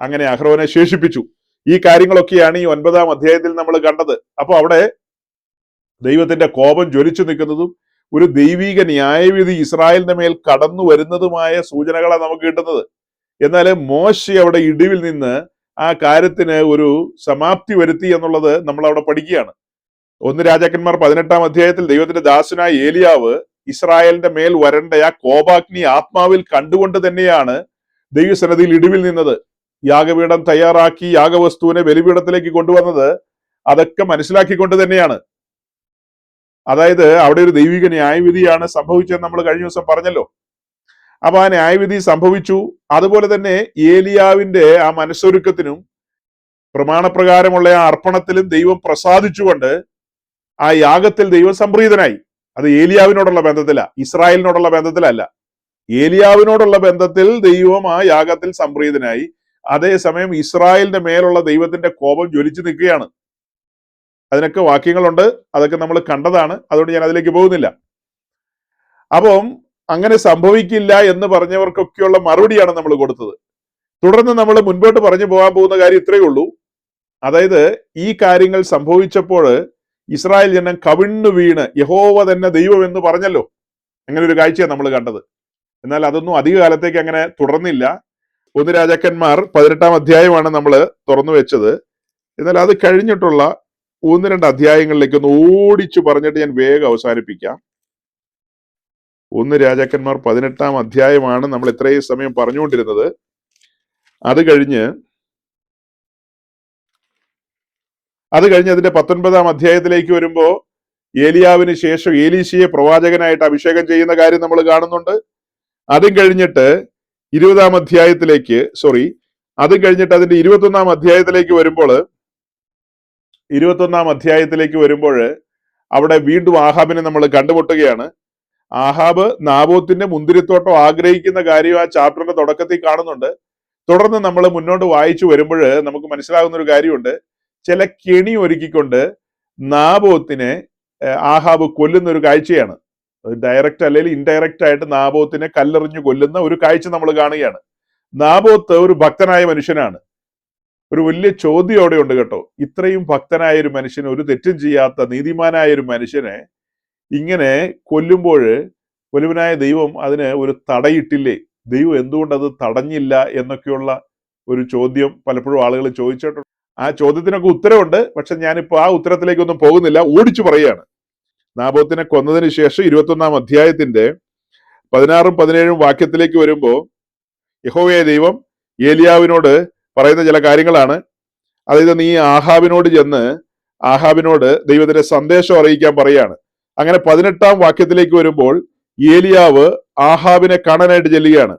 അങ്ങനെ അഹ്റോനെ ശേഷിപ്പിച്ചു. ഈ കാര്യങ്ങളൊക്കെയാണ് ഈ 9-ാം അധ്യായത്തിൽ നമ്മൾ കണ്ടത്. അപ്പൊ അവിടെ ദൈവത്തിന്റെ കോപം ജ്വലിച്ചു നിൽക്കുന്നതും ഒരു ദൈവിക ന്യായവിധി ഇസ്രായേലിന്റെ മേൽ കടന്നു വരുന്നതുമായ സൂചനകളാണ് നമുക്ക് കിട്ടുന്നത്. എന്നാൽ മോശ അവിടെ ഇടിവിൽ നിന്ന് ആ കാര്യത്തിന് ഒരു സമാപ്തി വരുത്തി എന്നുള്ളത് നമ്മൾ അവിടെ പഠിക്കുകയാണ്. 1 രാജാക്കന്മാർ 18-ാം അധ്യായത്തിൽ ദൈവത്തിന്റെ ദാസനായ ഏലിയാവ് ഇസ്രായേലിന്റെ മേൽ വരേണ്ട ആ കോപാഗ്നി ആത്മാവിൽ കണ്ടുകൊണ്ട് തന്നെയാണ് ദൈവസന്നിധിയിൽ ഇടിവിൽ നിന്നത്. യാഗപീഠം തയ്യാറാക്കി യാഗവസ്തുവിനെ ബലിപീഠത്തിലേക്ക് കൊണ്ടുവന്നത് അതൊക്കെ മനസ്സിലാക്കിക്കൊണ്ട് തന്നെയാണ്. അതായത് അവിടെ ഒരു ദൈവിക ന്യായവിധിയാണ് സംഭവിച്ചതെന്ന് നമ്മൾ കഴിഞ്ഞ ദിവസം പറഞ്ഞല്ലോ. അപ്പൊ ആ ന്യായവിധി സംഭവിച്ചു. അതുപോലെ തന്നെ ഏലിയാവിന്റെ ആ മനസ്സൊരുക്കത്തിനും പ്രമാണപ്രകാരമുള്ള ആ അർപ്പണത്തിലും ദൈവം പ്രസാദിച്ചുകൊണ്ട് ആ യാഗത്തിൽ ദൈവം സംപ്രീതനായി. അത് ഏലിയാവിനോടുള്ള ബന്ധത്തില, ഇസ്രായേലിനോടുള്ള ബന്ധത്തിലല്ല. ഏലിയാവിനോടുള്ള ബന്ധത്തിൽ ദൈവം ആ യാഗത്തിൽ സംപ്രീതനായി. അതേസമയം ഇസ്രായേലിന്റെ മേലുള്ള ദൈവത്തിന്റെ കോപം ജ്വലിച്ചു നിൽക്കുകയാണ്. അതിനൊക്കെ വാക്യങ്ങളുണ്ട്, അതൊക്കെ നമ്മൾ കണ്ടതാണ്. അതുകൊണ്ട് ഞാൻ അതിലേക്ക് പോകുന്നില്ല. അപ്പം അങ്ങനെ സംഭവിക്കില്ല എന്ന് പറഞ്ഞവർക്കൊക്കെയുള്ള മറുപടിയാണ് നമ്മൾ കൊടുത്തത്. തുടർന്ന് നമ്മൾ മുൻപോട്ട് പറഞ്ഞു പോകാൻ പോകുന്ന കാര്യം ഇത്രയേ ഉള്ളൂ. അതായത് ഈ കാര്യങ്ങൾ സംഭവിച്ചപ്പോൾ ഇസ്രായേൽ ജനം കവിണ്ണു വീണ് യഹോവ തന്നെ ദൈവം എന്ന് പറഞ്ഞല്ലോ. അങ്ങനെ ഒരു കാഴ്ചയാണ് നമ്മൾ കണ്ടത്. എന്നാൽ അതൊന്നും അധിക കാലത്തേക്ക് അങ്ങനെ തുടർന്നില്ല. 1 രാജാക്കന്മാർ 18-ാം അധ്യായമാണ് നമ്മൾ തുറന്നു വെച്ചത്. എന്നാൽ അത് കഴിഞ്ഞിട്ടുള്ള 1-2 അധ്യായങ്ങളിലേക്ക് ഒന്ന് ഓടിച്ചു പറഞ്ഞിട്ട് ഞാൻ വേഗം അവസാനിപ്പിക്കാം. 1 രാജാക്കന്മാർ 18-ാം അധ്യായമാണ് നമ്മൾ ഇത്രയും സമയം പറഞ്ഞുകൊണ്ടിരുന്നത്. അത് കഴിഞ്ഞ് അതിന്റെ 19-ാം അധ്യായത്തിലേക്ക് വരുമ്പോ ഏലിയാവിന് ശേഷം ഏലീശയെ പ്രവാചകനായിട്ട് അഭിഷേകം ചെയ്യുന്ന കാര്യം നമ്മൾ കാണുന്നുണ്ട്. അതും കഴിഞ്ഞിട്ട് 20-ാം അധ്യായത്തിലേക്ക് അതും കഴിഞ്ഞിട്ട് അതിന്റെ 21-ാം അധ്യായത്തിലേക്ക് വരുമ്പോൾ അവിടെ വീണ്ടും ആഹാബിനെ നമ്മൾ കണ്ടുമുട്ടുകയാണ്. ആഹാബ് നാബോത്തിന്റെ മുന്തിരിത്തോട്ടം ആഗ്രഹിക്കുന്ന കാര്യം ആ ചാപ്റ്ററിന്റെ തുടക്കത്തിൽ കാണുന്നുണ്ട്. തുടർന്ന് നമ്മൾ മുന്നോട്ട് വായിച്ചു വരുമ്പോൾ നമുക്ക് മനസ്സിലാകുന്ന ഒരു കാര്യമുണ്ട്. ചില കെണി ഒരുക്കിക്കൊണ്ട് നാബോത്തിനെ ആഹാബ് കൊല്ലുന്ന ഒരു കാഴ്ചയാണ്. ഡയറക്റ്റ് അല്ലെങ്കിൽ ഇൻഡയറക്റ്റ് ആയിട്ട് നാബോത്തിനെ കല്ലെറിഞ്ഞു കൊല്ലുന്ന ഒരു കാഴ്ച നമ്മൾ കാണുകയാണ്. നാബോത്ത് ഒരു ഭക്തനായ മനുഷ്യനാണ്. ഒരു വലിയ ചോദ്യം അവിടെ ഉണ്ട് കേട്ടോ. ഇത്രയും ഭക്തനായ ഒരു മനുഷ്യന്, ഒരു തെറ്റും ചെയ്യാത്ത നീതിമാനായ ഒരു മനുഷ്യനെ ഇങ്ങനെ കൊല്ലുമ്പോൾ വലുവനായ ദൈവം അതിന് ഒരു തടയിട്ടില്ലേ? ദൈവം എന്തുകൊണ്ട് അത് തടഞ്ഞില്ല എന്നൊക്കെയുള്ള ഒരു ചോദ്യം പലപ്പോഴും ആളുകൾ ചോദിച്ചിട്ടുണ്ട്. ആ ചോദ്യത്തിനൊക്കെ ഉത്തരവുണ്ട്. പക്ഷെ ഞാനിപ്പോ ആ ഉത്തരത്തിലേക്കൊന്നും പോകുന്നില്ല, ഓടിച്ചു പറയുകയാണ്. നാബോത്തിനെ കൊന്നതിന് ശേഷം 21-ാം അധ്യായത്തിന്റെ 16-ഉം 17-ഉം വാക്യത്തിലേക്ക് വരുമ്പോ യഹോവയായ ദൈവം ഏലിയാവിനോട് പറയുന്ന ചില കാര്യങ്ങളാണ്. അതായത് നീ ആഹാബിനോട് ചെന്ന് ആഹാബിനോട് ദൈവത്തിന്റെ സന്ദേശം അറിയിക്കാൻ പറയാണ്. അങ്ങനെ 18-ാം വാക്യത്തിലേക്ക് വരുമ്പോൾ ഏലിയാവ് ആഹാബിനെ കാണാനായിട്ട് ചെല്ലുകയാണ്.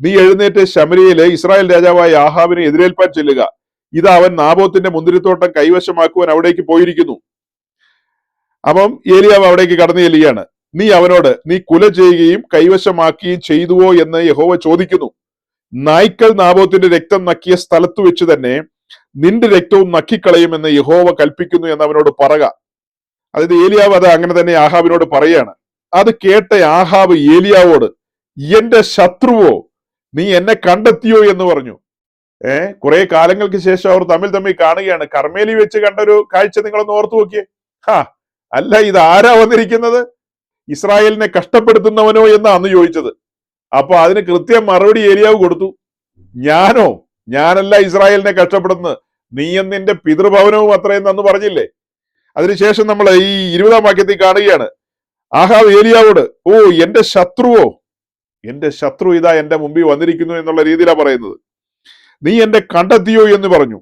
നീ എഴുന്നേറ്റ് ശമരിയയിലെ ഇസ്രായേൽ രാജാവായ ആഹാബിനെ എതിരേൽപ്പാൻ ചെല്ലുക. ഇതാ അവൻ നാബോത്തിന്റെ മുന്തിരിത്തോട്ടം കൈവശമാക്കുവാൻ അവിടേക്ക് പോയിരിക്കുന്നു. അപ്പം ഏലിയാവ് അവിടേക്ക് കടന്നു ചെല്ലുകയാണ്. നീ അവനോട്, നീ കുല ചെയ്യുകയും കൈവശമാക്കുകയും ചെയ്തുവോ എന്ന് യഹോവ ചോദിക്കുന്നു. നായ്ക്കൾ നാബോത്തിന്റെ രക്തം നക്കിയ സ്ഥലത്ത് വെച്ച് തന്നെ നിന്റെ രക്തവും നക്കിക്കളയുമെന്ന് യഹോവ കൽപ്പിക്കുന്നു എന്ന് അവനോട് പറക. അതായത് ഏലിയാവ് അത് അങ്ങനെ തന്നെ ആഹാബിനോട് പറയാണ്. അത് കേട്ട ആഹാബ് ഏലിയാവോട്, എന്റെ ശത്രുവോ, നീ എന്നെ കണ്ടെത്തിയോ എന്ന് പറഞ്ഞു. കുറെ കാലങ്ങൾക്ക് ശേഷം അവർ തമ്മിൽ കാണുകയാണ്. കർമ്മേലി വെച്ച് കണ്ട ഒരു കാഴ്ച നിങ്ങളൊന്ന് ഓർത്തു നോക്കിയേ. അല്ല, ഇത് ആരാ വന്നിരിക്കുന്നത്? ഇസ്രായേലിനെ കഷ്ടപ്പെടുത്തുന്നവനോ എന്നാ അന്ന് ചോദിച്ചത്. അപ്പൊ അതിന് കൃത്യം മറുപടി ഏലിയാവ് കൊടുത്തു. ഞാനല്ല ഇസ്രായേലിനെ കഷ്ടപ്പെടുന്നത്, നീയും നിന്റെ പിതൃഭവനവും അത്രയെന്ന് അന്ന് പറഞ്ഞില്ലേ. അതിനുശേഷം നമ്മൾ ഈ 20-ാം വാക്യത്തിൽ കാണുകയാണ്. ആഹാബ് ഏലിയാവോട്, ഓ എന്റെ ശത്രുവോ, എന്റെ ശത്രു ഇതാ എന്റെ മുമ്പിൽ വന്നിരിക്കുന്നു എന്നുള്ള രീതിയിലാണ് പറയുന്നത്. നീ എന്നെ കണ്ടെത്തിയോ എന്ന് പറഞ്ഞു.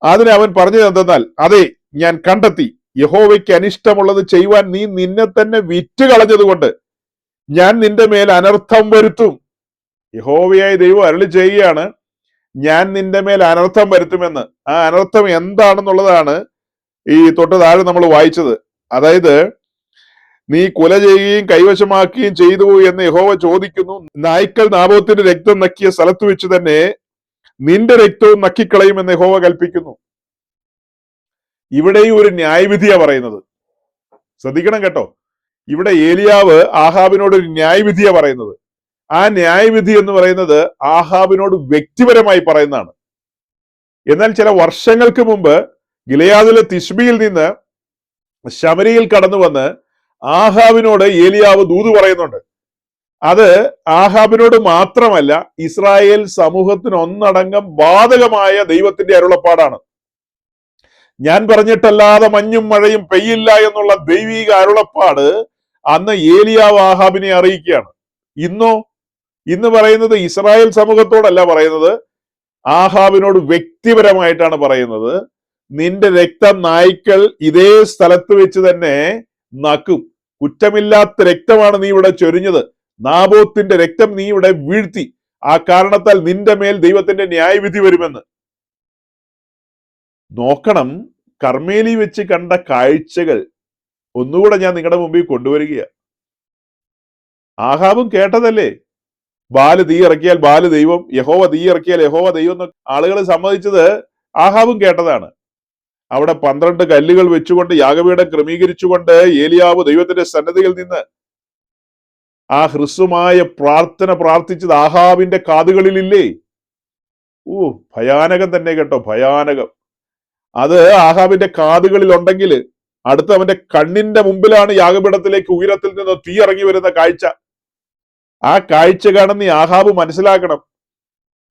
അതിന് അവൻ പറഞ്ഞത് എന്തെന്നാൽ, അതെ ഞാൻ കണ്ടെത്തി. യഹോവയ്ക്ക് അനിഷ്ടമുള്ളത് ചെയ്യുവാൻ നീ നിന്നെ തന്നെ വിറ്റ് കളഞ്ഞതുകൊണ്ട് ഞാൻ നിന്റെ മേൽ അനർത്ഥം വരുത്തും. യഹോവയായ ദൈവം അരുളി ചെയ്യുകയാണ്, ഞാൻ നിന്റെ മേൽ അനർത്ഥം വരുത്തുമെന്ന്. ആ അനർത്ഥം എന്താണെന്നുള്ളതാണ് ഈ തൊട്ട് താഴെ നമ്മൾ വായിച്ചത്. അതായത്, നീ കൊല ചെയ്യുകയും കൈവശമാക്കുകയും ചെയ്തു എന്ന് യഹോവ ചോദിക്കുന്നു. നായ്ക്കൾ നാബോത്തിന്റെ രക്തം നക്കിയ സ്ഥലത്ത് വെച്ച് തന്നെ നിന്റെ രക്തവും നക്കിക്കളയുമെന്ന് യഹോവ കൽപ്പിക്കുന്നു. ഇവിടെയും ഒരു ന്യായവിധിയാ പറയുന്നത്. ശ്രദ്ധിക്കണം കേട്ടോ. ഇവിടെ ഏലിയാവ് ആഹാബിനോട് ഒരു ന്യായവിധിയാ പറയുന്നത്. ആ ന്യായവിധി എന്ന് പറയുന്നത് ആഹാബിനോട് വ്യക്തിപരമായി പറയുന്നതാണ്. എന്നാൽ ചില വർഷങ്ങൾക്ക് മുമ്പ് ഗിലെയാദിലെ തിശ്ബിയിൽ നിന്ന് ശമരിയിൽ കടന്നു വന്ന് ആഹാബിനോട് ഏലിയാവ് ദൂത് പറയുന്നുണ്ട്. അത് ആഹാബിനോട് മാത്രമല്ല, ഇസ്രായേൽ സമൂഹത്തിന് ഒന്നടങ്കം ബാധകമായ ദൈവത്തിന്റെ അരുളപ്പാടാണ്. ഞാൻ പറഞ്ഞിട്ടല്ലാതെ മഞ്ഞും മഴയും പെയ്യില്ല എന്നുള്ള ദൈവിക അരുളപ്പാട് അന്ന് ഏലിയാവ് ആഹാബിനെ അറിയിക്കുകയാണ്. ഇന്ന് പറയുന്നത് ഇസ്രായേൽ സമൂഹത്തോടല്ല പറയുന്നത്, ആഹാബിനോട് വ്യക്തിപരമായിട്ടാണ് പറയുന്നത്. നിന്റെ രക്തം നായ്ക്കൾ ഇതേ സ്ഥലത്ത് വെച്ച് തന്നെ നക്കും. കുറ്റമില്ലാത്ത രക്തമാണ് നീ ഇവിടെ ചൊരിഞ്ഞത്. നാബോത്തിന്റെ രക്തം നീ ഇവിടെ വീഴ്ത്തി. ആ കാരണത്താൽ നിന്റെ മേൽ ദൈവത്തിന്റെ ന്യായവിധി വരുമെന്ന്. നോക്കണം, കർമ്മേലി വെച്ച് കണ്ട കാഴ്ചകൾ ഒന്നുകൂടെ ഞാൻ നിങ്ങളുടെ മുമ്പിൽ കൊണ്ടുവരികയാണ്. ആഹാബും കേട്ടതല്ലേ, ബാല് തീ ഇറക്കിയാൽ ബാല് ദൈവം, യഹോവ തീ ഇറക്കിയാൽ യഹോവ ദൈവം എന്ന് ആളുകൾ സമ്മതിച്ചത് ആഹാബും കേട്ടതാണ്. അവിടെ 12 കല്ലുകൾ വെച്ചുകൊണ്ട് യാഗപീഠം ക്രമീകരിച്ചുകൊണ്ട് ഏലിയാവ് ദൈവത്തിന്റെ സന്നദ്ധിയിൽ നിന്ന് ആ ഹ്രസ്വമായ പ്രാർത്ഥന പ്രാർത്ഥിച്ചത് ആഹാബിന്റെ കാതുകളിലില്ലേ? ഭയാനകം തന്നെ കേട്ടോ, ഭയാനകം. അത് ആഹാബിന്റെ കാതുകളിൽ ഉണ്ടെങ്കിൽ അടുത്ത അവന്റെ കണ്ണിന്റെ മുമ്പിലാണ് യാഗപീഠത്തിലേക്ക് ഉയരത്തിൽ നിന്ന് തീ ഇറങ്ങി വരുന്ന കാഴ്ച. ആ കാഴ്ച കാണുന്ന ആഹാബ് മനസ്സിലാക്കണം,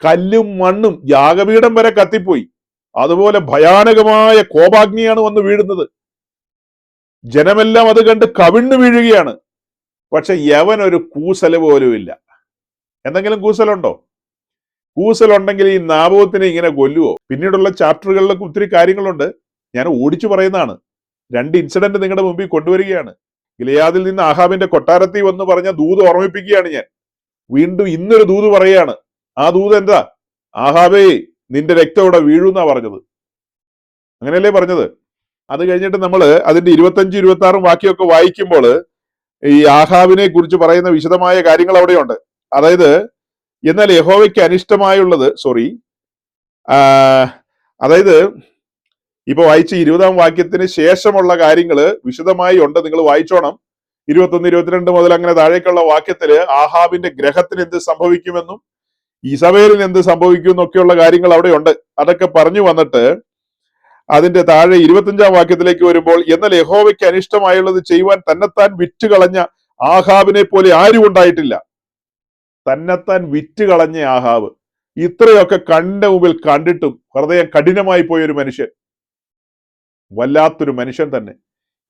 കല്ലും മണ്ണും യാഗപീഠം വരെ കത്തിപ്പോയി. അതുപോലെ ഭയാനകമായ കോപാഗ്നിയാണ് വന്ന് വീഴുന്നത്. ജനമെല്ലാം അത് കണ്ട് കവിണ്ണു വീഴുകയാണ്. പക്ഷെ യവൻ ഒരു കൂസല് പോലും ഇല്ല. എന്തെങ്കിലും കൂസലുണ്ടോ? കൂസലുണ്ടെങ്കിൽ ഈ നാബോത്തിനെ ഇങ്ങനെ കൊല്ലുവോ? പിന്നീടുള്ള ചാപ്റ്ററുകളിലൊക്കെ ഒത്തിരി കാര്യങ്ങളുണ്ട്, ഞാൻ ഓടിച്ചു പറയുന്നതാണ്. 2 ഇൻസിഡന്റ് നിങ്ങളുടെ മുമ്പിൽ കൊണ്ടുവരികയാണ്. ഗിലെയാദിൽ നിന്ന് ആഹാബിന്റെ കൊട്ടാരത്തിൽ വന്ന് പറഞ്ഞ ദൂത് ഓർമ്മിപ്പിക്കുകയാണ് ഞാൻ. വീണ്ടും ഇന്നൊരു ദൂത് പറയുകയാണ്. ആ ദൂത് എന്താ? ആഹാബേ, നിന്റെ രക്തം ഇവിടെ വീഴുന്നാ പറഞ്ഞത്. അങ്ങനെയല്ലേ പറഞ്ഞത്? അത് കഴിഞ്ഞിട്ട് നമ്മൾ അതിന്റെ 25-26 വാക്യമൊക്കെ വായിക്കുമ്പോൾ ഈ ആഹാബിനെ കുറിച്ച് പറയുന്ന വിശദമായ കാര്യങ്ങൾ അവിടെയുണ്ട്. അതായത്, എന്നാൽ യഹോവയ്ക്ക് അനിഷ്ടമായുള്ളത് അതായത് ഇപ്പൊ വായിച്ച 20-ാം വാക്യത്തിന് ശേഷമുള്ള കാര്യങ്ങൾ വിശദമായി ഉണ്ട്, നിങ്ങൾ വായിച്ചോണം. 21, 22 മുതൽ അങ്ങനെ താഴേക്കുള്ള വാക്യത്തില് ആഹാബിന്റെ ഗ്രഹത്തിന് എന്ത് സംഭവിക്കുമെന്നും ഇസബേലിന് എന്ത് സംഭവിക്കും എന്നൊക്കെയുള്ള കാര്യങ്ങൾ അവിടെ ഉണ്ട്. അതൊക്കെ പറഞ്ഞു വന്നിട്ട് അതിന്റെ താഴെ 25-ാം വാക്യത്തിലേക്ക് വരുമ്പോൾ, എന്നാൽ യഹോവയ്ക്ക് അനിഷ്ടമായുള്ളത് ചെയ്യുവാൻ തന്നെത്താൻ വിറ്റുകളഞ്ഞ ആഹാബിനെ പോലെ ആരും ഉണ്ടായിട്ടില്ല. തന്നെത്താൻ വിറ്റുകളഞ്ഞ ആഹാബ്, ഇത്രയൊക്കെ കണ്ണിന്റെ മുമ്പിൽ കണ്ടിട്ടും ഹൃദയം കഠിനമായി പോയൊരു മനുഷ്യൻ, വല്ലാത്തൊരു മനുഷ്യൻ തന്നെ.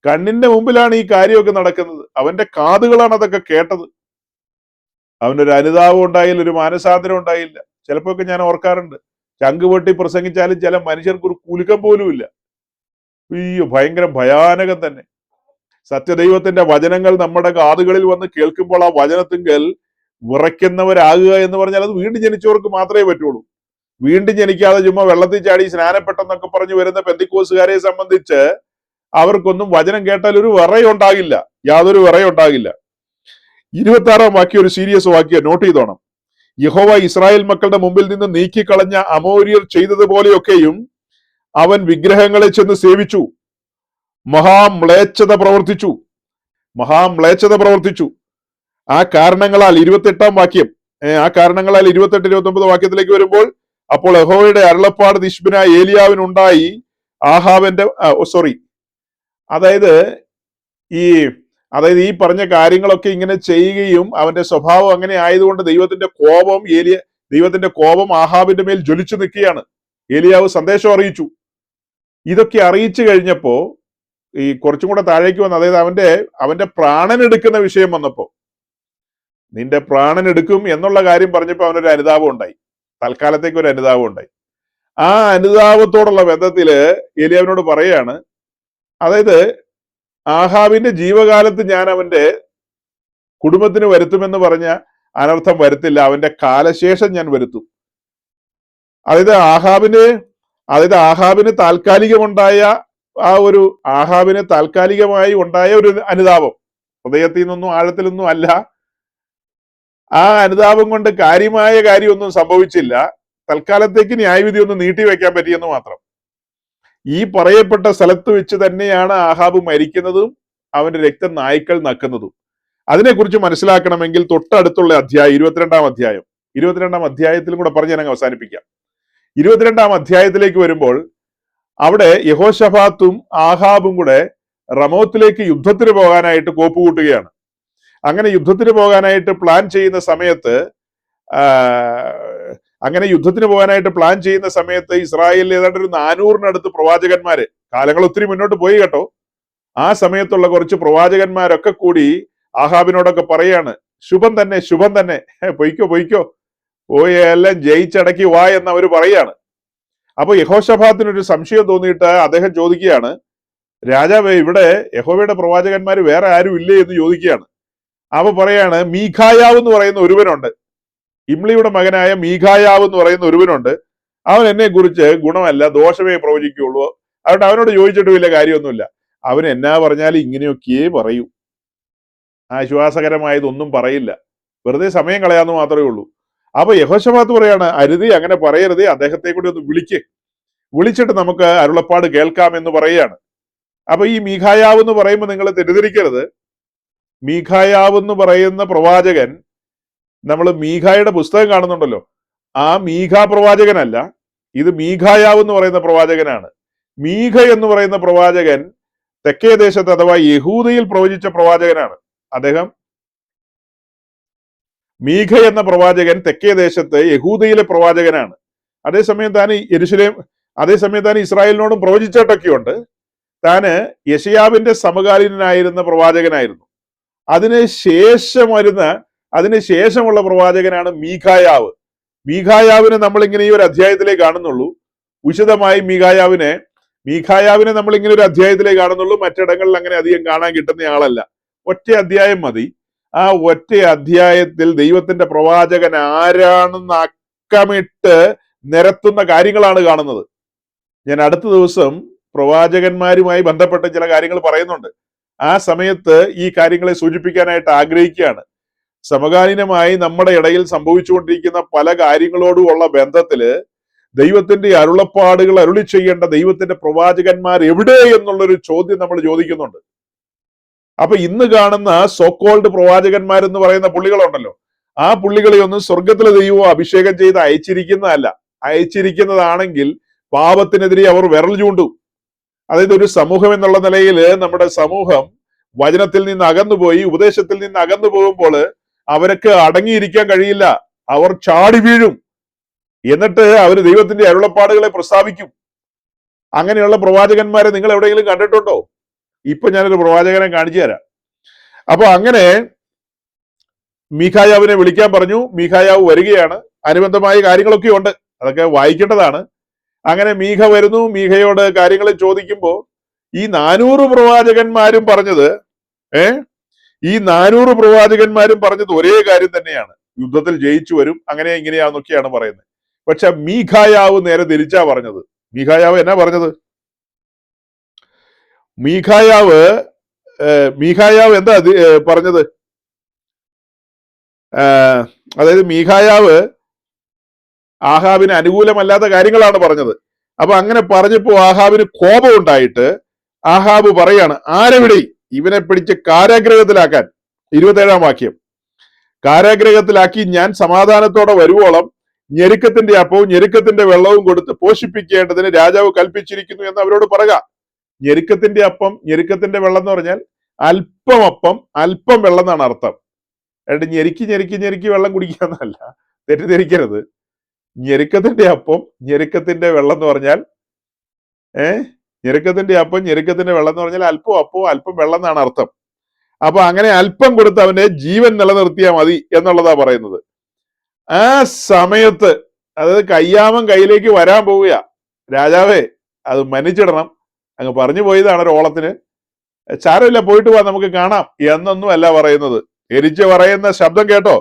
കണ്ണിന്റെ മുമ്പിലാണ് ഈ കാര്യമൊക്കെ നടക്കുന്നത്. അവന്റെ കാതുകളാണ് അതൊക്കെ കേട്ടത്. അവനൊരു അനുതാപം ഉണ്ടായില്ല, ഒരു മാനസാന്തരം ഉണ്ടായില്ല. ചിലപ്പോഴൊക്കെ ഞാൻ ഓർക്കാറുണ്ട്, ചങ്കുപൊട്ടി പ്രസംഗിച്ചാലും ചില മനുഷ്യർക്ക് ഒരു കുലുക്കം പോലും ഇല്ല. ഭയങ്കര ഭയാനകം തന്നെ. സത്യദൈവത്തിന്റെ വചനങ്ങൾ നമ്മുടെ കാതുകളിൽ വന്ന് കേൾക്കുമ്പോൾ ആ വചനത്തിങ്കൽ വിറയ്ക്കുന്നവരാകുക എന്ന് പറഞ്ഞാൽ അത് വീണ്ടും ജനിച്ചവർക്ക് മാത്രമേ പറ്റുള്ളൂ. വീണ്ടും ജനിക്കാതെ ചുമ്മാ വെള്ളത്തിൽ ചാടി സ്നാനപ്പെട്ടെന്നൊക്കെ പറഞ്ഞു വരുന്ന പെന്തിക്കോസുകാരെ സംബന്ധിച്ച് അവർക്കൊന്നും വചനം കേട്ടാൽ ഒരു വിറയുണ്ടാകില്ല, യാതൊരു വിറയുണ്ടാകില്ല. 26-ാം വാക്യം ഒരു സീരിയസ് വാക്യം, നോട്ട് ചെയ്തോണം. യഹോവ ഇസ്രായേൽ മക്കളുടെ മുമ്പിൽ നിന്ന് നീക്കിക്കളഞ്ഞ അമോര്യർ ചെയ്തതുപോലെയൊക്കെയും അവൻ വിഗ്രഹങ്ങളെ ചെന്ന് സേവിച്ചു, മഹാമ്ലേച്ഛത പ്രവർത്തിച്ചു. ആ കാരണങ്ങളാൽ 28-ാം വാക്യം, ആ കാരണങ്ങളാൽ 28-29 വാക്യത്തിലേക്ക് വരുമ്പോൾ, അപ്പോൾ യഹോവയുടെ അരുളപ്പാട് തിശ്ബിനായ ഏലിയാവിനുണ്ടായി ആഹാബിന്റെ അതായത് ഈ പറഞ്ഞ കാര്യങ്ങളൊക്കെ ഇങ്ങനെ ചെയ്യുകയും അവന്റെ സ്വഭാവം അങ്ങനെ ആയതുകൊണ്ട് ദൈവത്തിന്റെ കോപം ആഹാബിന്റെ മേൽ ജ്വലിച്ചു നിൽക്കുകയാണ്. ഏലിയാവ് സന്ദേശം അറിയിച്ചു. ഇതൊക്കെ അറിയിച്ചു കഴിഞ്ഞപ്പോ ഈ കുറച്ചും കൂടെ താഴേക്ക് വന്ന്, അതായത് അവന്റെ പ്രാണൻ എടുക്കുന്ന വിഷയം വന്നപ്പോ, നിന്റെ പ്രാണൻ എടുക്കും എന്നുള്ള കാര്യം പറഞ്ഞപ്പോ അവനൊരു അനുതാപം ഉണ്ടായി, തൽക്കാലത്തേക്ക് ഒരു അനുതാപം ഉണ്ടായി. ആ അനുതാപത്തോടുള്ള ബന്ധത്തില് ഏലിയാവിനോട് പറയാണ്, അതായത് ആഹാബിന്റെ ജീവകാലത്ത് ഞാൻ അവന്റെ കുടുംബത്തിന് വരുത്തുമെന്ന് പറഞ്ഞ അനർത്ഥം വരുത്തില്ല, അവന്റെ കാലശേഷം ഞാൻ വരുത്തും. അതായത് ആഹാബിന് താൽക്കാലികമായി ഉണ്ടായ ഒരു അനുതാപം, ഹൃദയത്തിൽ നിന്നൊന്നും ആഴത്തിൽ അല്ല. ആ അനുതാപം കൊണ്ട് കാര്യമായ കാര്യമൊന്നും സംഭവിച്ചില്ല, തൽക്കാലത്തേക്ക് ന്യായവിധി ഒന്ന് നീട്ടിവെക്കാൻ പറ്റിയെന്ന് മാത്രം. ഈ പറയപ്പെട്ട സ്ഥലത്ത് വെച്ച് തന്നെയാണ് ആഹാബ് മരിക്കുന്നതും അവന്റെ രക്തം നായ്ക്കൾ നക്കുന്നതും. അതിനെക്കുറിച്ച് മനസ്സിലാക്കണമെങ്കിൽ തൊട്ടടുത്തുള്ള അധ്യായം 22-ാം അധ്യായത്തിലും കൂടെ പറഞ്ഞ് ഞാൻ അവസാനിപ്പിക്കാം. 22-ാം അധ്യായത്തിലേക്ക് വരുമ്പോൾ അവിടെ യഹോശഫാത്തും ആഹാബും കൂടെ റമോത്തിലേക്ക് യുദ്ധത്തിന് പോകാനായിട്ട് കോപ്പുകൂട്ടുകയാണ്. അങ്ങനെ യുദ്ധത്തിന് പോകാനായിട്ട് പ്ലാൻ ചെയ്യുന്ന സമയത്ത് ഇസ്രായേലിൽ ഏതാണ്ട് ഒരു 400-നടുത്ത് പ്രവാചകന്മാര്, കാലങ്ങൾ ഒത്തിരി മുന്നോട്ട് പോയി കേട്ടോ, ആ സമയത്തുള്ള കുറച്ച് പ്രവാചകന്മാരൊക്കെ കൂടി ആഹാബിനോടൊക്കെ പറയാണ്, ശുഭം തന്നെ, പൊയ്ക്കോ പോയി എല്ലാം ജയിച്ചടക്കി വാ എന്ന് അവര് പറയാണ്. അപ്പൊ യഹോശഫാത്തിനൊരു സംശയം തോന്നിയിട്ട് അദ്ദേഹം ചോദിക്കുകയാണ്, രാജാവേ, ഇവിടെ യഹോവയുടെ പ്രവാചകന്മാര് വേറെ ആരും ഇല്ലേ എന്ന് ചോദിക്കുകയാണ്. അപ്പൊ പറയാണ്, മീഖായാവ് എന്ന് പറയുന്ന ഒരുവനുണ്ട്, ഇമ്ലിയുടെ മകനായ മീഖായാവ് എന്ന് പറയുന്ന ഒരുവനുണ്ട്, അവൻ എന്നെ കുറിച്ച് ഗുണമല്ല ദോഷമേ പ്രവചിക്കുകയുള്ളൂ. അതുകൊണ്ട് അവനോട് ചോദിച്ചിട്ട് വലിയ കാര്യമൊന്നുമില്ല, അവൻ എന്നാ പറഞ്ഞാലും ഇങ്ങനെയൊക്കെയേ പറയൂ, ആശ്വാസകരമായതൊന്നും പറയില്ല, വെറുതെ സമയം കളയാന്ന് മാത്രമേ ഉള്ളൂ. അപ്പൊ യഹോശഫാത്ത് പറയാണ്, അരുതേ, അങ്ങനെ പറയരുതേ, അദ്ദേഹത്തെ കൂടി ഒന്ന് വിളിച്ചിട്ട് നമുക്ക് അരുളപ്പാട് കേൾക്കാം എന്ന് പറയുകയാണ്. അപ്പൊ ഈ മീഖായാവ് എന്ന് പറയുമ്പോൾ നിങ്ങൾ തെറ്റിദ്ധരിക്കരുത്, മീഖായാവ് എന്ന് പറയുന്ന പ്രവാചകൻ, നമ്മൾ മീഖായുടെ പുസ്തകം കാണുന്നുണ്ടല്ലോ, ആ മീഖ പ്രവാചകനല്ല, ഇത് മീഖായാവ് എന്ന് പറയുന്ന പ്രവാചകനാണ്. മീഖ എന്ന് പറയുന്ന പ്രവാചകൻ തെക്കേ ദേശത്ത് അഥവാ യഹൂദയിൽ പ്രവചിച്ച പ്രവാചകനാണ്. മീഖ എന്ന പ്രവാചകൻ തെക്കേ ദേശത്ത് യഹൂദയിലെ പ്രവാചകനാണ്. അതേസമയം താൻ ഇസ്രായേലിനോടും പ്രവചിച്ചിട്ടൊക്കെയുണ്ട്. താന് യെശയ്യാവിന്റെ സമകാലീനായിരുന്ന പ്രവാചകനായിരുന്നു. അതിനുശേഷമുള്ള പ്രവാചകനാണ് മീഖായാവ്. മീഖായാവിനെ നമ്മൾ ഇങ്ങനെ ഈ ഒരു അധ്യായത്തിലേ കാണുന്നുള്ളൂ. വിശദമായി മീഖായാവിനെ നമ്മൾ ഇങ്ങനെ ഒരു അധ്യായത്തിലേ കാണുന്നുള്ളൂ. മറ്റിടങ്ങളിൽ അങ്ങനെ അധികം കാണാൻ കിട്ടുന്ന ആളല്ല. ഒറ്റ അധ്യായം മതി. ആ ഒറ്റ അധ്യായത്തിൽ ദൈവത്തിന്റെ പ്രവാചകൻ ആരാണെന്ന് അക്കമിട്ട് നിരത്തുന്ന കാര്യങ്ങളാണ് കാണുന്നത്. ഞാൻ അടുത്ത ദിവസം പ്രവാചകന്മാരുമായി ബന്ധപ്പെട്ട ചില കാര്യങ്ങൾ പറയുന്നുണ്ട്. ആ സമയത്ത് ഈ കാര്യങ്ങളെ സൂചിപ്പിക്കാനായിട്ട് ആഗ്രഹിക്കുകയാണ്. സമകാലീനമായി നമ്മുടെ ഇടയിൽ സംഭവിച്ചുകൊണ്ടിരിക്കുന്ന പല കാര്യങ്ങളോടുമുള്ള ബന്ധത്തില് ദൈവത്തിന്റെ അരുളപ്പാടുകൾ അരുളി ചെയ്യേണ്ട ദൈവത്തിന്റെ പ്രവാചകന്മാർ എവിടെ എന്നുള്ളൊരു ചോദ്യം നമ്മൾ ചോദിക്കുന്നുണ്ട്. അപ്പൊ ഇന്ന് കാണുന്ന സോക്കോൾഡ് പ്രവാചകന്മാരെന്ന് പറയുന്ന പുള്ളികളുണ്ടല്ലോ, ആ പുള്ളികളെ ഒന്നും സ്വർഗത്തിലെ ദൈവം അഭിഷേകം ചെയ്ത് അയച്ചിരിക്കുന്നതാണെങ്കിൽ പാപത്തിനെതിരെ അവർ വിരൽ ചൂണ്ടും. അതായത് ഒരു സമൂഹം എന്നുള്ള നിലയിൽ നമ്മുടെ സമൂഹം വചനത്തിൽ നിന്ന് അകന്നുപോയി, ഉപദേശത്തിൽ നിന്ന് അകന്നു പോകുമ്പോൾ അവർക്ക് അടങ്ങിയിരിക്കാൻ കഴിയില്ല, അവർ ചാടി വീഴും. എന്നിട്ട് അവർ ദൈവത്തിന്റെ അരുളപ്പാടുകളെ പ്രസ്താവിക്കും. അങ്ങനെയുള്ള പ്രവാചകന്മാരെ നിങ്ങൾ എവിടെയെങ്കിലും കണ്ടിട്ടുണ്ടോ? ഇപ്പൊ ഞാനൊരു പ്രവാചകനെ കാണിച്ചു തരാം. അപ്പൊ അങ്ങനെ മീഖായാവിനെ വിളിക്കാൻ പറഞ്ഞു. മീഖായാവ് വരികയാണ്. അനുബന്ധമായ കാര്യങ്ങളൊക്കെ ഉണ്ട്, അതൊക്കെ വായിക്കേണ്ടതാണ്. അങ്ങനെ മീഖ വരുന്നു. മീഖയോട് കാര്യങ്ങൾ ചോദിക്കുമ്പോ ഈ 400 പ്രവാചകന്മാരും പറഞ്ഞത് ഒരേ കാര്യം തന്നെയാണ്, യുദ്ധത്തിൽ ജയിച്ചു വരും, അങ്ങനെ ഇങ്ങനെയാന്നൊക്കെയാണ് പറയുന്നത്. പക്ഷെ മീഖായാവ് നേരെ തിരിച്ചാ പറഞ്ഞത്. മീഖായാവ് എന്നാ പറഞ്ഞത്? മീഖായാവ് എന്താ പറഞ്ഞത്? അതായത് മീഖായാവ് ആഹാബിന് അനുകൂലമല്ലാത്ത കാര്യങ്ങളാണ് പറഞ്ഞത്. അപ്പൊ അങ്ങനെ പറഞ്ഞപ്പോ ആഹാബിന് കോപം ഉണ്ടായിട്ട് ആഹാബ് പറയാണ്, ആരെവിടെ ഇവനെ പിടിച്ച് കാരാഗ്രഹത്തിലാക്കാൻ. 27-ാം വാക്യം, കാരാഗ്രഹത്തിലാക്കി ഞാൻ സമാധാനത്തോടെ വരുവോളം ഞെരുക്കത്തിന്റെ അപ്പവും ഞെരുക്കത്തിന്റെ വെള്ളവും കൊടുത്ത് പോഷിപ്പിക്കേണ്ടതിന് രാജാവ് കൽപ്പിച്ചിരിക്കുന്നു എന്ന് അവരോട് പറയുക. ഞെരുക്കത്തിന്റെ അപ്പം ഞെരുക്കത്തിന്റെ വെള്ളം എന്ന് പറഞ്ഞാൽ അല്പം അപ്പം അല്പം വെള്ളം എന്നാണ് അർത്ഥം. എന്നിട്ട് ഞെരുക്കി വെള്ളം കുടിക്കാന്നല്ല, തെറ്റിദ്ധരിക്കരുത്. ഞെരുക്കത്തിന്റെ അപ്പം ഞെരുക്കത്തിന്റെ വെള്ളം എന്ന് പറഞ്ഞാൽ ഞെരുക്കത്തിന്റെ അപ്പം ഞെരുക്കത്തിന്റെ വെള്ളം എന്ന് പറഞ്ഞാൽ അല്പം അപ്പവും അല്പം വെള്ളം എന്നാണ് അർത്ഥം. അപ്പൊ അങ്ങനെ അല്പം കൊടുത്ത് അവന്റെ ജീവൻ നിലനിർത്തിയാൽ മതി എന്നുള്ളതാ പറയുന്നത്. ആ സമയത്ത്, അതായത് കയ്യാമം കയ്യിലേക്ക് വരാൻ പോവുക, രാജാവേ അത് മന്നിച്ചിടണം, അങ്ങ് പറഞ്ഞു പോയതാണ് ഒരു ഓളത്തിന്, സാരമില്ല പോയിട്ട് പോവാ നമുക്ക് കാണാം എന്നൊന്നും അല്ല പറയുന്നത്. എരിച്ച് പറയുന്ന ശബ്ദം കേട്ടോ,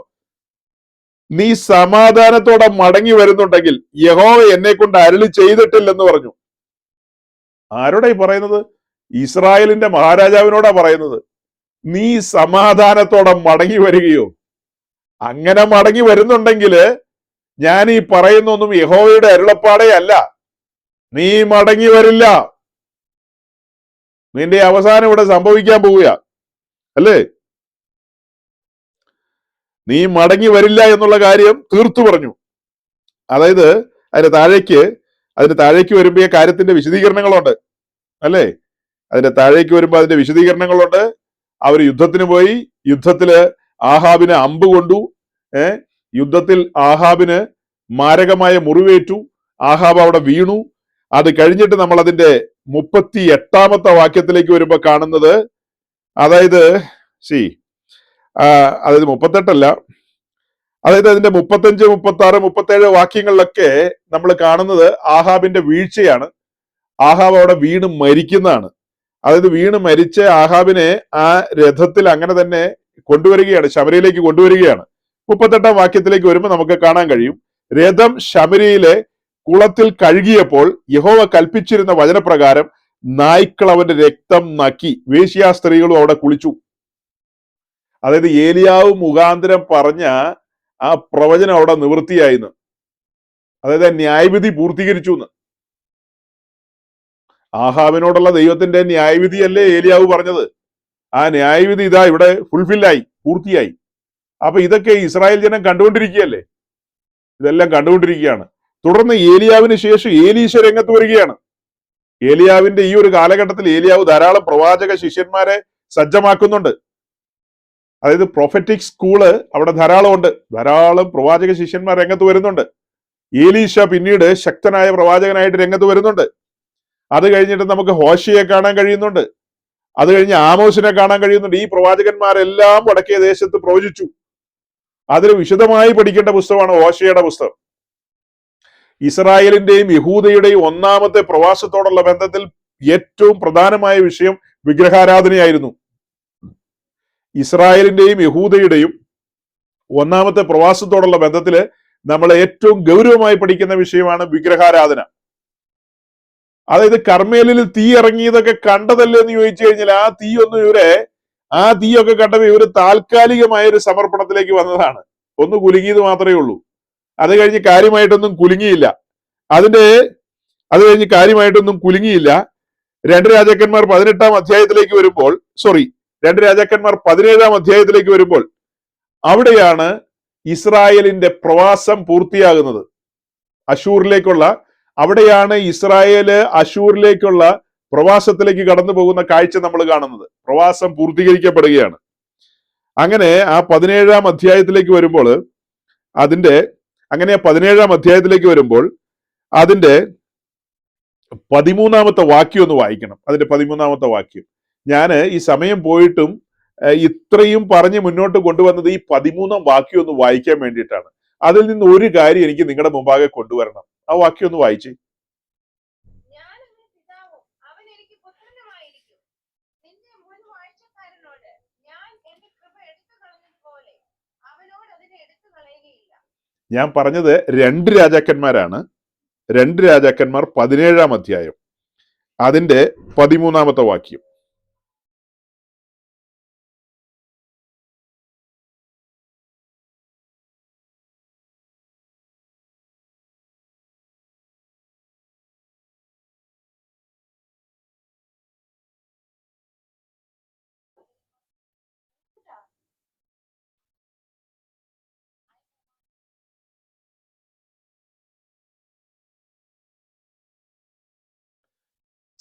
നീ സമാധാനത്തോടെ മടങ്ങി വരുന്നുണ്ടെങ്കിൽ യഹോവ എന്നെ കൊണ്ട് അരുളി ചെയ്തിട്ടില്ലെന്ന് പറഞ്ഞു. ആരോടാ ഈ പറയുന്നത്? ഇസ്രായേലിന്റെ മഹാരാജാവിനോടാ പറയുന്നത്. നീ സമാധാനത്തോടെ മടങ്ങി വരികയോ? അങ്ങനെ മടങ്ങി വരുന്നുണ്ടെങ്കിൽ ഞാൻ ഈ പറയുന്നൊന്നും യഹോവയുടെ അരുളപ്പാടേ അല്ല. നീ മടങ്ങി വരില്ല, നിന്റെ അവസാനം ഇവിടെ സംഭവിക്കാൻ പോവുക അല്ലേ? നീ മടങ്ങി വരില്ല എന്നുള്ള കാര്യം തീർത്തു പറഞ്ഞു. അതായത് അതിന്റെ താഴേക്ക് വരുമ്പോ ഈ കാര്യത്തിന്റെ വിശദീകരണങ്ങളുണ്ട് അല്ലേ? അതിന്റെ താഴേക്ക് വരുമ്പോ അതിന്റെ വിശദീകരണങ്ങളുണ്ട്. അവർ യുദ്ധത്തിന് പോയി, യുദ്ധത്തില് ആഹാബിന് അമ്പ് കൊണ്ടു, യുദ്ധത്തിൽ ആഹാബിന് മാരകമായ മുറിവേറ്റു, ആഹാബ് അവിടെ വീണു. അത് കഴിഞ്ഞിട്ട് നമ്മൾ അതിന്റെ 38-ാമത്തെ വാക്യത്തിലേക്ക് വരുമ്പോ കാണുന്നത്, അതായത് 38 അതായത് അതിന്റെ 35, 36, 37 വാക്യങ്ങളിലൊക്കെ നമ്മൾ കാണുന്നത് ആഹാബിന്റെ വീഴ്ചയാണ്. ആഹാബ് അവിടെ വീണ് മരിക്കുന്നതാണ്. അതായത് വീണ് മരിച്ച ആഹാബിനെ ആ രഥത്തിൽ അങ്ങനെ തന്നെ കൊണ്ടുവരികയാണ്, ശമരിയിലേക്ക് കൊണ്ടുവരികയാണ്. 38-ാം വാക്യത്തിലേക്ക് വരുമ്പോൾ നമുക്ക് കാണാൻ കഴിയും, രഥം ശമരിയിലെ കുളത്തിൽ കഴുകിയപ്പോൾ യഹോവ കൽപ്പിച്ചിരുന്ന വചനപ്രകാരം നായ്ക്കൾ അവന്റെ രക്തം നക്കി, വേശ്യാ സ്ത്രീകളും അവിടെ കുളിച്ചു. അതായത് ഏലിയാവ് മുഖാന്തരം പറഞ്ഞ ആ പ്രവചനം അവിടെ നിവൃത്തിയായിന്ന്, അതായത് ന്യായവിധി പൂർത്തീകരിച്ചു എന്ന്. ആഹാബിനോടുള്ള ദൈവത്തിന്റെ ന്യായവിധിയല്ലേ ഏലിയാവ് പറഞ്ഞത്? ആ ന്യായവിധി ഇതാ ഇവിടെ ഫുൾഫില്ലായി, പൂർത്തിയായി. അപ്പൊ ഇതൊക്കെ ഇസ്രായേൽ ജനം കണ്ടുകൊണ്ടിരിക്കുകയല്ലേ, ഇതെല്ലാം കണ്ടുകൊണ്ടിരിക്കുകയാണ്. തുടർന്ന് ഏലിയാവിന് ശേഷം ഏലീശ രംഗത്ത് വരികയാണ്. ഏലിയാവിന്റെ ഈ ഒരു കാലഘട്ടത്തിൽ ഏലിയാവ് ധാരാളം പ്രവാചക ശിഷ്യന്മാരെ സജ്ജമാക്കുന്നുണ്ട്. അതായത് പ്രൊഫറ്റിക് സ്കൂള് അവിടെ ധാരാളം ഉണ്ട്, ധാരാളം പ്രവാചക ശിഷ്യന്മാർ രംഗത്ത് വരുന്നുണ്ട്. ഏലീശ പിന്നീട് ശക്തനായ പ്രവാചകനായിട്ട് രംഗത്ത് വരുന്നുണ്ട്. അത് കഴിഞ്ഞിട്ട് നമുക്ക് ഹോശയെ കാണാൻ കഴിയുന്നുണ്ട്, അത് കഴിഞ്ഞ് ആമോസിനെ കാണാൻ കഴിയുന്നുണ്ട്. ഈ പ്രവാചകന്മാരെല്ലാം വടക്കേ ദേശത്ത് പ്രവചിച്ചു. അതിൽ വിശദമായി പഠിക്കേണ്ട പുസ്തകമാണ് ഹോശയുടെ പുസ്തകം. ഇസ്രായേലിന്റെയും യഹൂദയുടെയും ഒന്നാമത്തെ പ്രവാസത്തോടുള്ള ബന്ധത്തിൽ ഏറ്റവും പ്രധാനമായ വിഷയം വിഗ്രഹാരാധനയായിരുന്നു. ഇസ്രായേലിന്റെയും യഹൂദയുടെയും ഒന്നാമത്തെ പ്രവാസത്തോടുള്ള ബന്ധത്തില് നമ്മൾ ഏറ്റവും ഗൗരവമായി പഠിക്കുന്ന വിഷയമാണ് വിഗ്രഹാരാധന. അതായത് കർമ്മേലിൽ തീ ഇറങ്ങിയതൊക്കെ കണ്ടതല്ലേ എന്ന് ചോദിച്ചു കഴിഞ്ഞാൽ ആ തീയൊക്കെ കണ്ടപ്പോൾ ഇവര് താൽക്കാലികമായ ഒരു സമർപ്പണത്തിലേക്ക് വന്നതാണ്. ഒന്ന് കുലുങ്ങിയത് മാത്രമേ ഉള്ളൂ. അത് കഴിഞ്ഞ് കാര്യമായിട്ടൊന്നും കുലുങ്ങിയില്ല. അത് കഴിഞ്ഞ് കാര്യമായിട്ടൊന്നും കുലുങ്ങിയില്ല. 2 രാജാക്കന്മാർ 18-ാം അധ്യായത്തിലേക്ക് വരുമ്പോൾ 2 രാജാക്കന്മാർ 17-ാം അധ്യായത്തിലേക്ക് വരുമ്പോൾ അവിടെയാണ് ഇസ്രായേലിന്റെ പ്രവാസം പൂർത്തിയാകുന്നത്. അവിടെയാണ് ഇസ്രായേല് അശൂറിലേക്കുള്ള പ്രവാസത്തിലേക്ക് കടന്നു പോകുന്ന കാഴ്ച നമ്മൾ കാണുന്നത്. പ്രവാസം പൂർത്തീകരിക്കപ്പെടുകയാണ്. അങ്ങനെ ആ 17-ാം അധ്യായത്തിലേക്ക് വരുമ്പോൾ അതിന്റെ 13-ാമത്തെ വാക്യം ഒന്ന് വായിക്കണം. അതിന്റെ 13-ാമത്തെ വാക്യം. ഞാൻ ഈ സമയം പോയിട്ടും ഇത്രയും പറഞ്ഞ് മുന്നോട്ട് കൊണ്ടുവന്നത് ഈ 13-ാം വാക്യം ഒന്ന് വായിക്കാൻ വേണ്ടിയിട്ടാണ്. അതിൽ നിന്ന് ഒരു കാര്യം എനിക്ക് നിങ്ങളുടെ മുമ്പാകെ കൊണ്ടുവരണം. ആ വാക്യം ഒന്ന് വായിച്ചേ. ഞാൻ പറഞ്ഞത് 2 രാജാക്കന്മാരാണ്. 2 രാജാക്കന്മാർ 17-ാം അധ്യായം അതിന്റെ 13-ാമത്തെ വാക്യം.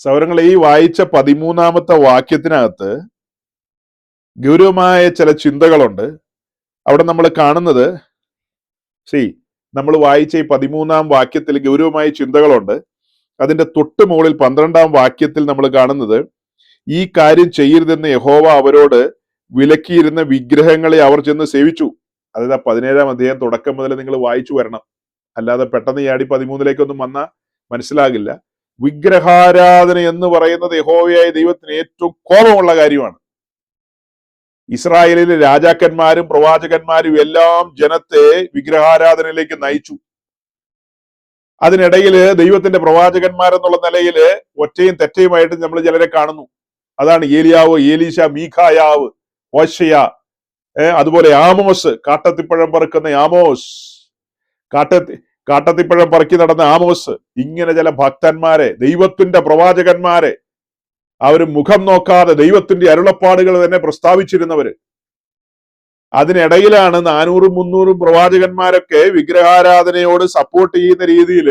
സൗരങ്ങൾ ഈ വായിച്ച 13-ാമത്തെ വാക്യത്തിനകത്ത് ഗൗരവമായ ചില ചിന്തകളുണ്ട്. അവിടെ നമ്മൾ കാണുന്നത് നമ്മൾ വായിച്ച ഈ 13-ാം വാക്യത്തിൽ ഗൗരവമായ ചിന്തകളുണ്ട്. അതിന്റെ തൊട്ട് മുകളിൽ 12-ാം വാക്യത്തിൽ നമ്മൾ കാണുന്നത്, ഈ കാര്യം ചെയ്യരുതെന്ന് യഹോവ അവരോട് വിലക്കിയിരുന്ന വിഗ്രഹങ്ങളെ അവർ ചെന്ന് സേവിച്ചു. അതായത് 17-ാം അധ്യായം തുടക്കം മുതൽ നിങ്ങൾ വായിച്ചു വരണം, അല്ലാതെ പെട്ടെന്ന് ഈ 13-ലേക്കൊന്നും വന്നാൽ മനസ്സിലാകില്ല. വിഗ്രഹാരാധന എന്ന് പറയുന്നത് യഹോവയായ ദൈവത്തിന് ഏറ്റവും കോപമുള്ള കാര്യമാണ്. ഇസ്രായേലിലെ രാജാക്കന്മാരും പ്രവാചകന്മാരും എല്ലാം ജനത്തെ വിഗ്രഹാരാധനയിലേക്ക് നയിച്ചു. അതിനിടയിൽ ദൈവത്തിന്റെ പ്രവാചകന്മാരെന്നുള്ള നിലയിൽ ഒറ്റയും തെറ്റയുമായിട്ട് നമ്മൾ ചിലരെ കാണുന്നു. അതാണ് ഏലിയാവ്, ഏലീശ, മീഖായാവ്, ഹോശയ, അതുപോലെ ആമോസ്, കാട്ടത്തിപ്പഴം പറക്കുന്ന ആമോസ്, കാട്ടത്തിപ്പഴം പറക്കി നടന്ന ആമോസ്, ഇങ്ങനെ ചില ഭക്തന്മാരെ, ദൈവത്തിന്റെ പ്രവാചകന്മാരെ, അവര് മുഖം നോക്കാതെ ദൈവത്തിന്റെ അരുളപ്പാടുകൾ തന്നെ പ്രസ്താവിച്ചിരുന്നവര്. അതിനിടയിലാണ് 400-300 പ്രവാചകന്മാരൊക്കെ വിഗ്രഹാരാധനയോട് സപ്പോർട്ട് ചെയ്യുന്ന രീതിയിൽ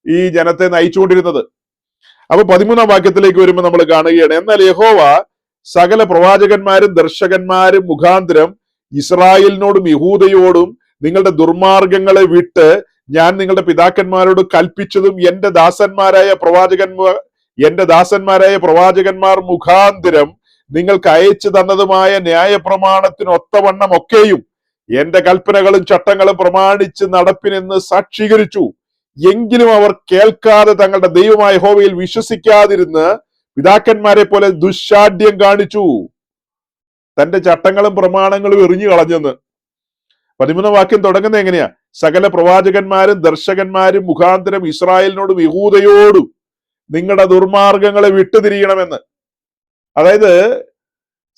ഈ ജനത്തെ നയിച്ചുകൊണ്ടിരുന്നത്. അപ്പൊ 13-ാം വാക്യത്തിലേക്ക് വരുമ്പോൾ നമ്മൾ കാണുകയാണ്, എന്നാൽ യഹോവ സകല പ്രവാചകന്മാരും ദർശകന്മാരും മുഖാന്തരം ഇസ്രായേലിനോടും യഹൂദയോടും നിങ്ങളുടെ ദുർമാർഗങ്ങളെ വിട്ട് ഞാൻ നിങ്ങളുടെ പിതാക്കന്മാരോട് കൽപ്പിച്ചതും എന്റെ ദാസന്മാരായ പ്രവാചകന്മാർ മുഖാന്തരം നിങ്ങൾക്ക് അയച്ചു തന്നതുമായ ന്യായപ്രമാണത്തിനൊത്തവണ്ണം ഒക്കെയും എന്റെ കൽപ്പനകളും ചട്ടങ്ങളും പ്രമാണിച്ച് നടപ്പിനെന്ന് സാക്ഷീകരിച്ചു. എങ്കിലും അവർ കേൾക്കാതെ തങ്ങളുടെ ദൈവമായ യഹോവയിൽ വിശ്വസിക്കാതിരുന്ന് പിതാക്കന്മാരെ പോലെ ദുശ്ശാഠ്യം കാണിച്ചു. തന്റെ ചട്ടങ്ങളും പ്രമാണങ്ങളും എറിഞ്ഞു കളഞ്ഞെന്ന്. 13-ാം വാക്യം തുടങ്ങുന്നത് എങ്ങനെയാ? സകല പ്രവാചകന്മാരും ദർശകന്മാരും മുഖാന്തരം ഇസ്രായേലിനോടും യഹൂദയോടും നിങ്ങളുടെ ദുർമാർഗങ്ങളെ വിട്ടുതിരിയണമെന്ന്. അതായത്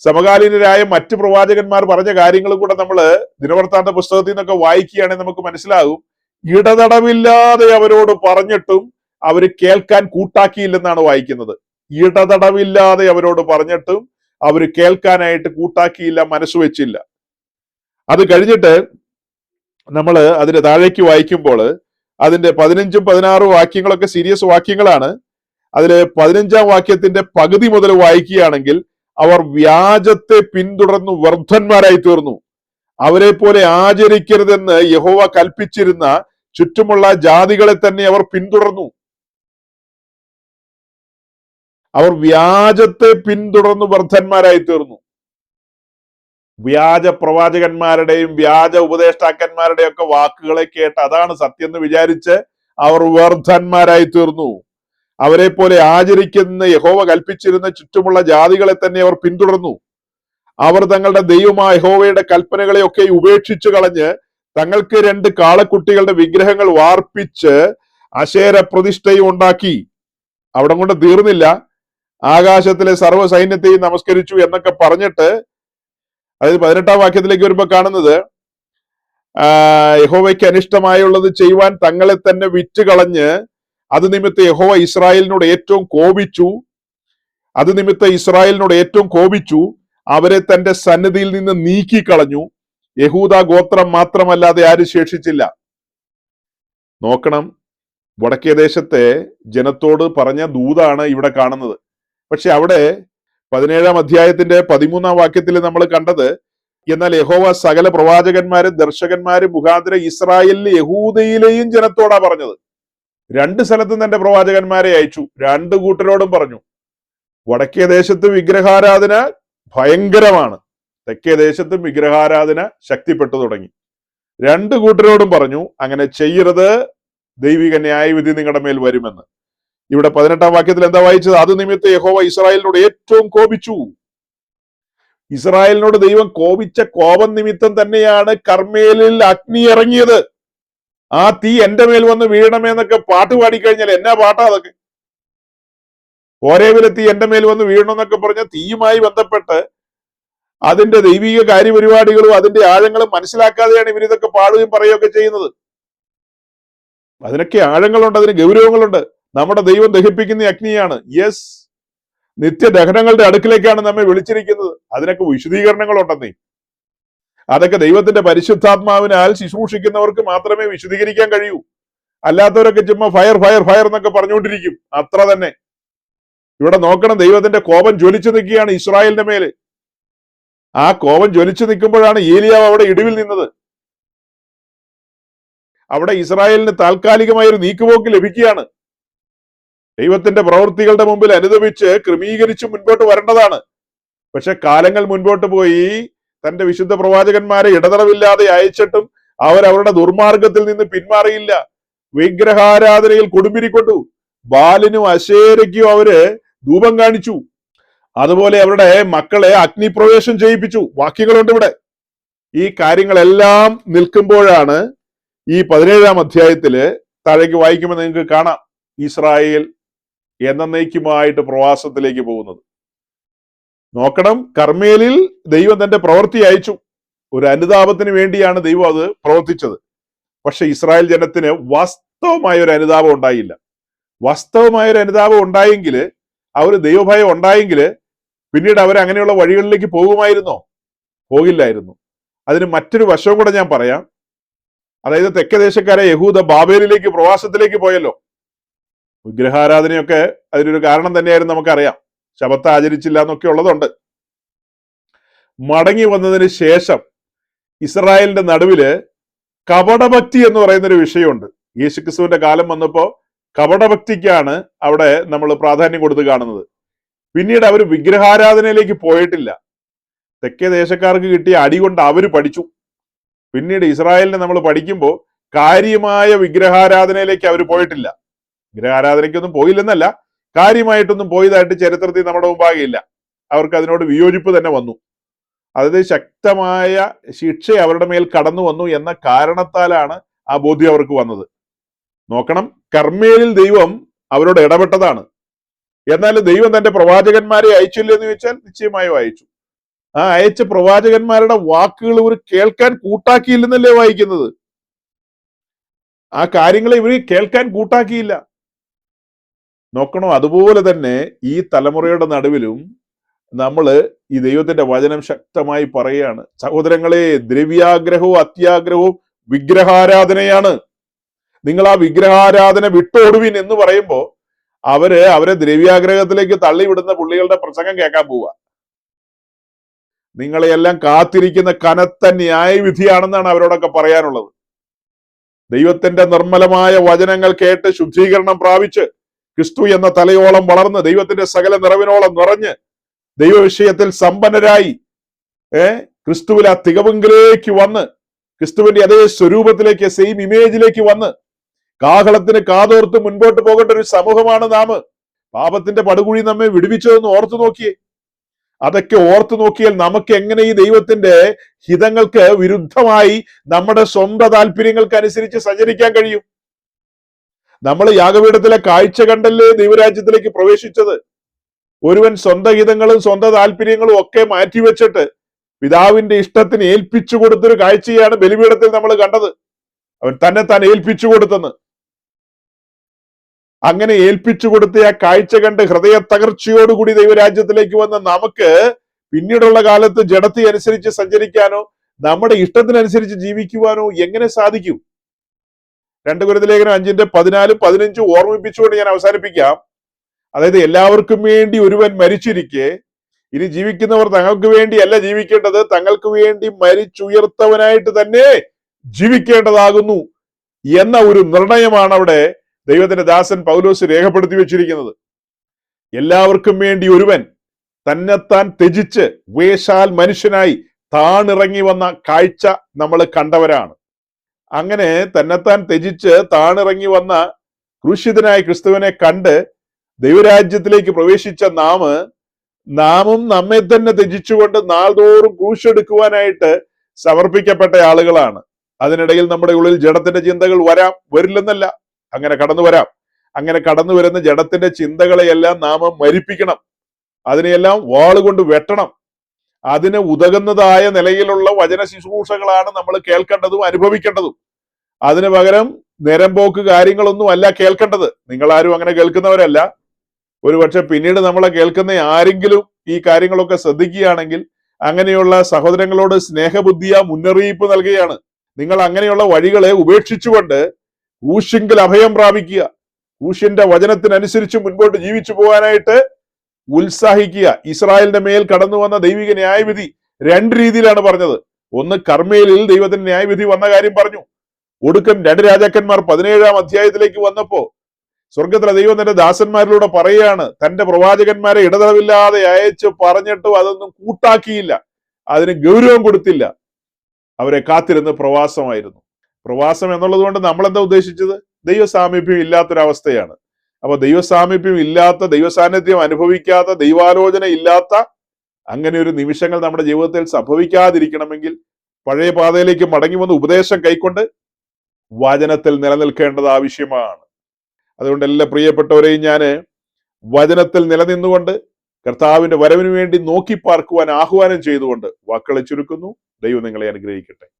സമകാലീനരായ മറ്റ് പ്രവാചകന്മാർ പറഞ്ഞ കാര്യങ്ങളും കൂടെ നമ്മൾ ദിനവൃത്താന്ത പുസ്തകത്തിൽ നിന്നൊക്കെ വായിക്കുകയാണെങ്കിൽ നമുക്ക് മനസ്സിലാകും, ഇടതടവില്ലാതെ അവരോട് പറഞ്ഞിട്ടും അവര് കേൾക്കാൻ കൂട്ടാക്കിയില്ലെന്നാണ് വായിക്കുന്നത്. ഇടതടവില്ലാതെ അവരോട് പറഞ്ഞിട്ടും അവര് കേൾക്കാനായിട്ട് കൂട്ടാക്കിയില്ല, മനസ്സുവെച്ചില്ല. അത് കഴിഞ്ഞിട്ട് നമ്മൾ അതിന്റെ താഴേക്ക് വായിക്കുമ്പോൾ അതിന്റെ 15ഉം 16 വാക്യങ്ങളൊക്കെ സീരിയസ് വാക്യങ്ങളാണ്. അതില് 15-ാം വാക്യത്തിന്റെ പകുതി മുതൽ വായിക്കുകയാണെങ്കിൽ, അവർ വ്യാജത്തെ പിന്തുടർന്നു വ്യർത്ഥന്മാരായി തീർന്നു. അവരെ പോലെ ആചരിക്കരുതെന്ന് യഹോവ കൽപ്പിച്ചിരുന്ന ചുറ്റുമുള്ള ജാതികളെ തന്നെ അവർ പിന്തുടർന്നു. അവർ വ്യാജത്തെ പിന്തുടർന്നു വ്യർത്ഥന്മാരായി തീർന്നു. വ്യാജ പ്രവാചകന്മാരുടെയും വ്യാജ ഉപദേഷ്ടാക്കന്മാരുടെയും ഒക്കെ വാക്കുകളെ കേട്ട് അതാണ് സത്യം എന്ന് വിചാരിച്ച് അവർ വ്യർത്ഥന്മാരായി തീർന്നു. അവരെ പോലെ ആചരിക്കുന്ന യഹോവ കൽപ്പിച്ചിരുന്ന ചുറ്റുമുള്ള ജാതികളെ തന്നെ അവർ പിന്തുടർന്നു. അവർ തങ്ങളുടെ ദൈവമായ യഹോവയുടെ കൽപ്പനകളെയൊക്കെ ഉപേക്ഷിച്ചു കളഞ്ഞ് തങ്ങൾക്ക് 2 കാളക്കുട്ടികളുടെ വിഗ്രഹങ്ങൾ വാർപ്പിച്ച് അശേര പ്രതിഷ്ഠയും ഉണ്ടാക്കി. അവിടെ കൊണ്ട് തീർന്നില്ല, ആകാശത്തിലെ സർവ്വ സൈന്യത്തെയും നമസ്കരിച്ചു എന്നൊക്കെ പറഞ്ഞിട്ട്, അതായത് 18-ാം വാക്യത്തിലേക്ക് വരുമ്പോൾ കാണുന്നത്, യഹോവയ്ക്ക് അനിഷ്ടമായുള്ളത് ചെയ്യുവാൻ തങ്ങളെ തന്നെ വിറ്റുകളഞ്ഞ് അത് നിമിത്തം യഹോവ ഇസ്രായേലിനോട് ഏറ്റവും കോപിച്ചു. അവരെ തന്റെ സന്നിധിയിൽ നിന്ന് നീക്കിക്കളഞ്ഞു. യഹൂദ ഗോത്രം മാത്രമല്ലാതെ ആരും ശേഷിച്ചില്ല. നോക്കണം, വടക്കേ ദേശത്തെ ജനത്തോട് പറഞ്ഞ ദൂതാണ് ഇവിടെ കാണുന്നത്. പക്ഷെ അവിടെ 17-ാം അധ്യായത്തിന്റെ 13-ാം വാക്യത്തിൽ നമ്മൾ കണ്ടത്, എന്നാൽ യഹോവ സകല പ്രവാചകന്മാരും ദർശകന്മാരും മുഖാന്തരം ഇസ്രായേലിലെ യഹൂദയിലെയും ജനത്തോടാ പറഞ്ഞത്. 2 സ്ഥലത്തും തന്റെ പ്രവാചകന്മാരെ അയച്ചു. 2 കൂട്ടരോടും പറഞ്ഞു. വടക്കേ ദേശത്ത് വിഗ്രഹാരാധന ഭയങ്കരമാണ്, തെക്കേ ദേശത്തും വിഗ്രഹാരാധന ശക്തിപ്പെട്ടു തുടങ്ങി. 2 കൂട്ടരോടും പറഞ്ഞു, അങ്ങനെ ചെയ്യരുത്, ദൈവിക ന്യായവിധി നിങ്ങളുടെ മേൽ വരുമെന്ന്. ഇവിടെ 18-ാം വാക്യത്തിൽ എന്താ വായിച്ചത്? അത് നിമിത്തം യഹോവ ഇസ്രായേലിനോട് ഏറ്റവും കോപിച്ചു. ഇസ്രായേലിനോട് ദൈവം കോപിച്ച കോപം നിമിത്തം തന്നെയാണ് കർമ്മേലിൽ അഗ്നി ഇറങ്ങിയത്. ആ തീ എന്റെ മേൽ വന്ന് വീഴണമെന്നൊക്കെ പാട്ട് പാടിക്കഴിഞ്ഞാൽ എന്നാ പാട്ടാ അതൊക്കെ? ഓരേവിലെ തീ എന്റെ മേൽ വന്ന് വീഴണമെന്നൊക്കെ പറഞ്ഞ തീയുമായി ബന്ധപ്പെട്ട് അതിന്റെ ദൈവിക കാര്യപരിപാടികളും അതിന്റെ ആഴങ്ങളും മനസ്സിലാക്കാതെയാണ് ഇവരിതൊക്കെ പാടുകയും പറയുകയൊക്കെ ചെയ്യുന്നത്. അതിനൊക്കെ ആഴങ്ങളുണ്ട്, അതിന് ഗൗരവങ്ങളുണ്ട്. നമ്മുടെ ദൈവം ദഹിപ്പിക്കുന്ന അഗ്നിയാണ്. യെസ്, നിത്യദഹനങ്ങളുടെ അടുക്കിലേക്കാണ് നമ്മെ വിളിച്ചിരിക്കുന്നത്. അതിനൊക്കെ വിശദീകരണങ്ങളുണ്ടെന്നേ. അതൊക്കെ ദൈവത്തിന്റെ പരിശുദ്ധാത്മാവിനാൽ ശുശ്രൂഷിക്കുന്നവർക്ക് മാത്രമേ വിശദീകരിക്കാൻ കഴിയൂ. അല്ലാത്തവരൊക്കെ ചുമ്മാ ഫയർ ഫയർ ഫയർ എന്നൊക്കെ പറഞ്ഞുകൊണ്ടിരിക്കും, അത്ര തന്നെ. ഇവിടെ നോക്കണം, ദൈവത്തിന്റെ കോപം ജ്വലിച്ചു നിൽക്കുകയാണ് ഇസ്രായേലിന്റെ മേല്. ആ കോപം ജ്വലിച്ചു നിൽക്കുമ്പോഴാണ് ഏലിയാവ് അവിടെ ഇടിവിൽ നിന്നത്. അവിടെ ഇസ്രായേലിന് താൽക്കാലികമായ ഒരു നീക്കുപോക്ക് ലഭിക്കുകയാണ്. ദൈവത്തിന്റെ പ്രവൃത്തികളുടെ മുമ്പിൽ അനുദപിച്ച് ക്രമീകരിച്ച് മുൻപോട്ട് വരേണ്ടതാണ്. പക്ഷെ കാലങ്ങൾ മുൻപോട്ട് പോയി, തന്റെ വിശുദ്ധ പ്രവാചകന്മാരെ ഇടതടവില്ലാതെ അയച്ചിട്ടും അവരവരുടെ ദുർമാർഗത്തിൽ നിന്ന് പിന്മാറിയില്ല. വിഗ്രഹാരാധനയിൽ കൊടുമ്പിരിക്കൊണ്ടു. ബാലിനും അശേരയ്ക്കും അവര് ധൂപം കാണിച്ചു. അതുപോലെ അവരുടെ മക്കളെ അഗ്നിപ്രവേശം ചെയ്യിപ്പിച്ചു. വാക്യങ്ങളുണ്ട് ഇവിടെ. ഈ കാര്യങ്ങളെല്ലാം നിൽക്കുമ്പോഴാണ് ഈ 17-ാം അധ്യായത്തില് താഴേക്ക് വായിക്കുമ്പോൾ നിങ്ങൾക്ക് കാണാം, ഇസ്രായേൽ എന്നേക്കുമായിട്ട് പ്രവാസത്തിലേക്ക് പോകുന്നത്. നോക്കണം, കർമ്മേലിൽ ദൈവം തന്റെ പ്രവൃത്തി അയച്ചു. ഒരു അനുതാപത്തിന് വേണ്ടിയാണ് ദൈവം അത് പ്രവർത്തിച്ചത്. പക്ഷെ ഇസ്രായേൽ ജനത്തിന് വാസ്തവമായ ഒരു അനുതാപം ഉണ്ടായില്ല. വാസ്തവമായ ഒരു അനുതാപം ഉണ്ടായെങ്കിൽ, അവർ ദൈവഭയം ഉണ്ടായെങ്കിൽ പിന്നീട് അവർ അങ്ങനെയുള്ള വഴികളിലേക്ക് പോകുമായിരുന്നോ? പോകില്ലായിരുന്നു. അതിന് മറ്റൊരു വശവും കൂടെ ഞാൻ പറയാം. അതായത് തെക്കദേശക്കാരെ യഹൂദ ബാബേലിലേക്ക് പ്രവാസത്തിലേക്ക് പോയല്ലോ. വിഗ്രഹാരാധനയൊക്കെ അതിനൊരു കാരണം തന്നെയായിരുന്നു, നമുക്കറിയാം. ശബത്ത് ആചരിച്ചില്ല എന്നൊക്കെ ഉള്ളതുണ്ട്. മടങ്ങി വന്നതിന് ശേഷം ഇസ്രായേലിന്റെ നടുവില് കപടഭക്തി എന്ന് പറയുന്നൊരു വിഷയമുണ്ട്. യേശുക്രിസ്തുവിന്റെ കാലം വന്നപ്പോ കപടഭക്തിക്കാണ് അവിടെ നമ്മൾ പ്രാധാന്യം കൊടുത്ത് കാണുന്നത്. പിന്നീട് അവർ വിഗ്രഹാരാധനയിലേക്ക് പോയിട്ടില്ല. തെക്കേ ദേശക്കാർക്ക് കിട്ടിയ അടി കൊണ്ട് അവര് പഠിച്ചു. പിന്നീട് ഇസ്രായേലിനെ നമ്മൾ പഠിക്കുമ്പോൾ കാര്യമായ വിഗ്രഹാരാധനയിലേക്ക് അവർ പോയിട്ടില്ല. വിഗ്രഹാരാധനയ്ക്കൊന്നും പോയില്ലെന്നല്ല, കാര്യമായിട്ടൊന്നും പോയതായിട്ട് ചരിത്രത്തിൽ നമ്മുടെ മുമ്പാകെയില്ല. അവർക്ക് അതിനോട് വിയോജിപ്പ് തന്നെ വന്നു. അതായത് ശക്തമായ ശിക്ഷ അവരുടെ മേൽ കടന്നു വന്നു എന്ന കാരണത്താലാണ് ആ ബോധ്യം അവർക്ക് വന്നത്. നോക്കണം, കർമ്മേലിൽ ദൈവം അവരോട് ഇടപെട്ടതാണ്. എന്നാൽ ദൈവം തന്റെ പ്രവാചകന്മാരെ അയച്ചില്ല എന്ന് ചോദിച്ചാൽ നിശ്ചയമായും അയച്ചു. ആ അയച്ച പ്രവാചകന്മാരുടെ വാക്കുകൾ ഇവർ കേൾക്കാൻ കൂട്ടാക്കിയില്ലെന്നല്ലേ വായിക്കുന്നത്. ആ കാര്യങ്ങളെ ഇവർ കേൾക്കാൻ കൂട്ടാക്കിയില്ല. നോക്കണോ, അതുപോലെ തന്നെ ഈ തലമുറയുടെ നടുവിലും നമ്മള് ഈ ദൈവത്തിന്റെ വചനം ശക്തമായി പറയുകയാണ്, സഹോദരങ്ങളെ, ദ്രവ്യാഗ്രഹവും അത്യാഗ്രഹവും വിഗ്രഹാരാധനയാണ്. നിങ്ങൾ ആ വിഗ്രഹാരാധന വിട്ടോടുവിൻ എന്ന് പറയുമ്പോൾ അവരെ ദ്രവ്യാഗ്രഹത്തിലേക്ക് തള്ളിവിടുന്ന പുള്ളികളുടെ പ്രസംഗം കേൾക്കാൻ പോവുക. നിങ്ങളെയെല്ലാം കാത്തിരിക്കുന്ന കനത്ത ന്യായവിധിയാണെന്നാണ് അവരോടൊക്കെ പറയാനുള്ളത്. ദൈവത്തിന്റെ നിർമ്മലമായ വചനങ്ങൾ കേട്ട് ശുദ്ധീകരണം പ്രാപിച്ച് ക്രിസ്തു എന്ന തലയോളം വളർന്ന് ദൈവത്തിന്റെ സകല നിറവിനോളം നിറഞ്ഞ് ദൈവവിഷയത്തിൽ സമ്പന്നരായി ക്രിസ്തുവിൽ ആ തികവെങ്കിലേക്ക് വന്ന് ക്രിസ്തുവിന്റെ അതേ സ്വരൂപത്തിലേക്ക്, സെയിം ഇമേജിലേക്ക് വന്ന് കാഹളത്തിന് കാതോർത്ത് മുൻപോട്ട് പോകേണ്ട ഒരു സമൂഹമാണ് നാം. പാപത്തിന്റെ പടുകുഴി നമ്മെ വിടുവിച്ചതെന്ന് ഓർത്തു നോക്കിയേ. അതൊക്കെ ഓർത്തു നോക്കിയാൽ നമുക്ക് എങ്ങനെ ഈ ദൈവത്തിന്റെ ഹിതങ്ങൾക്ക് വിരുദ്ധമായി നമ്മുടെ സ്വന്തം താല്പര്യങ്ങൾക്ക് അനുസരിച്ച് സഞ്ചരിക്കാൻ കഴിയും? നമ്മൾ യാഗപീഠത്തിലെ കാഴ്ച കണ്ടല്ലേ ദൈവരാജ്യത്തിലേക്ക് പ്രവേശിച്ചത്. ഒരുവൻ സ്വന്തം ഹിതങ്ങളും സ്വന്തം താല്പര്യങ്ങളും ഒക്കെ മാറ്റിവെച്ചിട്ട് പിതാവിന്റെ ഇഷ്ടത്തിന് ഏൽപ്പിച്ചു കൊടുത്തൊരു കാഴ്ചയാണ് ബലിപീഠത്തിൽ നമ്മൾ കണ്ടത്. അവൻ തന്നെ താൻ ഏൽപ്പിച്ചു കൊടുത്തെന്ന്. അങ്ങനെ ഏൽപ്പിച്ചു കൊടുത്ത ആ കാഴ്ച കണ്ട് ഹൃദയ തകർച്ചയോടുകൂടി ദൈവരാജ്യത്തിലേക്ക് വന്ന നമുക്ക് പിന്നീടുള്ള കാലത്ത് ജഡത്തെ അനുസരിച്ച് സഞ്ചരിക്കാനോ നമ്മുടെ ഇഷ്ടത്തിനനുസരിച്ച് ജീവിക്കുവാനോ എങ്ങനെ സാധിക്കും? 2 കൊരിന്ത്യർ ലേഖനം 5:14-15 ഓർമ്മിപ്പിച്ചുകൊണ്ട് ഞാൻ അവസാനിപ്പിക്കാം. അതായത് എല്ലാവർക്കും വേണ്ടി ഒരുവൻ മരിച്ചിരിക്കെ ഇനി ജീവിക്കുന്നവർ തങ്ങൾക്ക് വേണ്ടിയല്ല ജീവിക്കേണ്ടത്, തങ്ങൾക്ക് വേണ്ടി മരിച്ചുയർത്തവനായിട്ട് തന്നെ ജീവിക്കേണ്ടതാകുന്നു എന്ന ഒരു നിർണയമാണ് അവിടെ ദൈവത്തിന്റെ ദാസൻ പൗലോസ് രേഖപ്പെടുത്തി വെച്ചിരിക്കുന്നത്. എല്ലാവർക്കും വേണ്ടി ഒരുവൻ തന്നെത്താൻ ത്യജിച്ച് വേഷാൽ മനുഷ്യനായി താണിറങ്ങി വന്ന കാഴ്ച നമ്മൾ കണ്ടവരാണ്. അങ്ങനെ തന്നെത്താൻ ത്യജിച്ച് താണിറങ്ങി വന്ന ക്രൂശിതനായ ക്രിസ്തുവിനെ കണ്ട് ദൈവരാജ്യത്തിലേക്ക് പ്രവേശിച്ച നാമും നമ്മെ തന്നെ ത്യജിച്ചുകൊണ്ട് നാൾതോറും ക്രൂശെടുക്കുവാനായിട്ട് സമർപ്പിക്കപ്പെട്ട ആളുകളാണ്. അതിനിടയിൽ നമ്മുടെ ഉള്ളിൽ ജഡത്തിന്റെ ചിന്തകൾ വരില്ലെന്നല്ല, അങ്ങനെ കടന്നു വരാം. അങ്ങനെ കടന്നു വരുന്ന ജഡത്തിന്റെ ചിന്തകളെയെല്ലാം നാം മരിപ്പിക്കണം. അതിനെയെല്ലാം വാളുകൊണ്ട് വെട്ടണം. അതിന് ഉതകുന്നതായ നിലയിലുള്ള വചന ശുശ്രൂഷകളാണ് നമ്മൾ കേൾക്കേണ്ടതും അനുഭവിക്കേണ്ടതും. അതിന് പകരം നേരമ്പോക്ക് കാര്യങ്ങളൊന്നും അല്ല കേൾക്കേണ്ടത്. നിങ്ങളാരും അങ്ങനെ കേൾക്കുന്നവരല്ല. ഒരുപക്ഷെ പിന്നീട് നമ്മളെ കേൾക്കുന്ന ആരെങ്കിലും ഈ കാര്യങ്ങളൊക്കെ ശ്രദ്ധിക്കുകയാണെങ്കിൽ അങ്ങനെയുള്ള സഹോദരങ്ങളോട് സ്നേഹബുദ്ധിയ മുന്നറിയിപ്പ് നൽകുകയാണ്. നിങ്ങൾ അങ്ങനെയുള്ള വഴികളെ ഉപേക്ഷിച്ചുകൊണ്ട് ക്രൂശിങ്കിൽ അഭയം പ്രാപിക്കുക. ക്രൂശിന്റെ വചനത്തിനനുസരിച്ച് മുൻപോട്ട് ജീവിച്ചു പോകാനായിട്ട് ഉത്സാഹിക്കുക. ഇസ്രായേലിന്റെ മേൽ കടന്നു വന്ന ദൈവിക ന്യായവിധി രണ്ട് രീതിയിലാണ് പറഞ്ഞത്. ഒന്ന്, കർമ്മേലിൽ ദൈവത്തിന്റെ ന്യായവിധി വന്ന കാര്യം പറഞ്ഞു. ഒടുക്കം 2 രാജാക്കന്മാർ 17-ാം അധ്യായത്തിലേക്ക് വന്നപ്പോ സ്വർഗത്തിലെ ദൈവം തന്റെ ദാസന്മാരിലൂടെ പറയുകയാണ്, തന്റെ പ്രവാചകന്മാരെ ഇടതടവില്ലാതെ അയച്ച് പറഞ്ഞിട്ടും അതൊന്നും കൂട്ടാക്കിയില്ല, അതിന് ഗൗരവം കൊടുത്തില്ല. അവരെ കാത്തിരുന്ന് പ്രവാസമായിരുന്നു. പ്രവാസം എന്നുള്ളത് കൊണ്ട് നമ്മൾ എന്താ ഉദ്ദേശിച്ചത്? ദൈവസാമീപ്യം ഇല്ലാത്തൊരവസ്ഥയാണ്. അപ്പൊ ദൈവസാമീപ്യം ഇല്ലാത്ത, ദൈവസാന്നിധ്യം അനുഭവിക്കാത്ത, ദൈവാലോചന ഇല്ലാത്ത അങ്ങനെ ഒരു നിമിഷങ്ങൾ നമ്മുടെ ജീവിതത്തിൽ സംഭവിക്കാതിരിക്കണമെങ്കിൽ പഴയ പാതയിലേക്ക് മടങ്ങി വന്ന് ഉപദേശം കൈക്കൊണ്ട് വചനത്തിൽ നിലനിൽക്കേണ്ടത് ആവശ്യമാണ്. അതുകൊണ്ട് എല്ലാ പ്രിയപ്പെട്ടവരെയും ഞാൻ വചനത്തിൽ നിലനിന്നുകൊണ്ട് കർത്താവിന്റെ വരവിന് വേണ്ടി നോക്കി പാർക്കുവാൻ ആഹ്വാനം ചെയ്തുകൊണ്ട് വാക്കുകളെ ചുരുക്കുന്നു. ദൈവം നിങ്ങളെ അനുഗ്രഹിക്കട്ടെ.